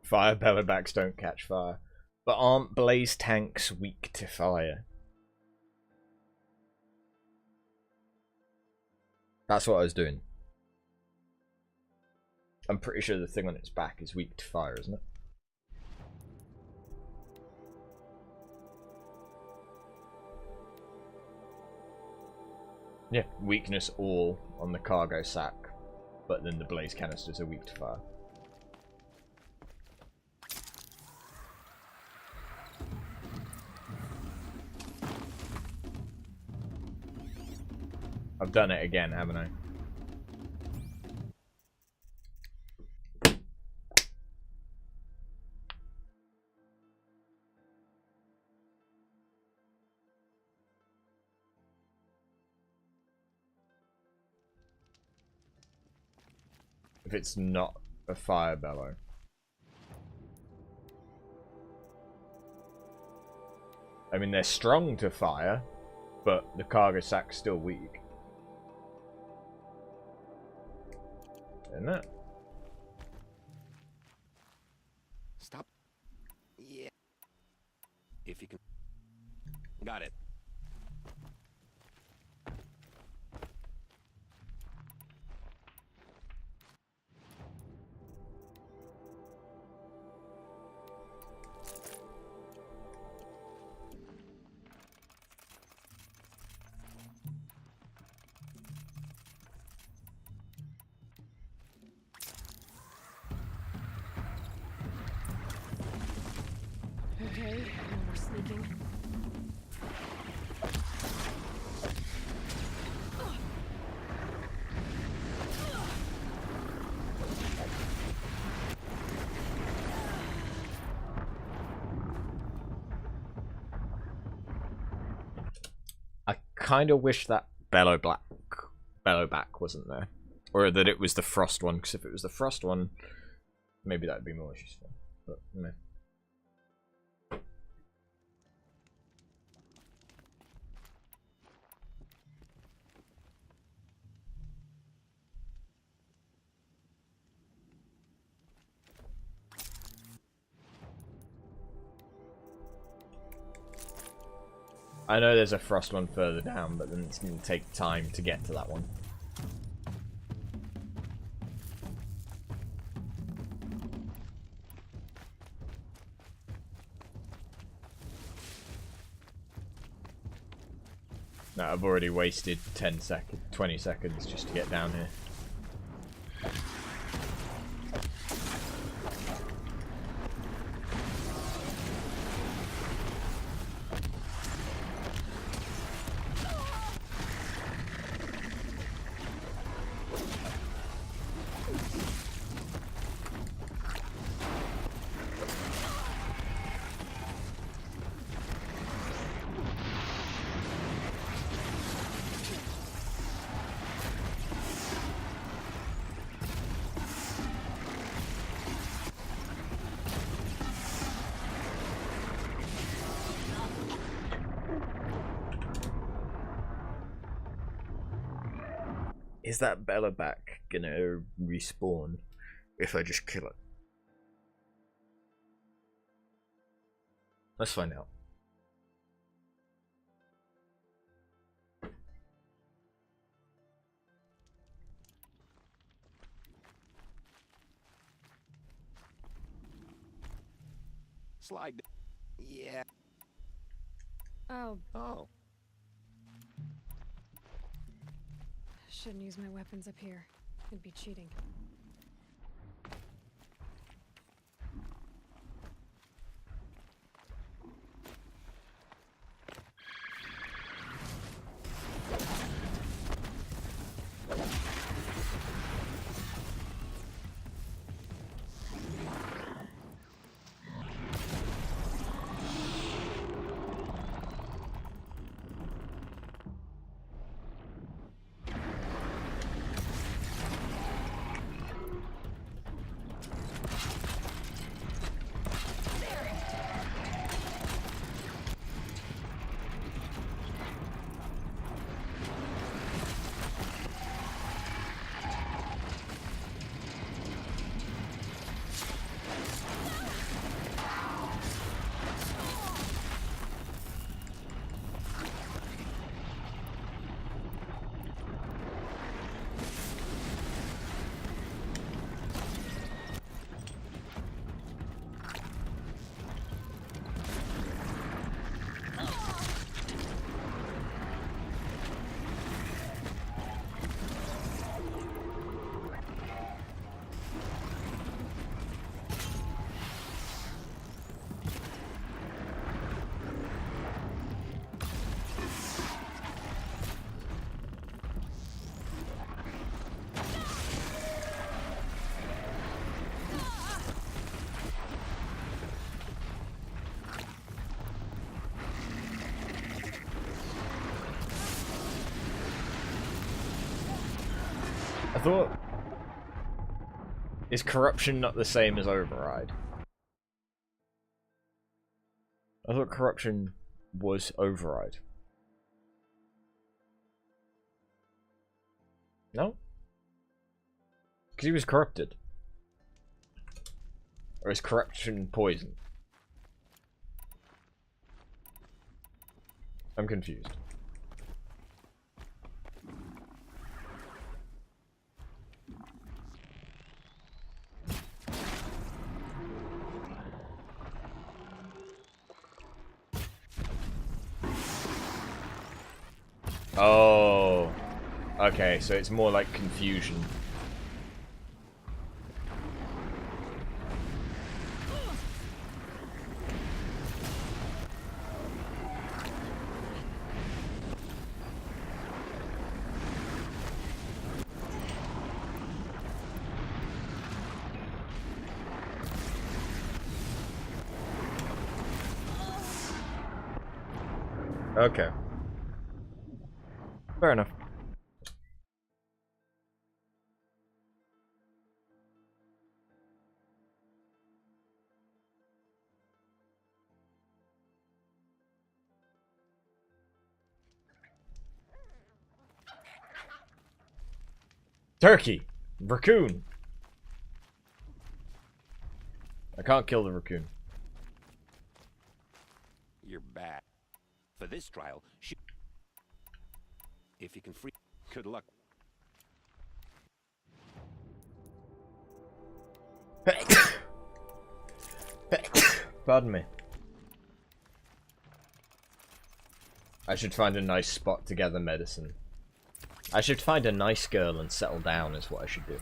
Fire bellowbacks don't catch fire. But aren't blaze tanks weak to fire? That's what I was doing. I'm pretty sure the thing on its back is weak to fire, isn't it? Yeah, weakness all on the cargo sack, but then the blaze canisters are weak to fire. I've done it again, haven't I? If it's not a fire bellow. I mean, they're strong to fire, but the cargo sack's still weak. Isn't it? If you can... Got it. Okay, no more sneaking. I kind of wish that Bellowback wasn't there, or that it was the Frost one. Because if it was the Frost one, maybe that'd be more useful. But meh. I know there's a Frost one further down, but then it's going to take time to get to that one. No, I've already wasted 20 seconds just to get down here. Is that Bellowback gonna respawn if I just kill it? Let's find out. Slide. Yeah. Oh. Oh. Shouldn't use my weapons up here. It'd be cheating. I thought... Is corruption not the same as override? I thought corruption was override. No? Because he was corrupted. Or is corruption poison? I'm confused. Oh, okay, so it's more like confusion. Okay. Fair enough. Turkey! Raccoon! I can't kill the raccoon. You're bad. For this trial, if you can free, good luck. Pardon me. I should find a nice spot to gather medicine. I should find a nice girl and settle down is what I should do.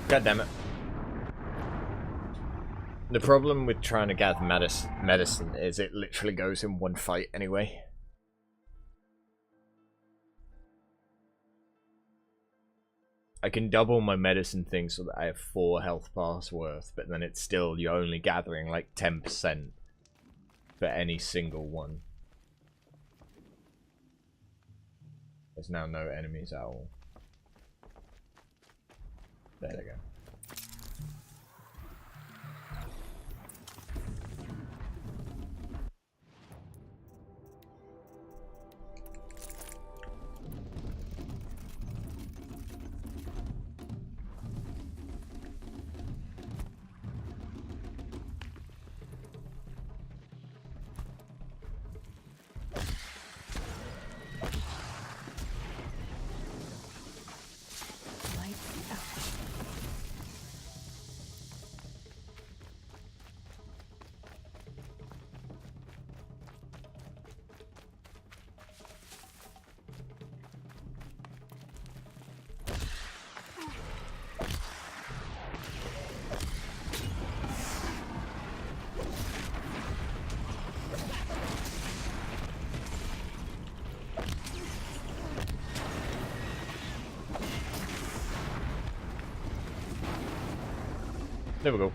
God damn it. The problem with trying to gather medicine is it literally goes in one fight anyway. I can double my medicine thing so that I have 4 health bars worth, but then it's still, you're only gathering like 10% for any single one. There's now no enemies at all. There they go. There we go.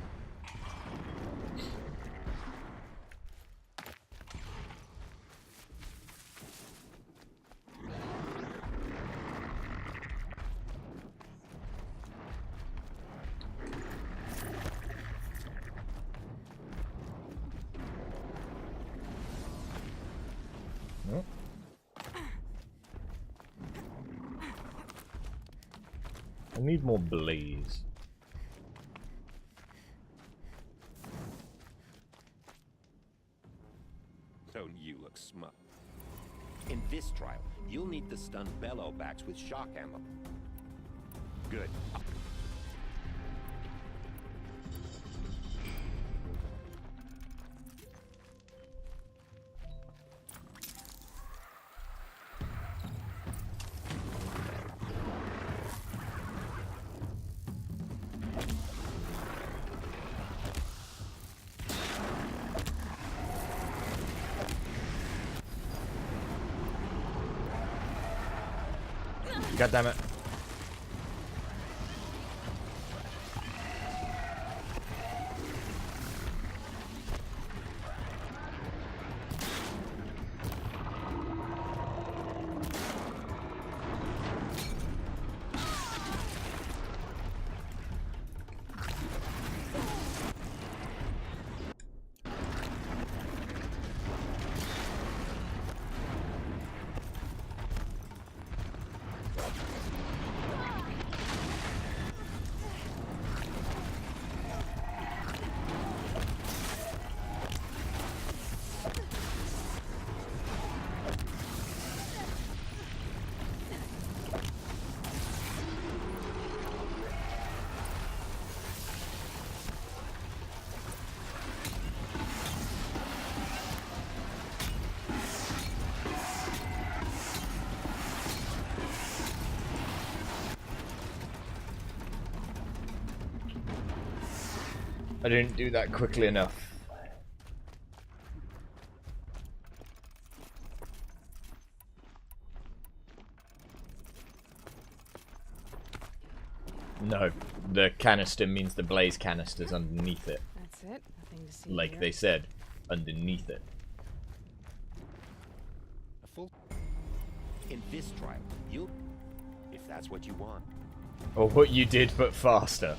No. I need more blaze. Don't you look smug? In this trial, you'll need the stun bellow backs with shock ammo. Good. God damn it. I didn't do that quickly enough. No, the canister means the blaze canister's underneath it. That's it. Nothing to see Like here. they said, underneath it. A full... In this trial, you'll... if that's what you want. Or what you did, but faster.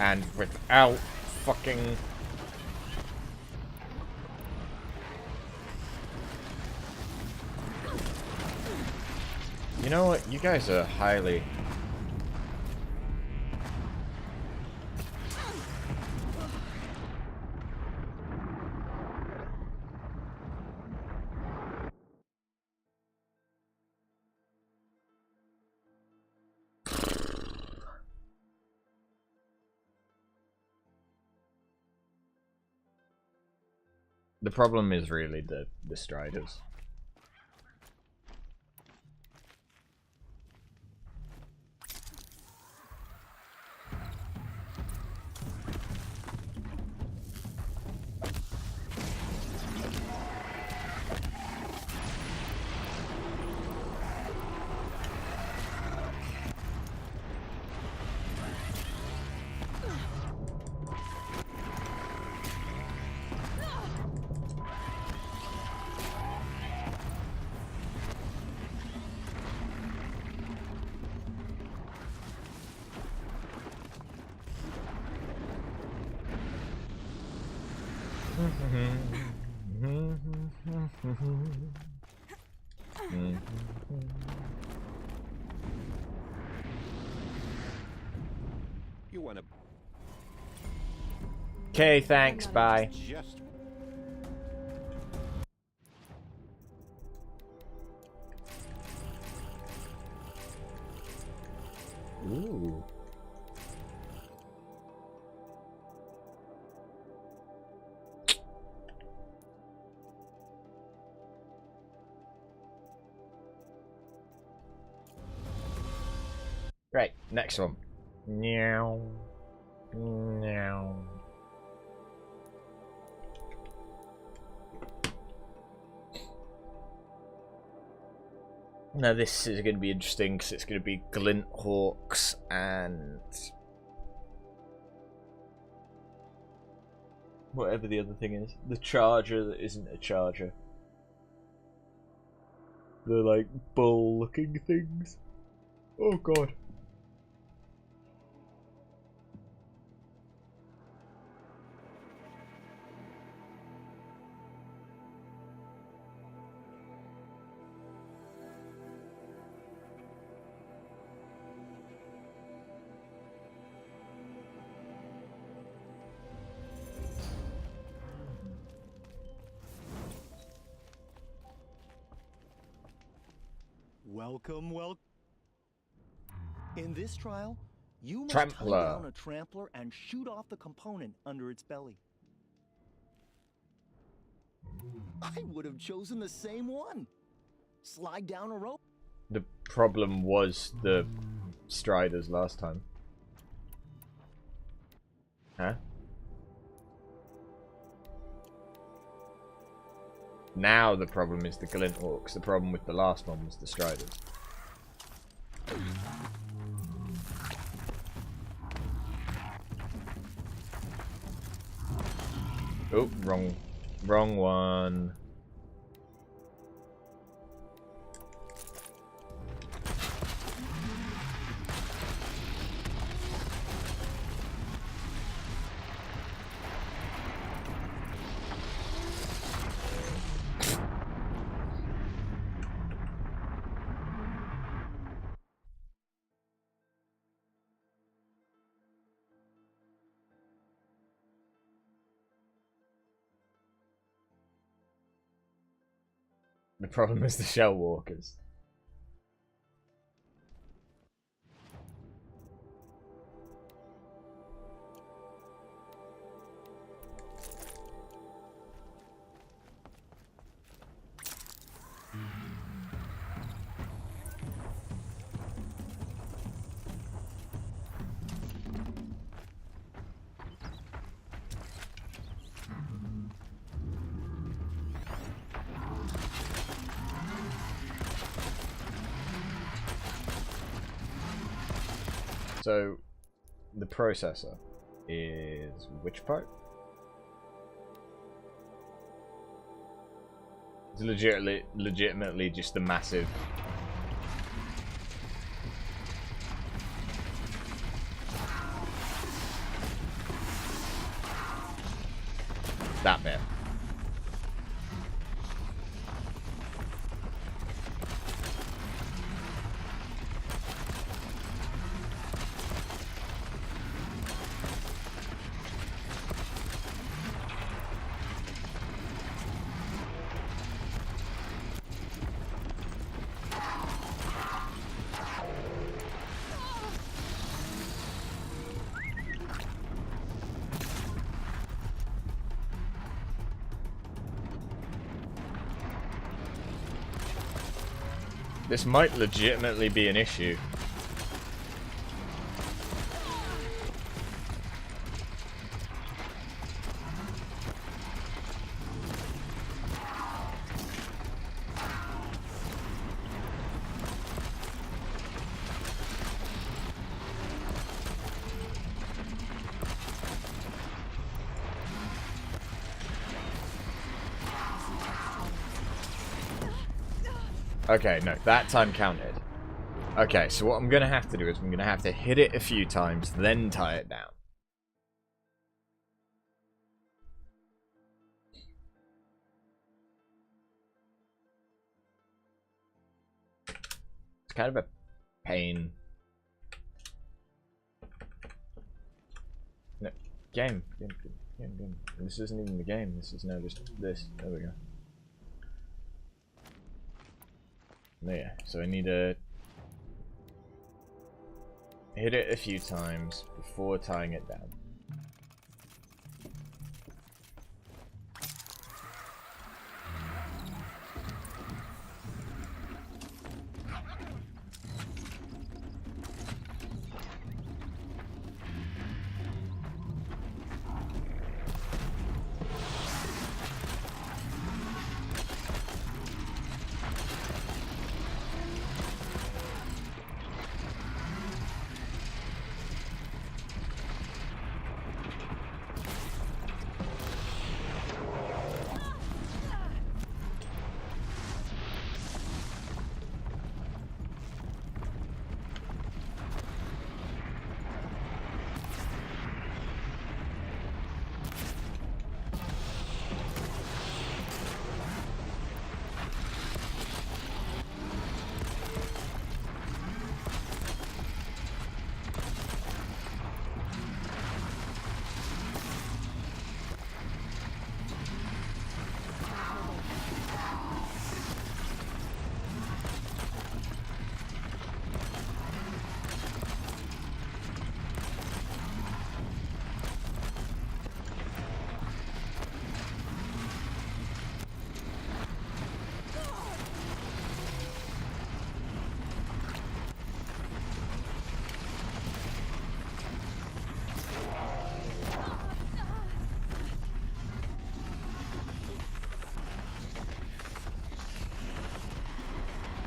And without fucking... You know what? You guys are highly... The problem is really the striders. You want to... Okay, thanks, bye. Just... Ooh. Right, next one. Meow. Meow. Now this is going to be interesting because it's going to be glint hawks and whatever the other thing is. The charger that isn't a charger. The like bull looking things. Oh god. Welcome. In this trial, you must Trampler. tie down a trampler and shoot off the component under its belly. I would have chosen the same one. Slide down a rope? The problem was the striders last time. Huh? Now the problem is the glint orcs. The problem with the last one was the striders. Oh, wrong one. The problem is the shell walkers. So, the processor is which part? It's legitimately just the massive. That bit. This might legitimately be an issue. Okay, no, that time counted. Okay, so what I'm going to have to do is I'm going to have to hit it a few times, then tie it down. It's kind of a pain. No, game. This isn't even the game. This is now just this. There we go. There, so I need to hit it a few times before tying it down.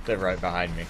They're right behind me.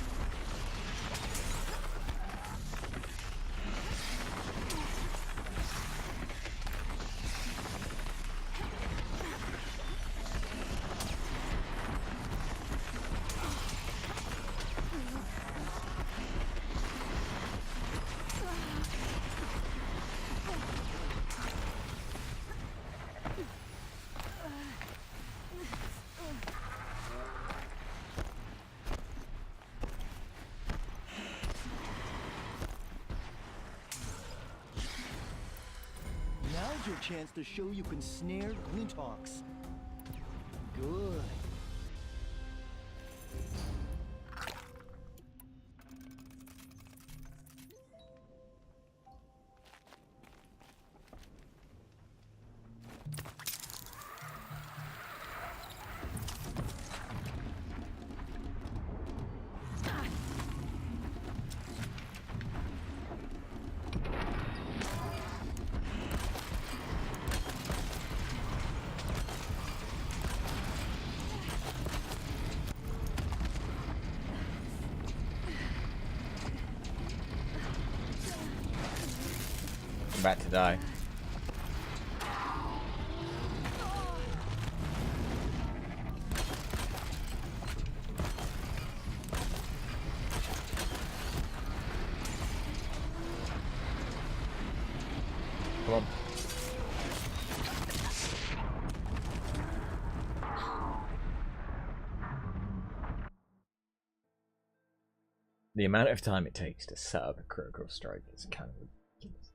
Now's your chance to show you can snare Glinthawks. Good. About to die. Come on. The amount of time it takes to set up a critical strike is kind of ridiculous.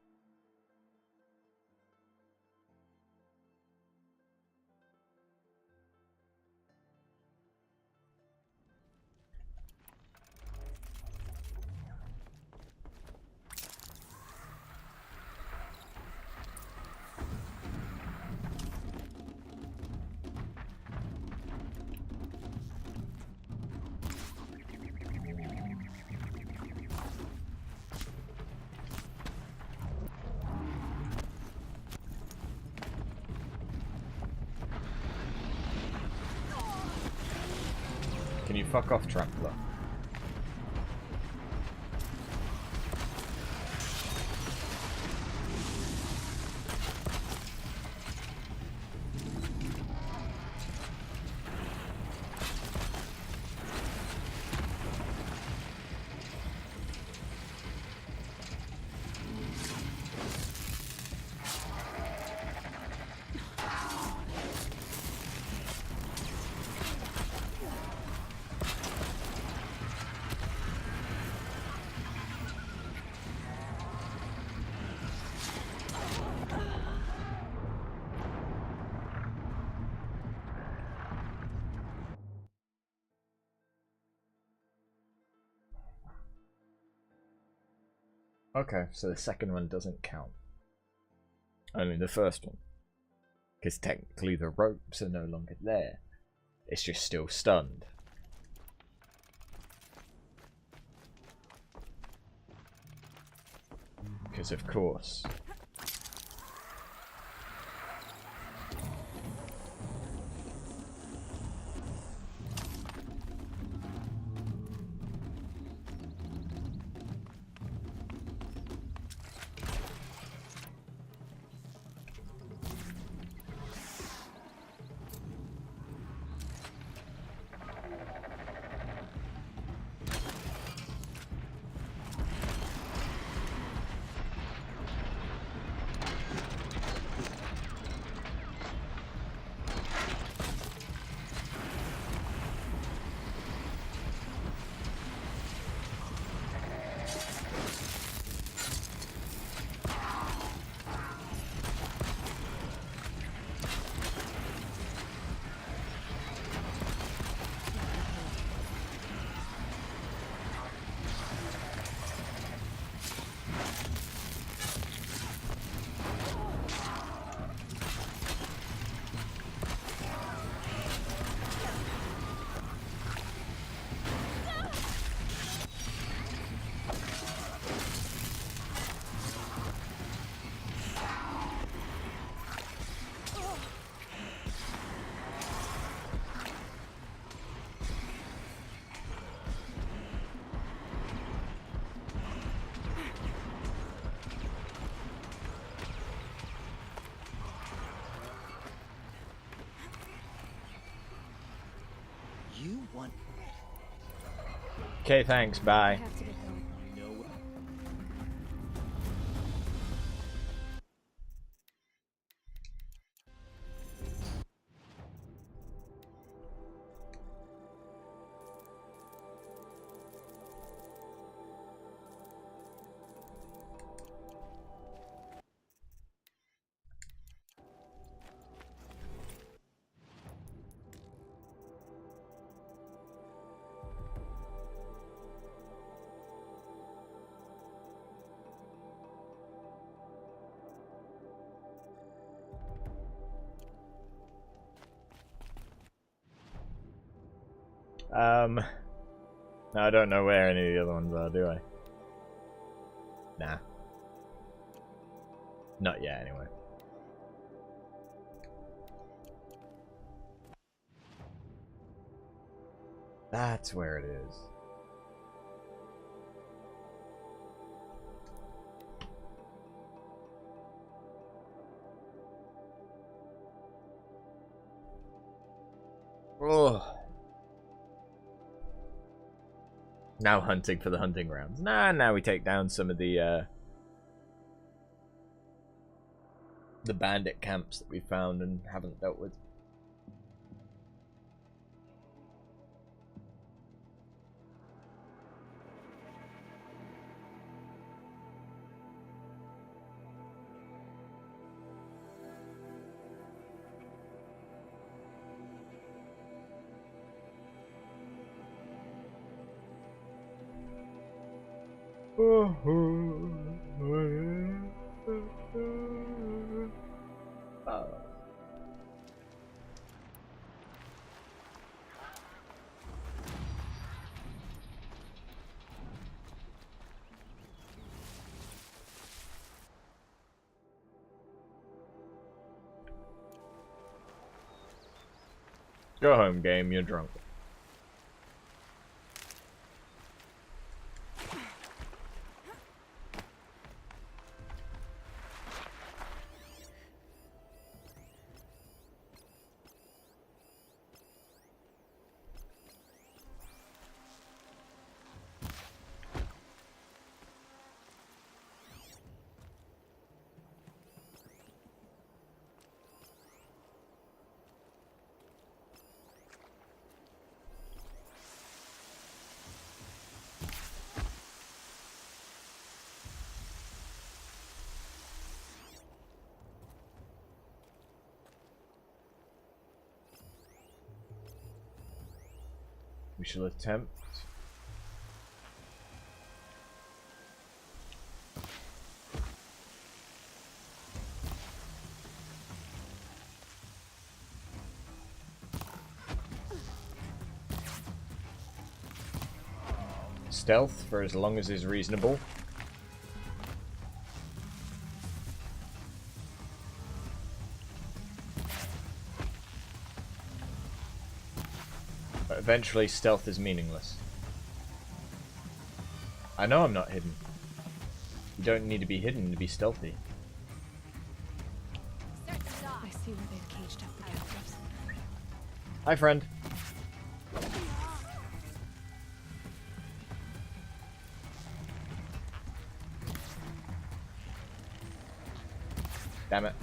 Can you fuck off, Trampler? Okay, so the second one doesn't count. Only the first one. Because technically the ropes are no longer there. It's just still stunned. Because of course. You want... Okay, thanks, bye. No. No, I don't know where any of the other ones are, do I? Nah. Not yet, anyway. That's where it is. Oh. Now hunting for the hunting grounds. Nah, now we take down some of the bandit camps that we found and haven't dealt with. Go home, game, you're drunk. We shall attempt. Stealth for as long as is reasonable. But eventually stealth is meaningless. I know I'm not hidden. You don't need to be hidden to be stealthy. I see where they've caged up the captives. Hi, friend. Damn it.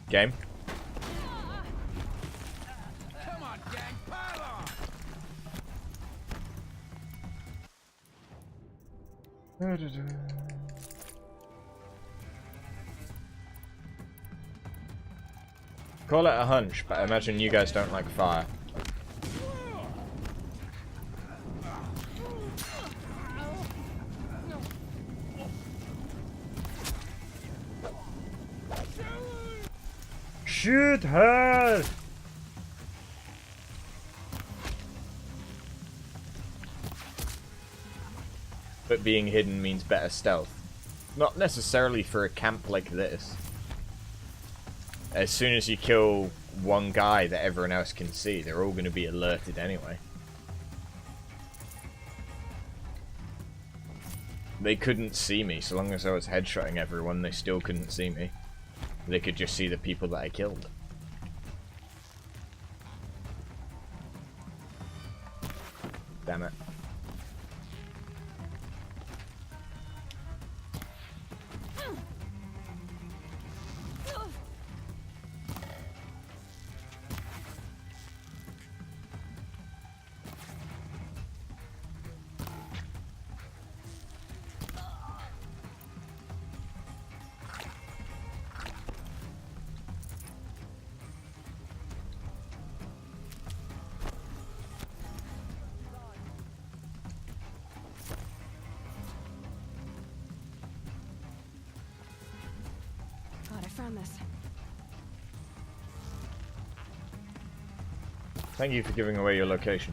Game? Come on, gang, pile on! Call it a hunch, but I imagine you guys don't like fire. Shoot her! But being hidden means better stealth. Not necessarily for a camp like this. As soon as you kill one guy that everyone else can see, they're all going to be alerted anyway. they couldn't see me. So long as I was headshotting everyone, they still couldn't see me. They could just see the people that I killed. Damn it. Found this. Thank you for giving away your location.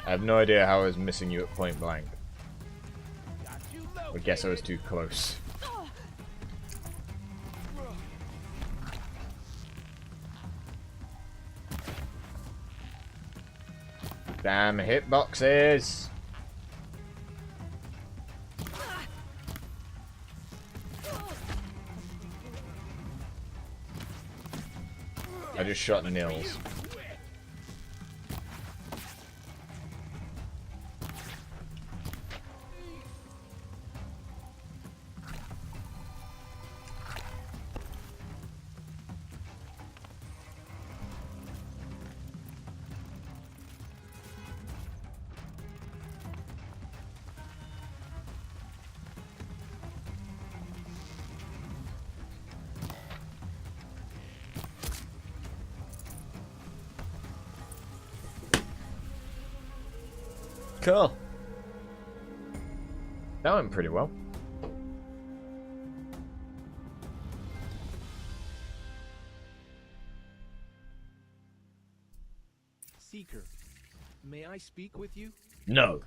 I have no idea how I was missing you at point blank. I guess I was too close. Damn hitboxes! I just shot Nils. Cool. That went pretty well. Seeker, may I speak with you? No.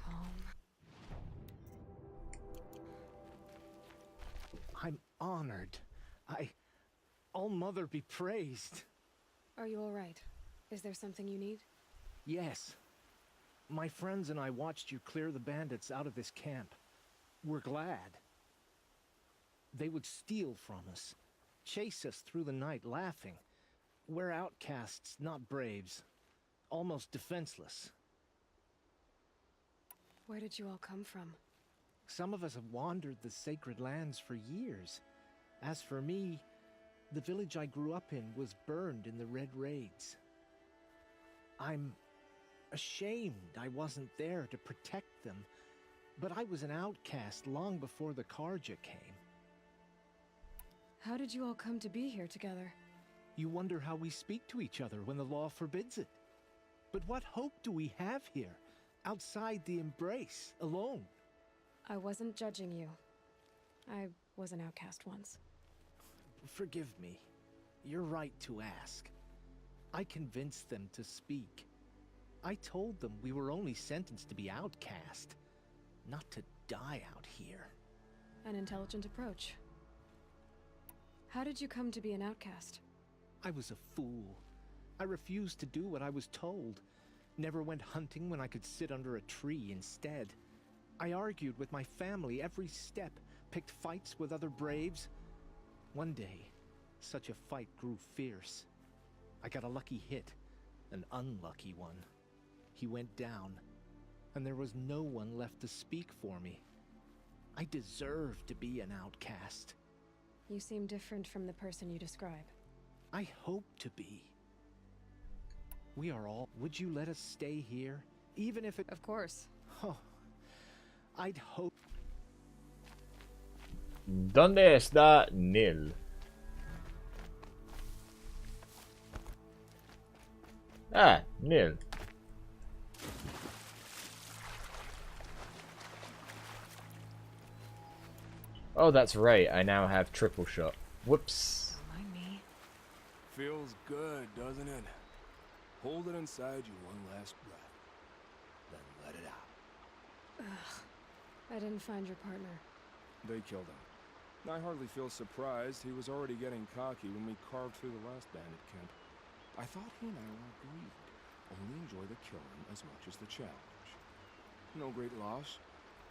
I'm honored. All Mother be praised. Are you all right? Is there something you need? Yes. My friends and I watched you clear the bandits out of this camp. We're glad. They would steal from us, chase us through the night laughing. We're outcasts, not braves. Almost defenseless. Where did you all come from? Some of us have wandered the sacred lands for years. As for me, the village I grew up in was burned in the Red Raids. I'm ashamed I wasn't there to protect them, but I was an outcast long before the Carja came. How did you all come to be here together? You wonder how we speak to each other when the law forbids it. But what hope do we have here, outside the embrace, alone? I wasn't judging you. I was an outcast once. Forgive me. You're right to ask. I convinced them to speak. I told them we were only sentenced to be outcast, not to die out here. An intelligent approach. How did you come to be an outcast? I was a fool. I refused to do what I was told. Never went hunting when I could sit under a tree instead. I argued with my family every step, picked fights with other braves. One day, such a fight grew fierce. I got a lucky hit, an unlucky one. He went down, and there was no one left to speak for me. I deserved to be an outcast. You seem different from the person you describe. I hope to be. We are all... Would you let us stay here? Even if it... Of course. Oh, I'd hope... ¿Dónde está Nil? Ah, Nil. Oh, that's right. I now have triple shot. Whoops. Mind me. Feels good, doesn't it? Hold it inside you one last breath. Then let it out. Ugh. I didn't find your partner. They killed him. I hardly feel surprised. He was already getting cocky when we carved through the last bandit camp. I thought he and I were agreed. Only enjoy the killing as much as the challenge. No great loss.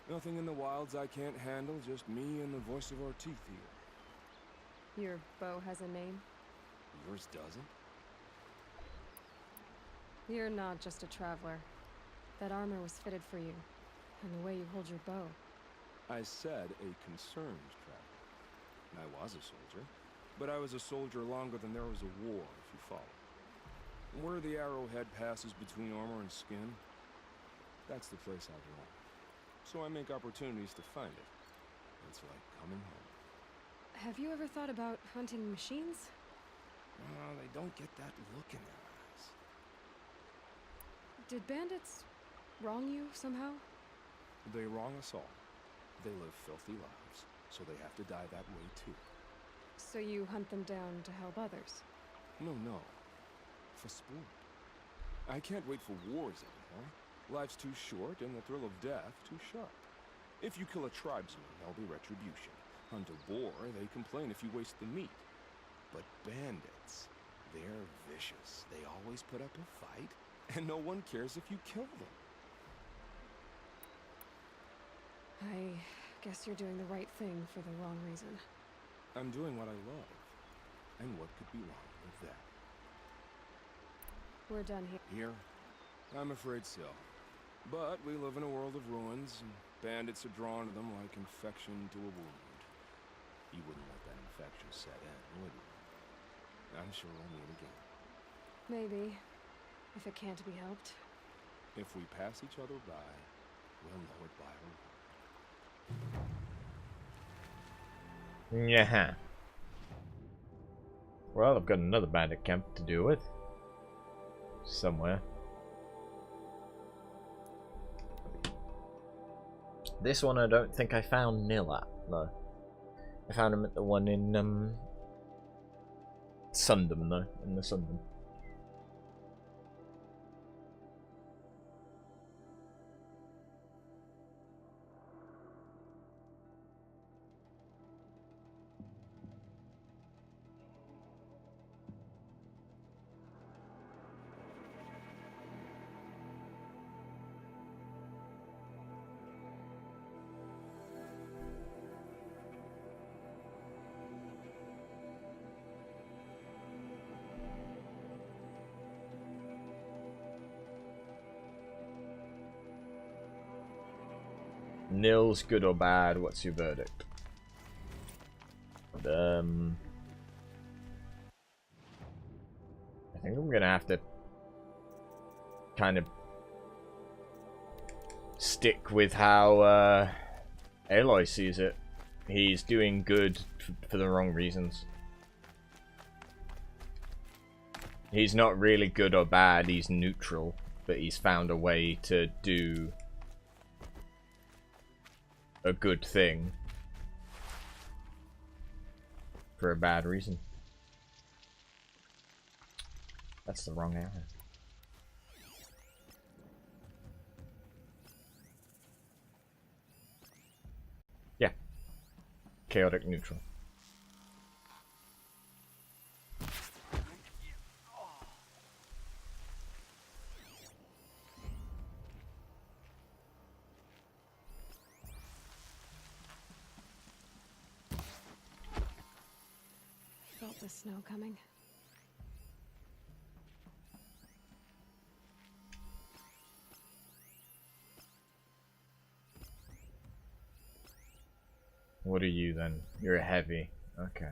Nothing in the wilds I can't handle, just me and the voice of our teeth here. Your bow has a name? Yours doesn't? You're not just a traveler. That armor was fitted for you, and the way you hold your bow. I said a concerned traveler. I was a soldier, but I was a soldier longer than there was a war, if you follow. Where the arrowhead passes between armor and skin, that's the place I belong. So I make opportunities to find it. It's like coming home. Have you ever thought about hunting machines? They don't get that look in their eyes. Did bandits wrong you somehow? They wrong us all. They live filthy lives, so they have to die that way too. So you hunt them down to help others? No. For sport. I can't wait for wars anymore. Life's too short and the thrill of death too sharp. If you kill a tribesman, there'll be retribution. Hunt a boar, they complain if you waste the meat. But bandits, they're vicious. They always put up a fight, and no one cares if you kill them. I guess you're doing the right thing for the wrong reason. I'm doing what I love. And what could be wrong with that? We're done here. Here? I'm afraid so. But we live in a world of ruins, and bandits are drawn to them like infection to a wound. You wouldn't let that infection set in, would you? I'm sure we'll meet again. Maybe. If it can't be helped. If we pass each other by, we'll know it by our word. Yeah. Well, I've got another bandit camp to deal with. Somewhere. This one I don't think I found Nil at, though. I found him at the one in Sundom, though, in the Sundom. Nils, good or bad? What's your verdict? I think I'm gonna have to kind of stick with how Aloy sees it. He's doing good for the wrong reasons. He's not really good or bad, he's neutral, but he's found a way to do a good thing for a bad reason. That's the wrong arrow. Yeah. Chaotic neutral. Felt the snow coming. What are you then? You're a heavy. Okay.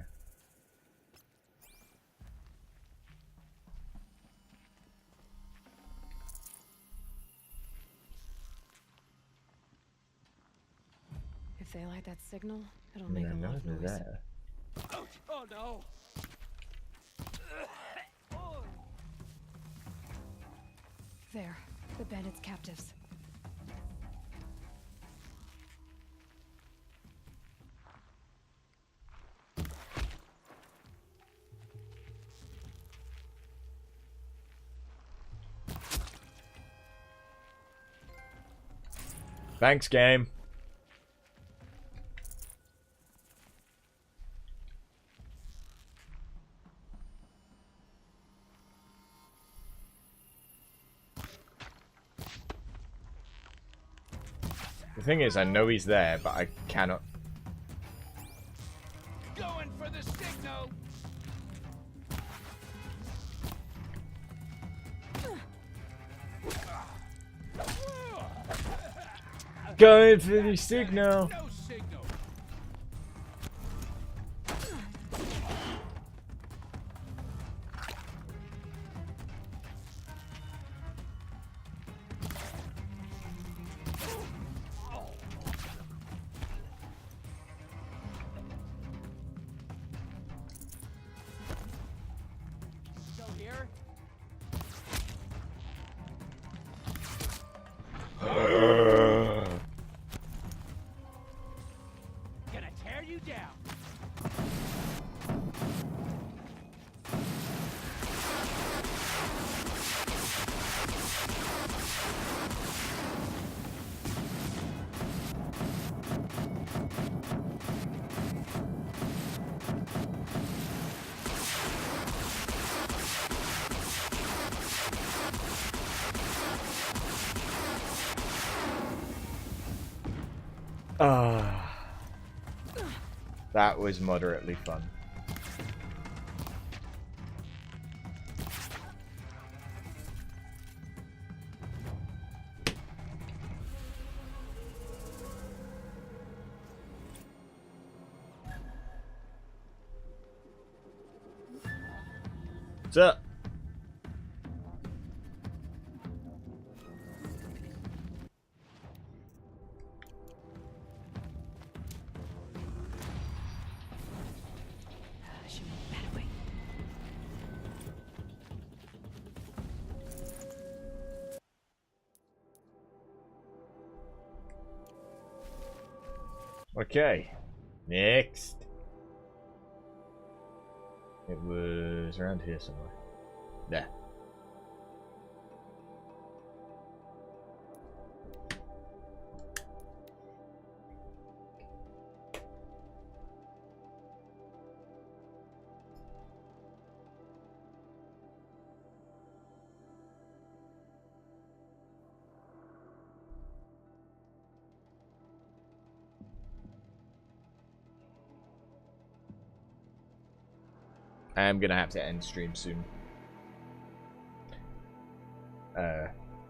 If they light that signal, it'll make a lot of noise. There. Oh no! There, the bandits' captives. Thanks, game. The thing is, I know he's there, but I cannot. Going for the signal. Going for the signal. No signal. Go here. Gonna tear you down. That was moderately fun. What's up? Okay, next. It was around here somewhere. There. I'm gonna have to end stream soon.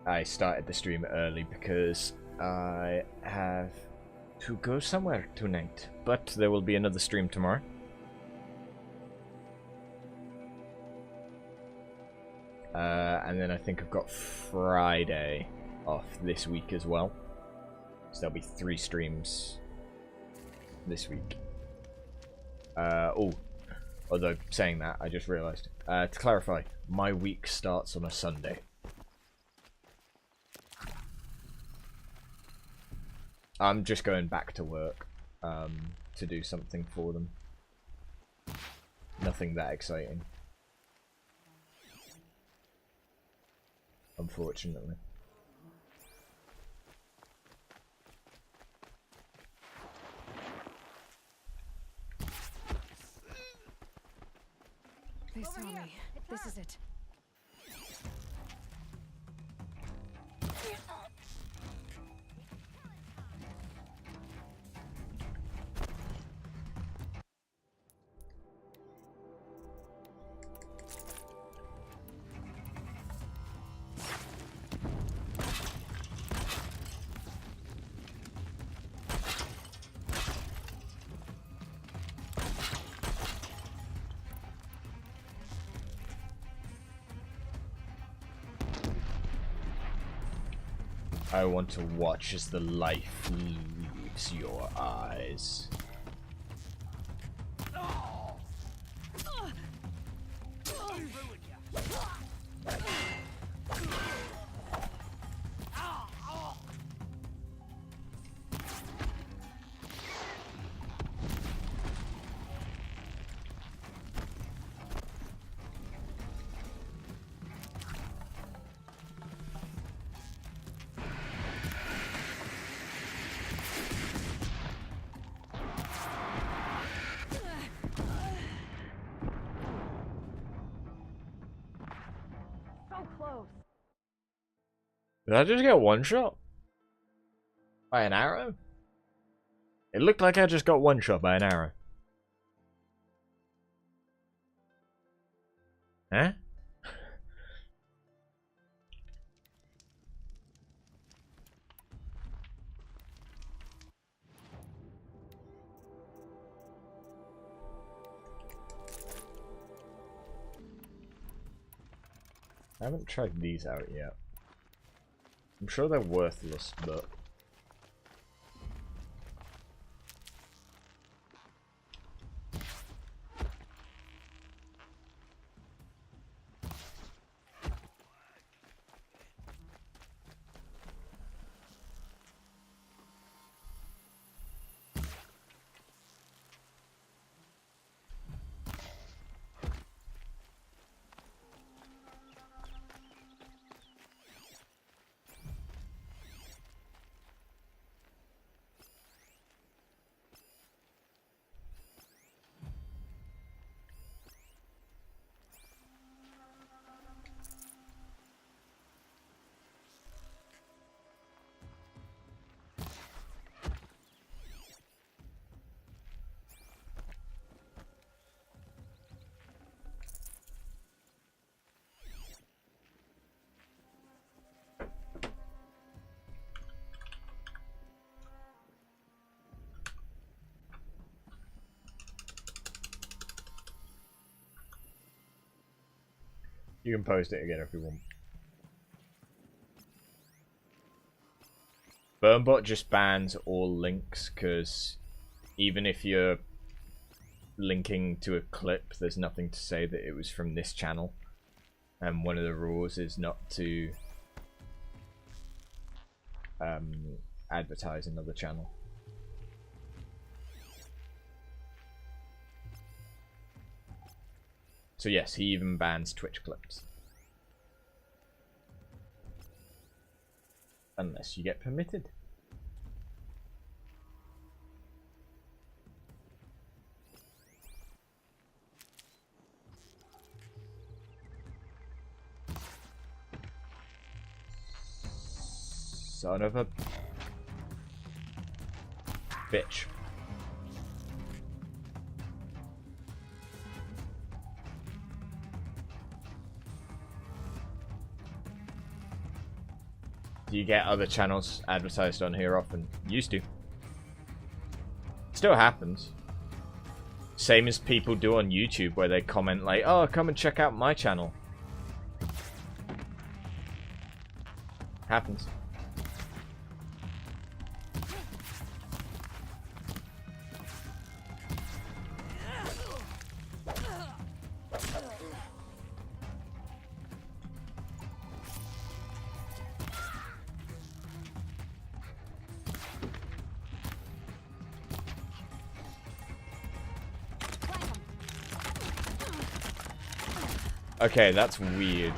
I started the stream early because I have to go somewhere tonight, but there will be another stream tomorrow. And then I think I've got Friday off this week as well. So there'll be 3 streams this week. Although, saying that, I just realised. To clarify, my week starts on a Sunday. I'm just going back to work to do something for them. Nothing that exciting. Unfortunately. They saw me. This is it. I want to watch as the life leaves your eyes. Did I just get one shot? By an arrow? It looked like I just got one shot by an arrow. Huh? I haven't tried these out yet. I'm sure they're worthless, but... You can post it again if you want. Burnbot just bans all links, because even if you're linking to a clip, there's nothing to say that it was from this channel. And one of the rules is not to advertise another channel. So yes, he even bans Twitch clips. Unless you get permitted. Son of a bitch. Do you get other channels advertised on here often? Used to. Still happens. Same as people do on YouTube where they comment like, oh, come and check out my channel. Happens. Okay, that's weird.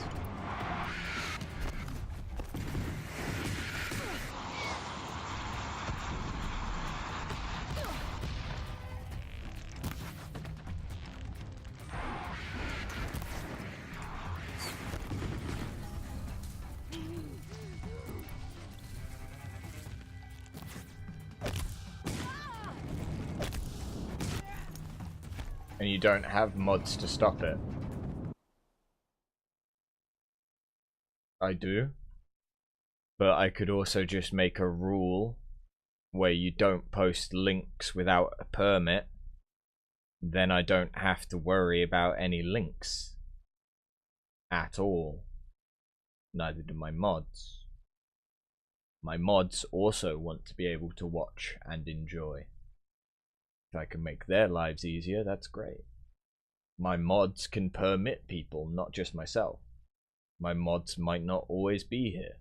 And you don't have mods to stop it. I do, but I could also just make a rule where you don't post links without a permit. Then I don't have to worry about any links at all. Neither do my mods. My mods also want to be able to watch and enjoy. If I can make their lives easier, that's great. My mods can permit people, not just myself. My mods might not always be here.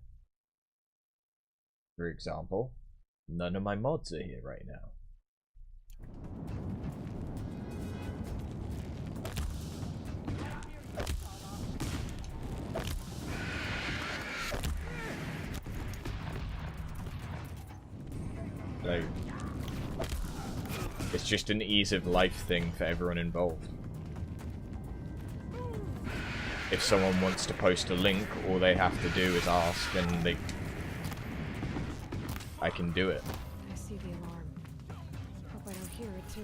For example, none of my mods are here right now. So, it's just an ease of life thing for everyone involved. If someone wants to post a link, all they have to do is ask, and I can do it. I see the alarm. Hope I don't hear it too.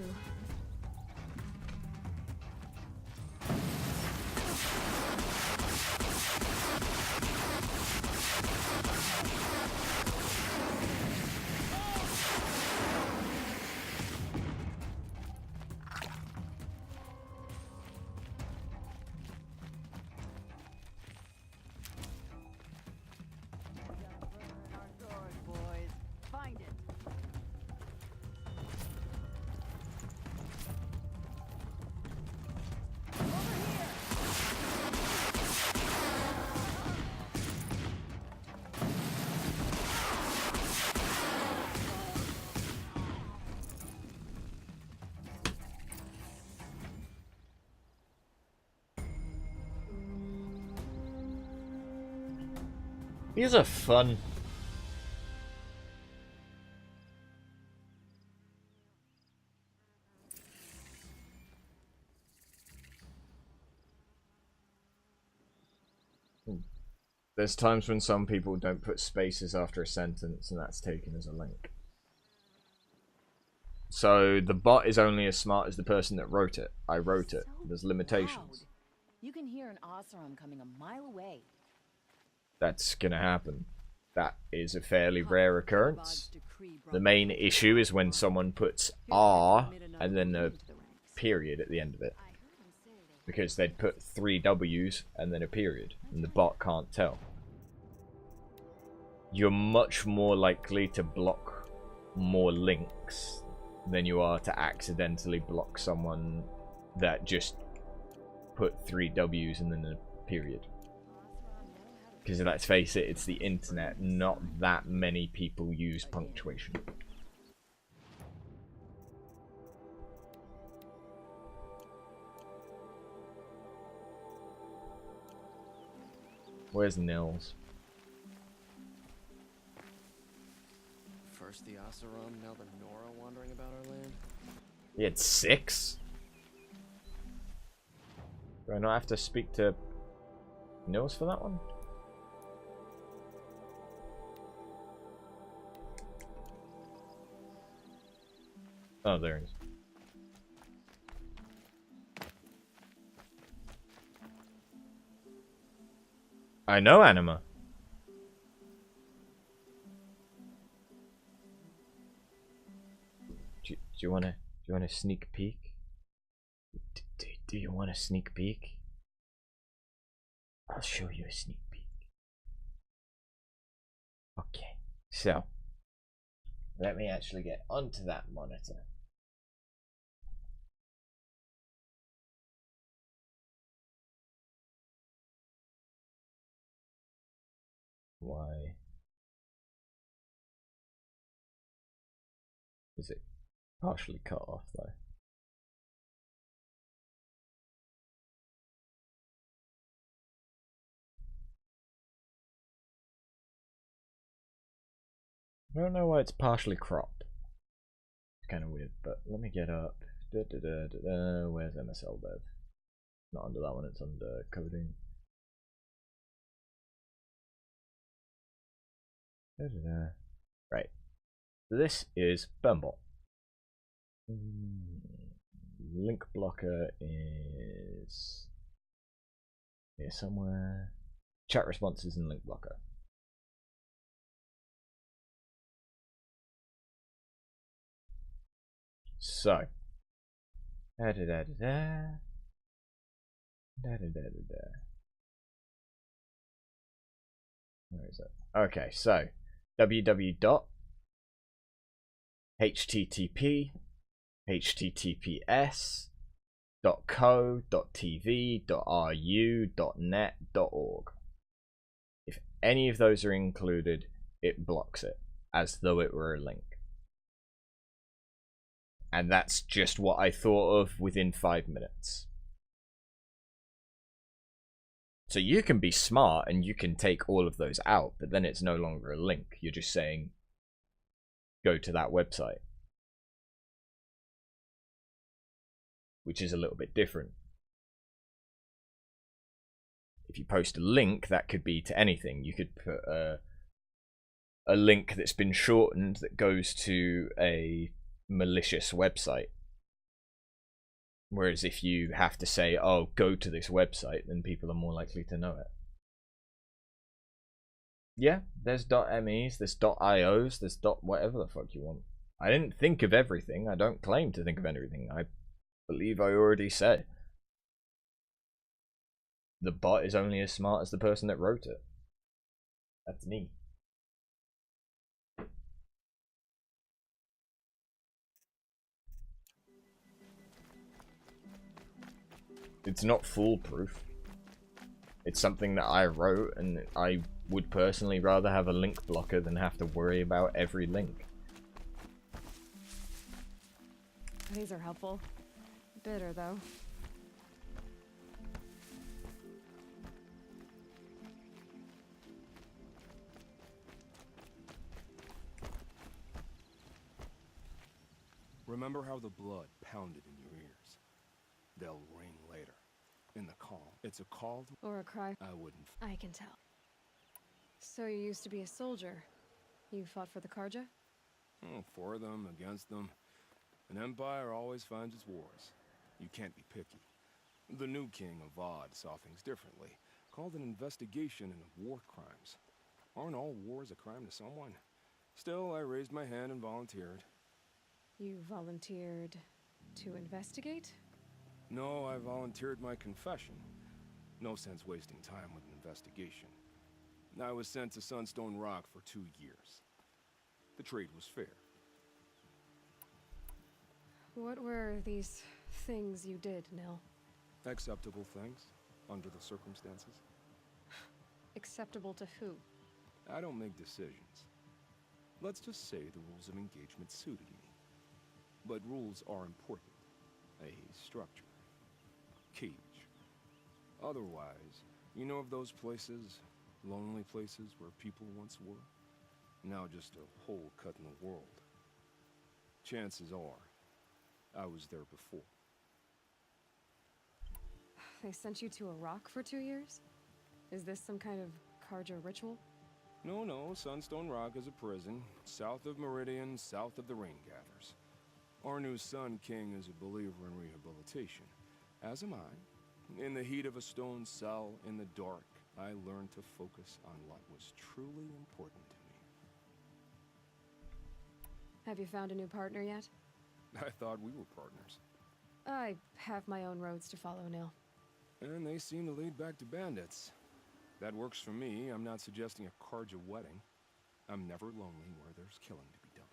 These are fun. There's times when some people don't put spaces after a sentence and that's taken as a link. So the bot is only as smart as the person that wrote it. I wrote it. There's limitations. You can hear an Oseram coming a mile away. That's gonna happen. That is a fairly rare occurrence. The main issue is when someone puts R and then a period at the end of it. Because they'd put 3 W's and then a period, and the bot can't tell. You're much more likely to block more links than you are to accidentally block someone that just put 3 W's and then a period. Because let's face it, it's the internet. Not that many people use punctuation. Where's Nils? First the Oseram, now the Nora wandering about our land. He had 6? Do I not have to speak to Nils for that one? Oh, there it is. I know Anima. Do you want a sneak peek? Do you want a sneak peek? I'll show you a sneak peek. Okay, so let me actually get onto that monitor. Why is it partially cut off though? I don't know why it's partially cropped. It's kind of weird, but let me get up. Where's MSL Dev? Not under that one, it's under coding. Right. This is Burnbot. Link blocker is here somewhere. Chat responses and link blocker. So, where is it? Okay, so www.https://https.co.tv.ru.net.org. If any of those are included, it blocks it as though it were a link. And that's just what I thought of within 5 minutes. So you can be smart and you can take all of those out, but then it's no longer a link. You're just saying, go to that website. Which is a little bit different. If you post a link, that could be to anything. You could put a a link that's been shortened that goes to a malicious website. Whereas if you have to say, oh, go to this website, then people are more likely to know it. Yeah, there's .mes, there's .ios, there's whatever the fuck you want. I didn't think of everything. I don't claim to think of everything. I believe I already said. The bot is only as smart as the person that wrote it. That's me. It's not foolproof. It's something that I wrote, and I would personally rather have a link blocker than have to worry about every link. These are helpful. Bitter, though. Remember how the blood pounded in your ears? They'll ring later. In the call. It's a call or a cry. I wouldn't. I can tell. So you used to be a soldier. You fought for the Karja? Oh, for them, against them. An empire always finds its wars. You can't be picky. The new king of Vod saw things differently. Called an investigation into war crimes. Aren't all wars a crime to someone? Still, I raised my hand and volunteered. You volunteered to investigate? No, I volunteered my confession. No sense wasting time with an investigation. I was sent to Sunstone Rock for 2 years. The trade was fair. What were these things you did, Nil? Acceptable things, under the circumstances. Acceptable to who? I don't make decisions. Let's just say the rules of engagement suited me. But rules are important. A structure. Cage. Otherwise, you know of those places, lonely places where people once were? Now just a hole cut in the world. Chances are, I was there before. They sent you to a rock for 2 years? Is this some kind of Karja ritual? No, Sunstone Rock is a prison, south of Meridian, south of the Rain Gathers. Our new Sun King is a believer in rehabilitation, as am I. In the heat of a stone cell, in the dark, I learned to focus on what was truly important to me. Have you found a new partner yet? I thought we were partners. I have my own roads to follow, Nil. And they seem to lead back to bandits. That works for me. I'm not suggesting a Karja wedding. I'm never lonely where there's killing to be done.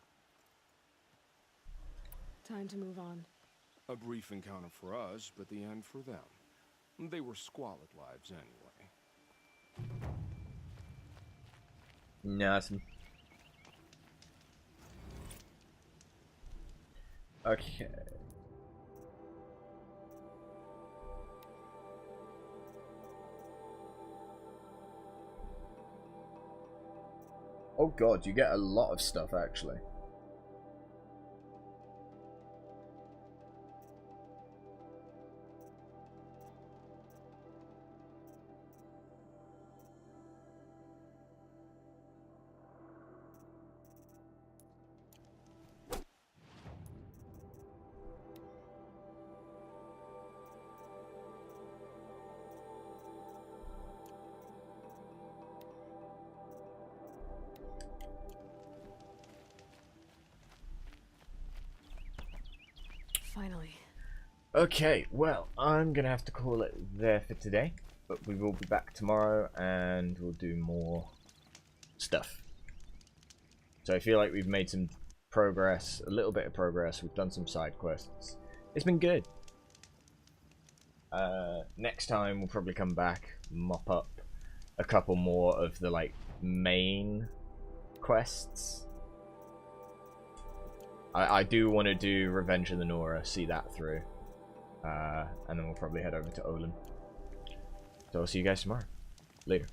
Time to move on. A brief encounter for us, but the end for them. They were squalid lives anyway. Nothing. Okay. Oh god, you get a lot of stuff actually. Finally. Okay, well, I'm gonna have to call it there for today, but we will be back tomorrow and we'll do more stuff. So I feel like we've made some progress, a little bit of progress. We've done some side quests. It's been good. Next time we'll probably come back, mop up a couple more of the like main quests. I do want to do Revenge of the Nora, see that through. And then we'll probably head over to Olin. So I'll see you guys tomorrow. Later.